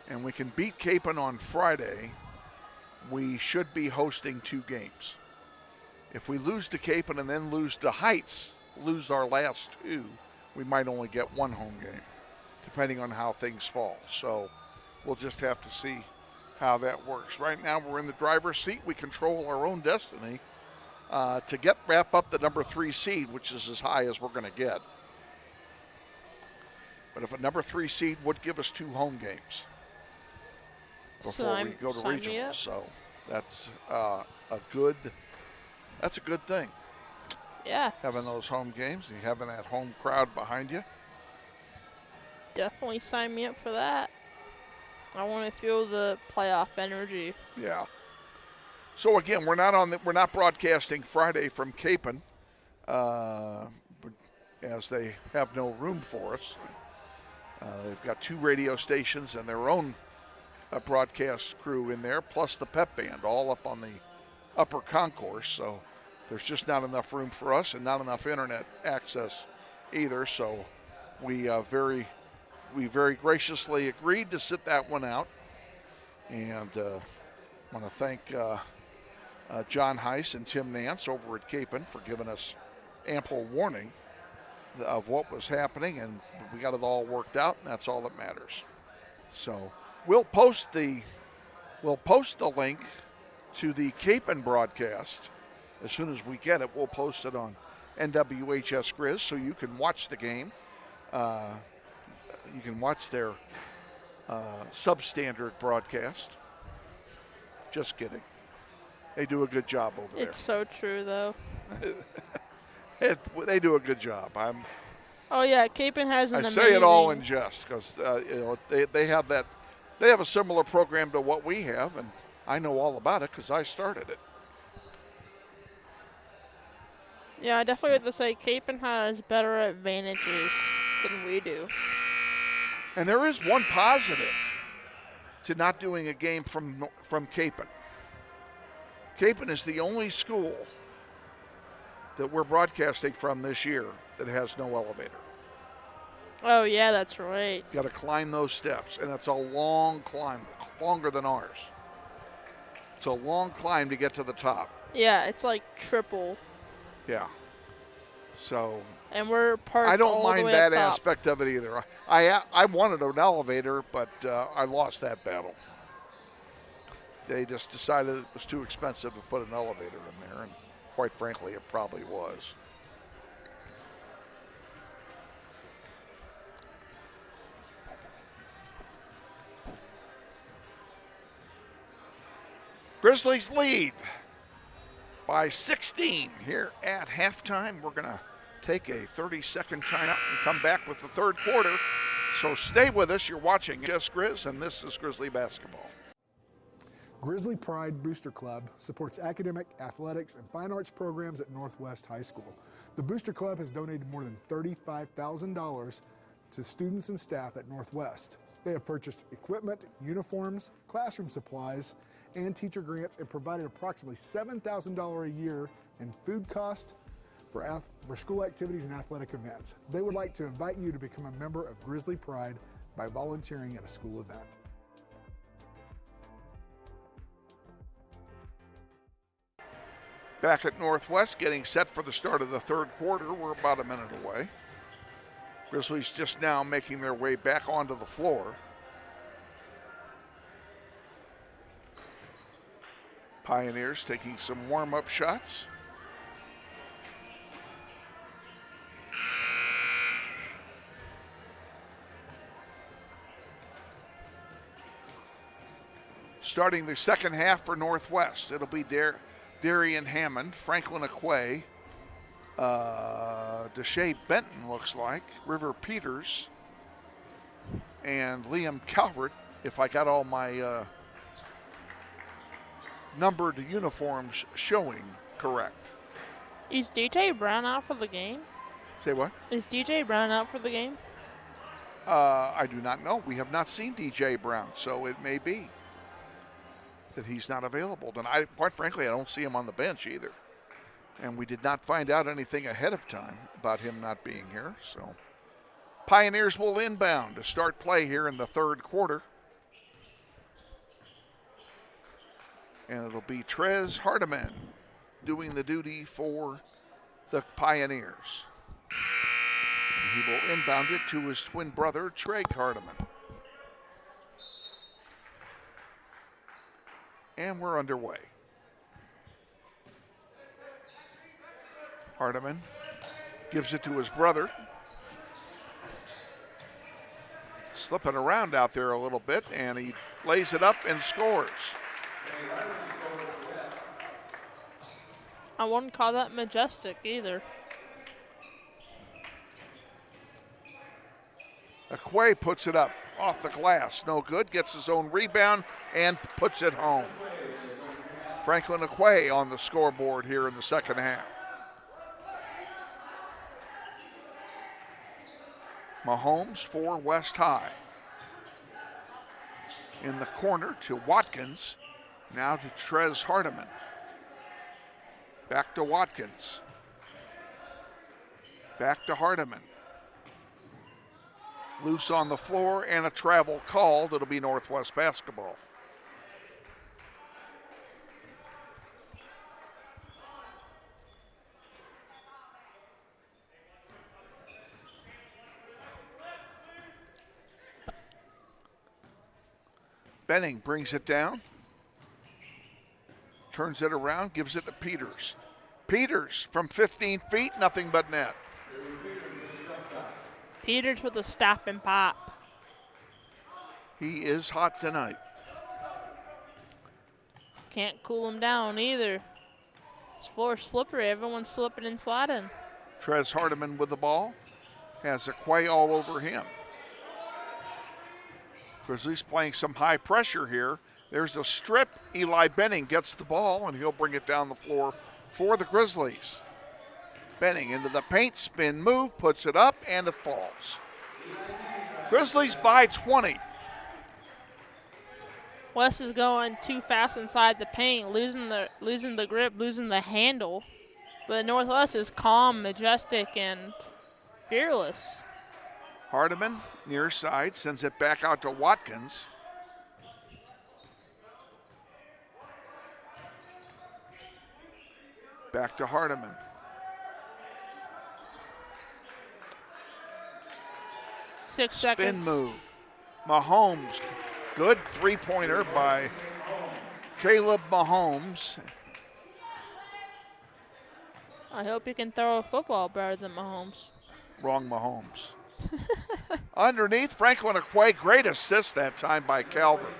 and we can beat Capon on Friday, we should be hosting 2 games. If we lose to Capon and then lose to Heights, lose our last 2, we might only get 1 home game, depending on how things fall. So we'll just have to see how that works. Right now we're in the driver's seat. We control our own destiny to wrap up the number 3 seed, which is as high as we're going to get. But if a number 3 seed would give us 2 home games before we go to regional. So that's a good thing. Yeah. Having those home games and having that home crowd behind you. Definitely sign me up for that. I want to feel the playoff energy. Yeah. So again, we're not broadcasting Friday from Capon, as they have no room for us. They've got 2 radio stations and their own broadcast crew in there, plus the pep band, all up on the upper concourse. So there's just not enough room for us and not enough internet access either. So we very graciously agreed to sit that one out. And want to thank John Heiss and Tim Nance over at Capon for giving us ample warning of what was happening, and we got it all worked out, and that's all that matters. So we'll post the link to the Capon broadcast as soon as we get it. We'll post it on NWHS Grizz so you can watch the game. You can watch their substandard broadcast. Just kidding. They do a good job over there. It's so true, though. They do a good job. Oh yeah, Capon has an amazing. I say it all in jest because they have that. They have a similar program to what we have, and I know all about it because I started it. Yeah, I definitely have to say Capon has better advantages than we do. And there is one positive to not doing a game from Capon. Capon is the only school that we're broadcasting from this year that has no elevator. Oh, yeah, that's right. Got to climb those steps, and it's a long climb, longer than ours. It's a long climb to get to the top. Yeah, it's like triple. Yeah. So. And we're parked I don't all the mind way that up top. aspect of it either. I wanted an elevator, but I lost that battle. They just decided it was too expensive to put an elevator in there, and quite frankly, it probably was. Grizzlies lead by 16 here at halftime. We're going to take a 30-second timeout and come back with the third quarter. So stay with us. You're watching Just Grizz, and this is Grizzly Basketball. Grizzly Pride Booster Club supports academic, athletics, and fine arts programs at Northwest High School. The Booster Club has donated more than $35,000 to students and staff at Northwest. They have purchased equipment, uniforms, classroom supplies, and teacher grants, and provided approximately $7,000 a year in food costs for school activities and athletic events. They would like to invite you to become a member of Grizzly Pride by volunteering at a school event. Back at Northwest, getting set for the start of the third quarter. We're about a minute away. Grizzlies just now making their way back onto the floor. Pioneers taking some warm-up shots. Starting the second half for Northwest, it'll be Darian Hammond, Franklin Aquay, Deshae Benton looks like, River Peters, and Liam Calvert, if I got all my numbered uniforms showing correct. Is DJ Brown out for the game? Say what? Is DJ Brown out for the game? I do not know. We have not seen DJ Brown, so it may be that he's not available. And quite frankly, I don't see him on the bench either. And we did not find out anything ahead of time about him not being here. So Pioneers will inbound to start play here in the third quarter. And it'll be Trez Hardiman doing the duty for the Pioneers. And he will inbound it to his twin brother, Trey Hardiman. And we're underway. Hardiman gives it to his brother. Slipping around out there a little bit, and he lays it up and scores. I wouldn't call that majestic either. Aquay puts it up off the glass. No good. Gets his own rebound and puts it home. Franklin Aquay on the scoreboard here in the second half. Mahomes for West High. In the corner to Watkins. Now to Trez Hardiman. Back to Watkins. Back to Hardiman. Loose on the floor and a travel called. It'll be Northwest basketball. Benning brings it down. Turns it around, gives it to Peters. Peters from 15 feet, nothing but net. Peters with a stop and pop. He is hot tonight. Can't cool him down either. This floor's slippery. Everyone's slipping and sliding. Trez Hardiman with the ball. Has Aquay all over him. Grizzlies playing some high pressure here. There's the strip. Eli Benning gets the ball, and he'll bring it down the floor for the Grizzlies. Benning into the paint, spin move, puts it up, and it falls. Grizzlies by 20. West is going too fast inside the paint, losing the grip, losing the handle. But Northwest is calm, majestic, and fearless. Hardiman, near side, sends it back out to Watkins. Back to Hardiman. Six seconds. Spin move. Mahomes. Good three-pointer by Caleb Mahomes. I hope you can throw a football better than Mahomes. Wrong Mahomes. Underneath, Franklin Aquay, great assist that time by Calvert.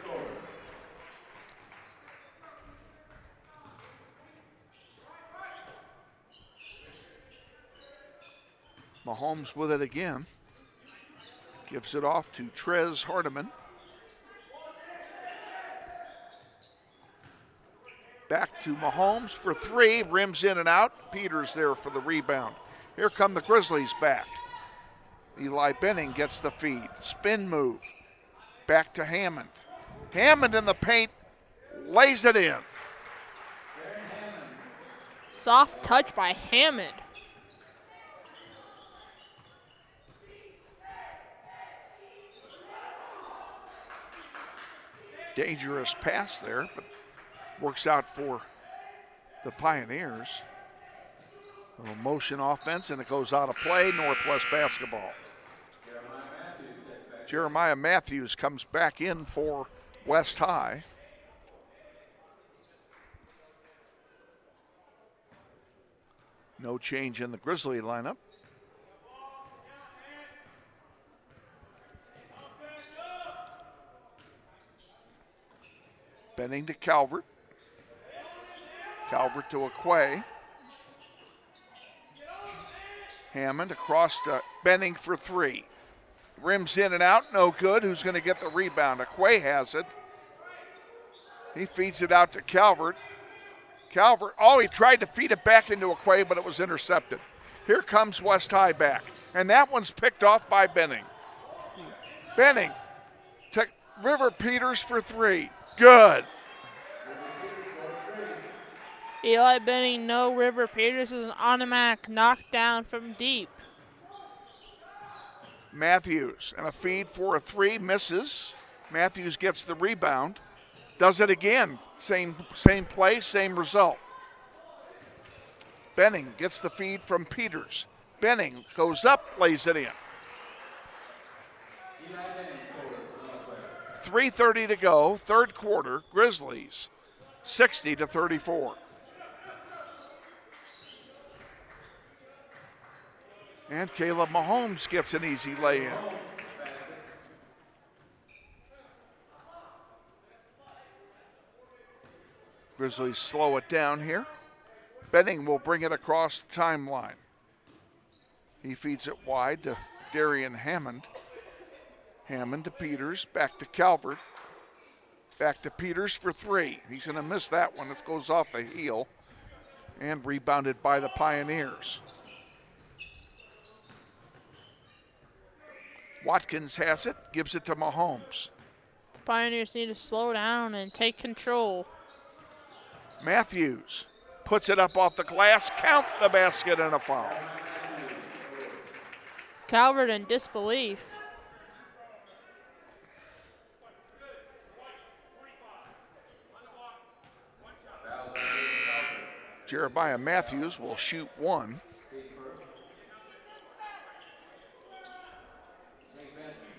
Mahomes with it again. Gives it off to Trez Hardiman. Back to Mahomes for three. Rims in and out. Peters there for the rebound. Here come the Grizzlies back. Eli Benning gets the feed. Spin move. Back to Hammond. Hammond in the paint. Lays it in. Soft touch by Hammond. Dangerous pass there, but works out for the Pioneers. A little motion offense, and it goes out of play. Northwest basketball. Jeremiah Matthews comes back in for West High. No change in the Grizzly lineup. Benning to Calvert. Calvert to Aquay. Hammond across to Benning for three. Rims in and out, no good. Who's going to get the rebound? Aquay has it. He feeds it out to Calvert. Calvert, he tried to feed it back into Aquay, but it was intercepted. Here comes West High back, and that one's picked off by Benning. Benning to River Peters for three. Good. Eli Benning, no. River Peters is an automatic knockdown from deep. Matthews and a feed for a three, misses. Matthews gets the rebound, does it again. Same play, same result. Benning gets the feed from Peters. Benning goes up, lays it in. 3:30 to go, third quarter. Grizzlies 60-34. And Caleb Mahomes gets an easy lay-in. Grizzlies slow it down here. Benning will bring it across the timeline. He feeds it wide to Darian Hammond. Hammond to Peters, back to Calvert. Back to Peters for three. He's going to miss that one. It goes off the heel and rebounded by the Pioneers. Watkins has it, gives it to Mahomes. Pioneers need to slow down and take control. Matthews puts it up off the glass, count the basket, and a foul. Calvert in disbelief. Jeremiah Matthews will shoot one.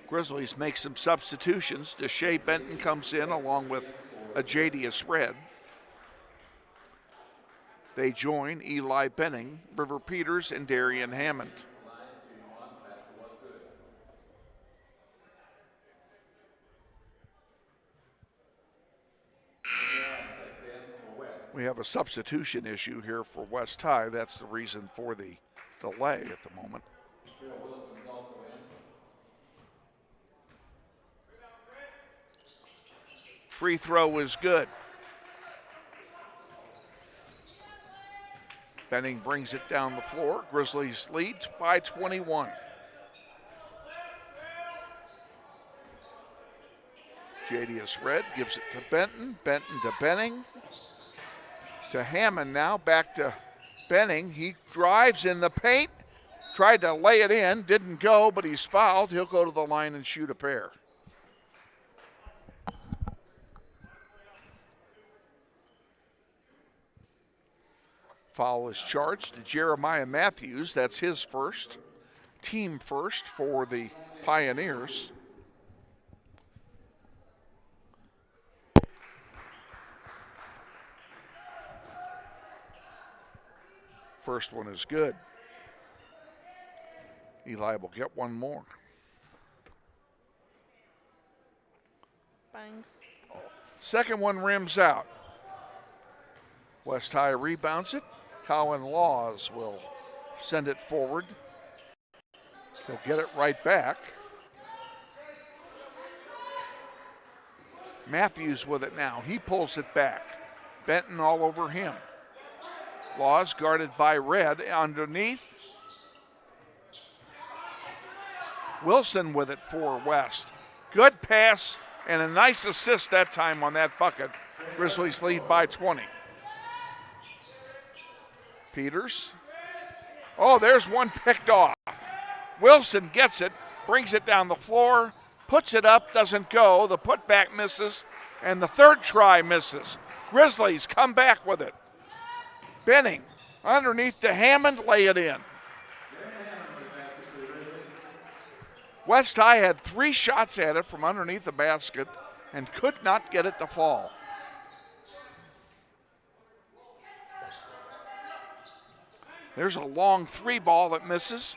Grizzlies make some substitutions. Deshae Benton comes in along with Ajadius Red. They join Eli Benning, River Peters, and Darian Hammond. We have a substitution issue here for West High. That's the reason for the delay at the moment. Free throw is good. Benning brings it down the floor. Grizzlies lead by 21. Jadius Red gives it to Benton. Benton to Benning. To Hammond now, back to Benning. He drives in the paint. Tried to lay it in, didn't go, but he's fouled. He'll go to the line and shoot a pair. Foul is charged to Jeremiah Matthews. That's his first, team first for the Pioneers. First one is good. Eli will get one more. Bang. Second one rims out. West High rebounds it. Colin Laws will send it forward. He'll get it right back. Matthews with it now. He pulls it back. Benton all over him. Laws guarded by Red underneath. Wilson with it for West. Good pass and a nice assist that time on that bucket. Grizzlies lead by 20. Peters. Oh, there's one picked off. Wilson gets it, brings it down the floor, puts it up, doesn't go. The putback misses, and the third try misses. Grizzlies come back with it. Benning underneath to Hammond, lay it in. West High had 3 shots at it from underneath the basket and could not get it to fall. There's a long 3 ball that misses.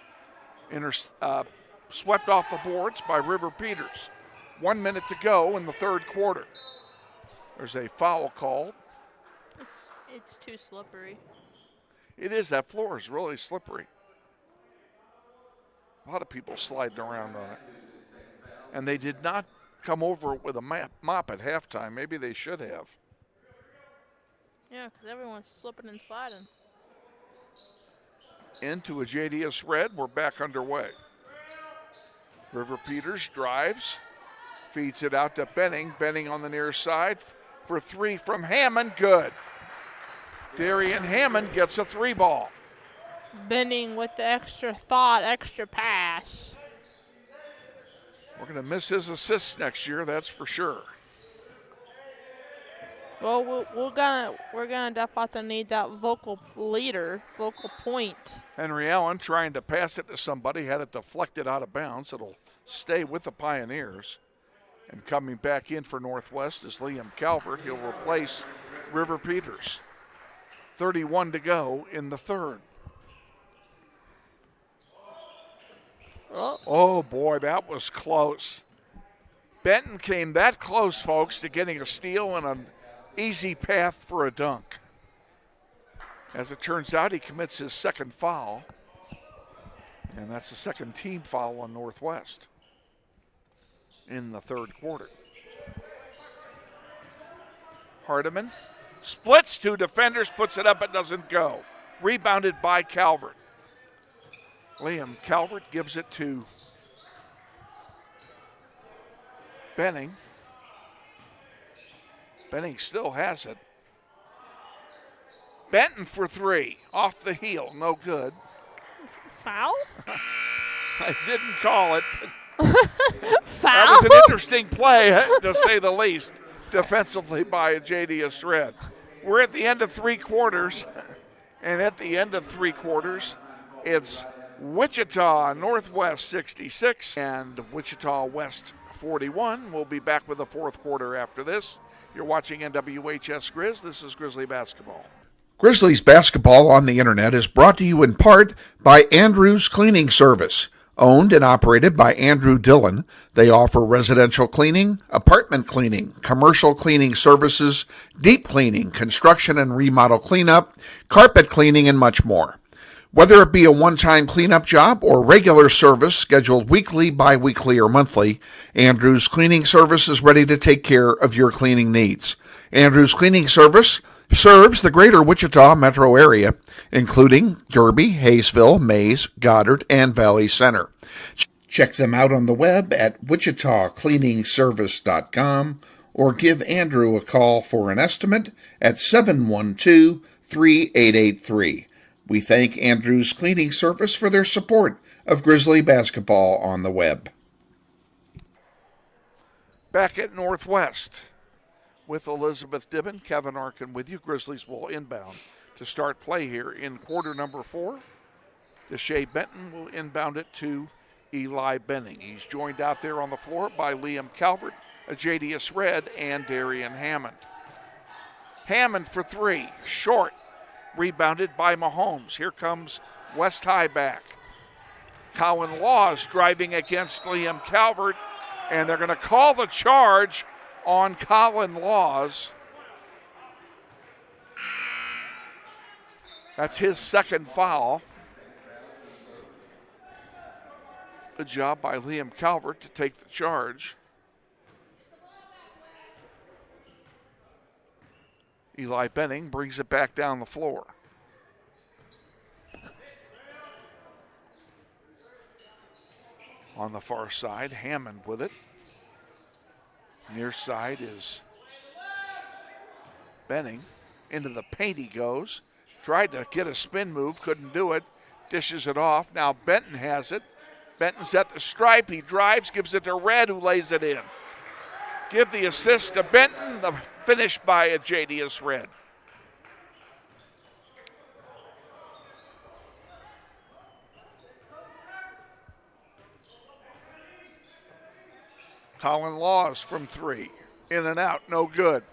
Swept off the boards by River Peters. 1 minute to go in the third quarter. There's a foul called. It's too slippery. It is. That floor is really slippery. A lot of people sliding around on it. And they did not come over with a mop at halftime. Maybe they should have. Yeah, because everyone's slipping and sliding. Into a JDS Red. We're back underway. River Peters drives, feeds it out to Benning. Benning on the near side for 3 from Hammond. Good. Darian Hammond gets a 3 ball. Benning with the extra thought, extra pass. We're going to miss his assists next year, that's for sure. Well, we're gonna definitely need that vocal leader, vocal point. Henry Allen trying to pass it to somebody, had it deflected out of bounds. It'll stay with the Pioneers. And coming back in for Northwest is Liam Calvert. He'll replace River Peters. 31 to go in the third. Oh boy, that was close. Benton came that close, folks, to getting a steal and an easy path for a dunk. As it turns out, he commits his second foul. And that's the second team foul on Northwest in the third quarter. Hardiman splits 2 defenders, puts it up, it doesn't go. Rebounded by Calvert. Liam Calvert gives it to Benning. Benning still has it. Benton for 3, off the heel, no good. Foul? I didn't call it. Foul? That was an interesting play, to say the least, defensively by JDS Red. We're at the end of 3 quarters, and at the end of 3 quarters, it's Wichita Northwest 66 and Wichita West 41. We'll be back with the fourth quarter after this. You're watching NWHS Grizz. This is Grizzly Basketball. Grizzlies Basketball on the Internet is brought to you in part by Andrew's Cleaning Service. Owned and operated by Andrew Dillon, they offer residential cleaning, apartment cleaning, commercial cleaning services, deep cleaning, construction and remodel cleanup, carpet cleaning, and much more. Whether it be a one-time cleanup job or regular service scheduled weekly, bi-weekly, or monthly, Andrew's Cleaning Service is ready to take care of your cleaning needs. Andrew's Cleaning Service serves the greater Wichita metro area, including Derby, Hayesville, Mays, Goddard, and Valley Center. Check them out on the web at wichitacleaningservice.com or give Andrew a call for an estimate at 712-3883. We thank Andrew's Cleaning Service for their support of Grizzly Basketball on the web. Back at Northwest with Elizabeth Dibben, Kevin Arkin with you. Grizzlies will inbound to start play here in quarter number 4. Deshae Benton will inbound it to Eli Benning. He's joined out there on the floor by Liam Calvert, a JDS Red, and Darian Hammond. Hammond for 3, short. Rebounded by Mahomes. Here comes West High back. Colin Laws driving against Liam Calvert, and they're going to call the charge on Colin Laws. That's his second foul. Good job by Liam Calvert to take the charge. Eli Benning brings it back down the floor. On the far side, Hammond with it. Near side is Benning. Into the paint he goes. Tried to get a spin move, couldn't do it. Dishes it off. Now Benton has it. Benton's at the stripe. He drives, gives it to Red, who lays it in. Give the assist to Benton. The finish by a JDS Red. Colin Laws from three. In and out, no good.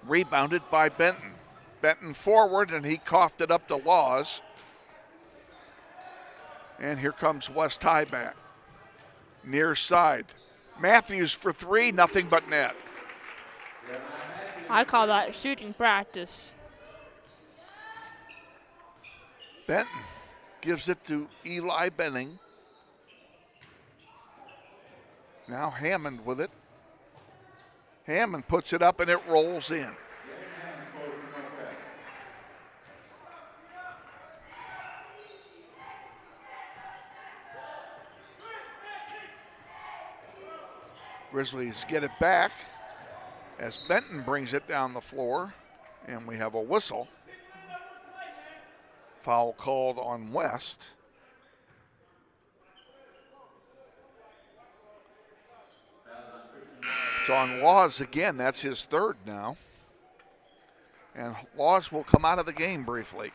Rebounded by Benton. Benton forward, and he coughed it up to Laws. And here comes West High back. Near side. Matthews for three, nothing but net. I call that shooting practice. Benton gives it to Eli Benning. Now Hammond with it. Hammond puts it up and it rolls in. Grizzlies get it back as Benton brings it down the floor, and we have a whistle. Foul called on West. It's on Laws again. That's his third now. And Laws will come out of the game briefly.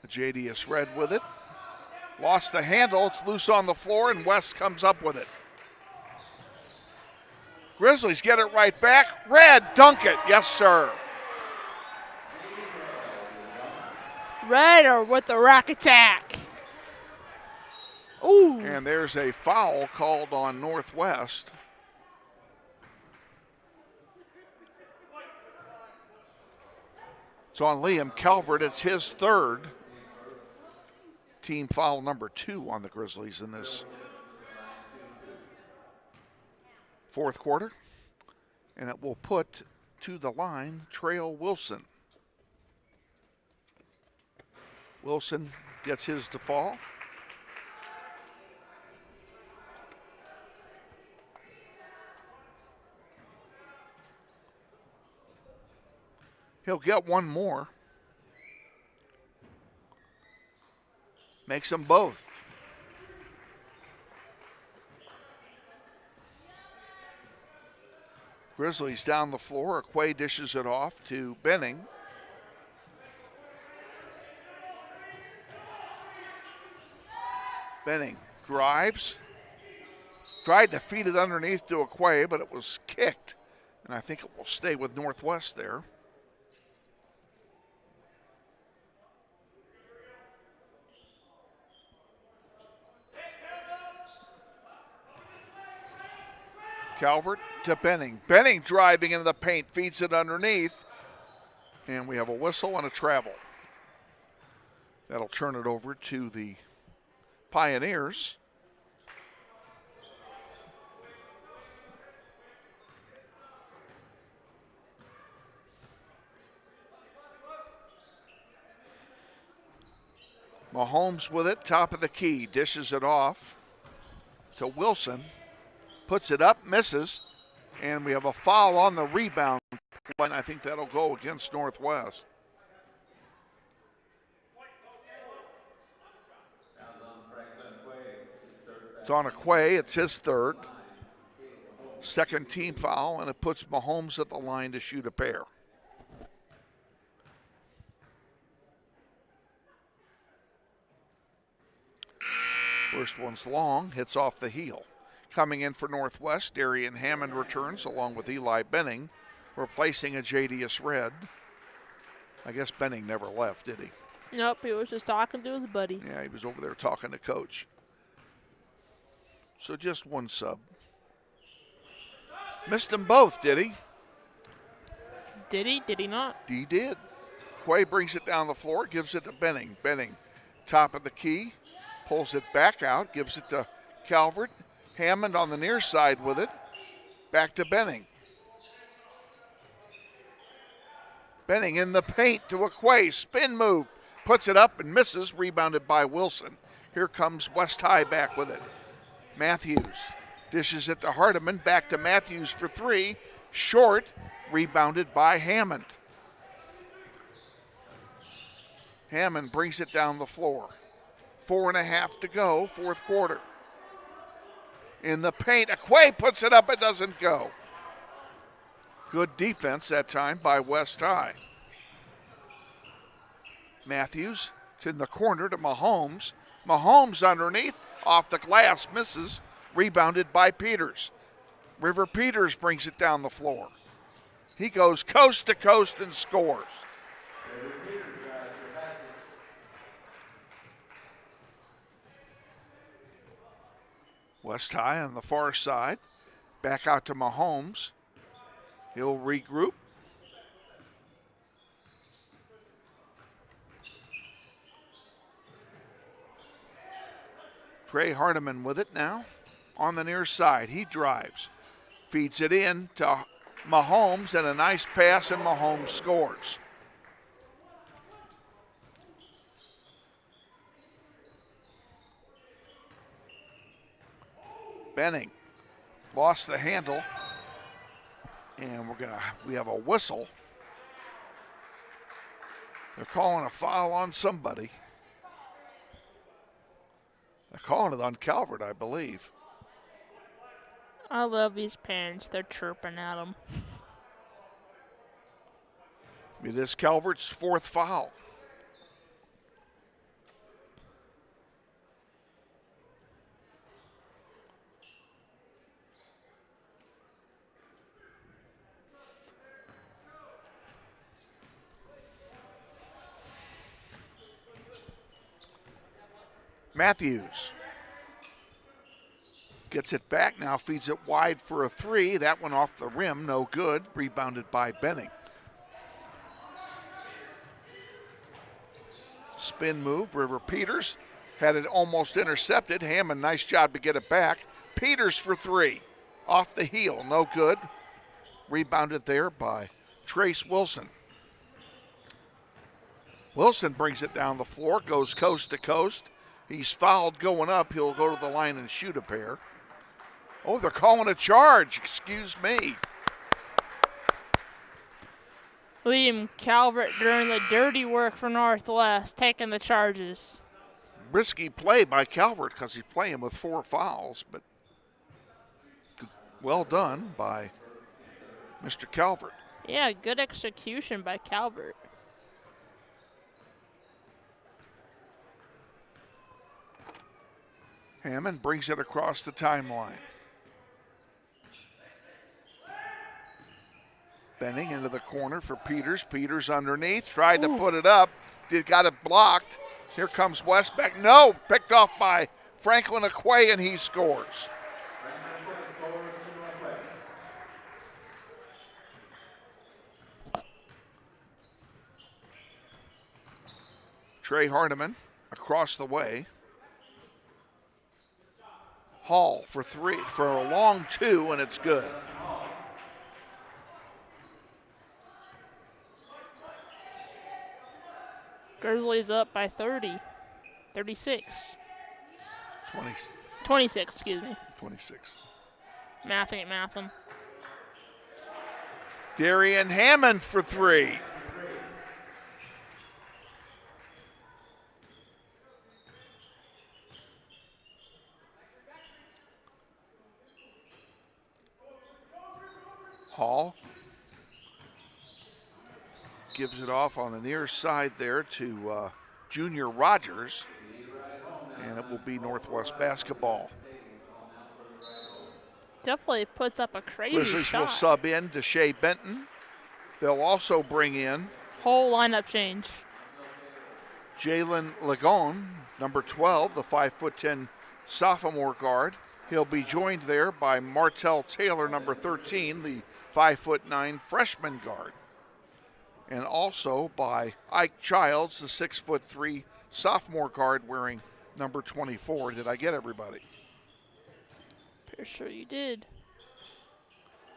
The JDS Red with it. Lost the handle. It's loose on the floor, and West comes up with it. Grizzlies get it right back. Red, dunk it. Yes, sir. Red or with the rack attack. Ooh. And there's a foul called on Northwest. It's on Liam Calvert. It's his third. Team foul number 2 on the Grizzlies in this fourth quarter. And it will put to the line Trail Wilson. Wilson gets his to fall. He'll get one more. Makes them both. Grizzlies down the floor. Aquay dishes it off to Benning. Benning drives. Tried to feed it underneath to Aquay, but it was kicked. And I think it will stay with Northwest there. Calvert to Benning. Benning driving into the paint, feeds it underneath. And we have a whistle and a travel. That'll turn it over to the Pioneers. Mahomes with it, top of the key, dishes it off to Wilson. Puts it up, misses, and we have a foul on the rebound. And I think that'll go against Northwest. It's on Aquay, it's his third. Second team foul, and it puts Mahomes at the line to shoot a pair. First one's long, hits off the heel. Coming in for Northwest, Darian Hammond returns along with Eli Benning, replacing a JDS Red. I guess Benning never left, did he? Nope, he was just talking to his buddy. Yeah, he was over there talking to Coach. So just one sub. Missed them both, did he? Did he? Did he not? He did. Quay brings it down the floor, gives it to Benning. Benning, top of the key, pulls it back out, gives it to Calvert. Hammond on the near side with it. Back to Benning. Benning in the paint to Quay. Spin move. Puts it up and misses. Rebounded by Wilson. Here comes West High back with it. Matthews dishes it to Hardiman. Back to Matthews for three. Short. Rebounded by Hammond. Hammond brings it down the floor. 4.5 to go, fourth quarter. In the paint, Quay puts it up, it doesn't go. Good defense that time by West High. Matthews, it's in the corner to Mahomes. Mahomes underneath, off the glass, misses. Rebounded by Peters. River Peters brings it down the floor. He goes coast to coast and scores. West High on the far side. Back out to Mahomes. He'll regroup. Trey Hardiman with it now on the near side. He drives. Feeds it in to Mahomes, and a nice pass, and Mahomes scores. Benning lost the handle, and we have a whistle. They're calling a foul on somebody. They're calling it on Calvert, I believe. I love these parents. They're chirping at him. It is Calvert's fourth foul. Matthews gets it back now, feeds it wide for a three. That one off the rim, no good. Rebounded by Benning. Spin move, River Peters had it almost intercepted. Hammond, nice job to get it back. Peters for three, off the heel, no good. Rebounded there by Trace Wilson. Wilson brings it down the floor, goes coast to coast. He's fouled going up. He'll go to the line and shoot a pair. Oh, they're calling a charge. Excuse me. Liam Calvert doing the dirty work for Northwest, taking the charges. Risky play by Calvert because he's playing with 4 fouls, but well done by Mr. Calvert. Yeah, good execution by Calvert. Hammond brings it across the timeline. Benning into the corner for Peters. Peters underneath, tried to put it up, got it blocked. Here comes Westbeck. No, picked off by Franklin Aquay, and he scores. Trey Hardiman across the way. Hall for three, for a long two, and it's good. Grizzlies up by 30. 36. 26, excuse me. 26. Mathing. Darian Hammond for three. Hall gives it off on the near side there to Junior Rogers, and it will be Northwest basketball. Definitely puts up a crazy Grizzlies shot. will sub in to Shea Benton. They'll also bring in Whole lineup change. Jalen Lagon, number 12, the 5'10" sophomore guard. He'll be joined there by Martell Taylor, number 13, the 5'9" freshman guard. And also by Ike Childs, the 6'3" sophomore guard wearing number 24. Did I get everybody? Pretty sure you did.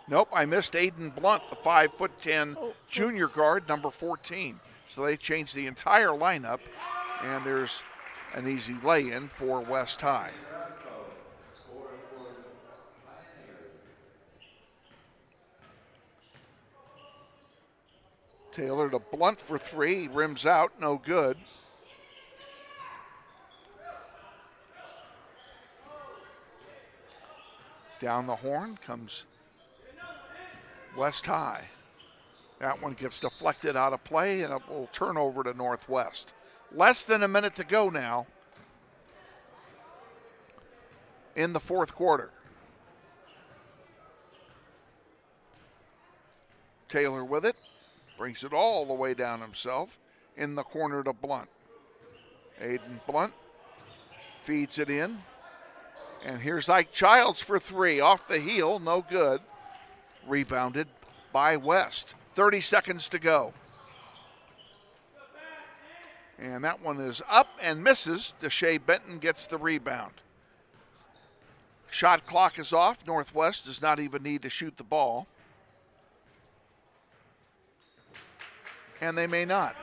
Nope, I missed Aiden Blunt, the 5'10" junior guard, number 14. So they changed the entire lineup, and there's an easy lay-in for West High. Taylor to Blunt for three, rims out, no good. Down the horn comes West High. That one gets deflected out of play, and it will turn over to Northwest. Less than a minute to go now in the fourth quarter. Taylor with it. Brings it all the way down himself in the corner to Blunt. Aiden Blunt feeds it in. And here's Ike Childs for three. Off the heel, no good. Rebounded by West. 30 seconds to go. And that one is up and misses. Deshae Benton gets the rebound. Shot clock is off. Northwest does not even need to shoot the ball. And they may not.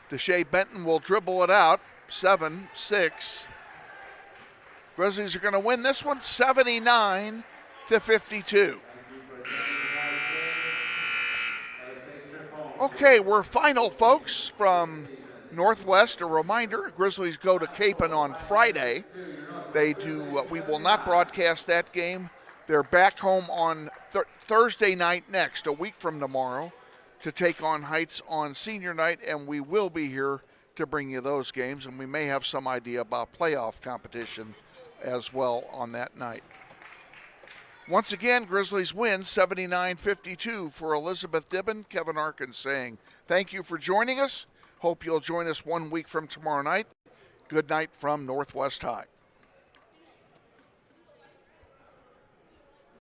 Deshae Benton will dribble it out. 7-6. Grizzlies are going to win this one 79-52. Okay, we're final, folks, from Northwest. A reminder, Grizzlies go to Capon on Friday. They do. We will not broadcast that game. They're back home on Thursday night next, a week from tomorrow, to take on Heights on senior night, and we will be here to bring you those games, and we may have some idea about playoff competition as well on that night. Once again, Grizzlies win 79-52 for Elizabeth Dibben. Kevin Arkin saying thank you for joining us. Hope you'll join us 1 week from tomorrow night. Good night from Northwest High.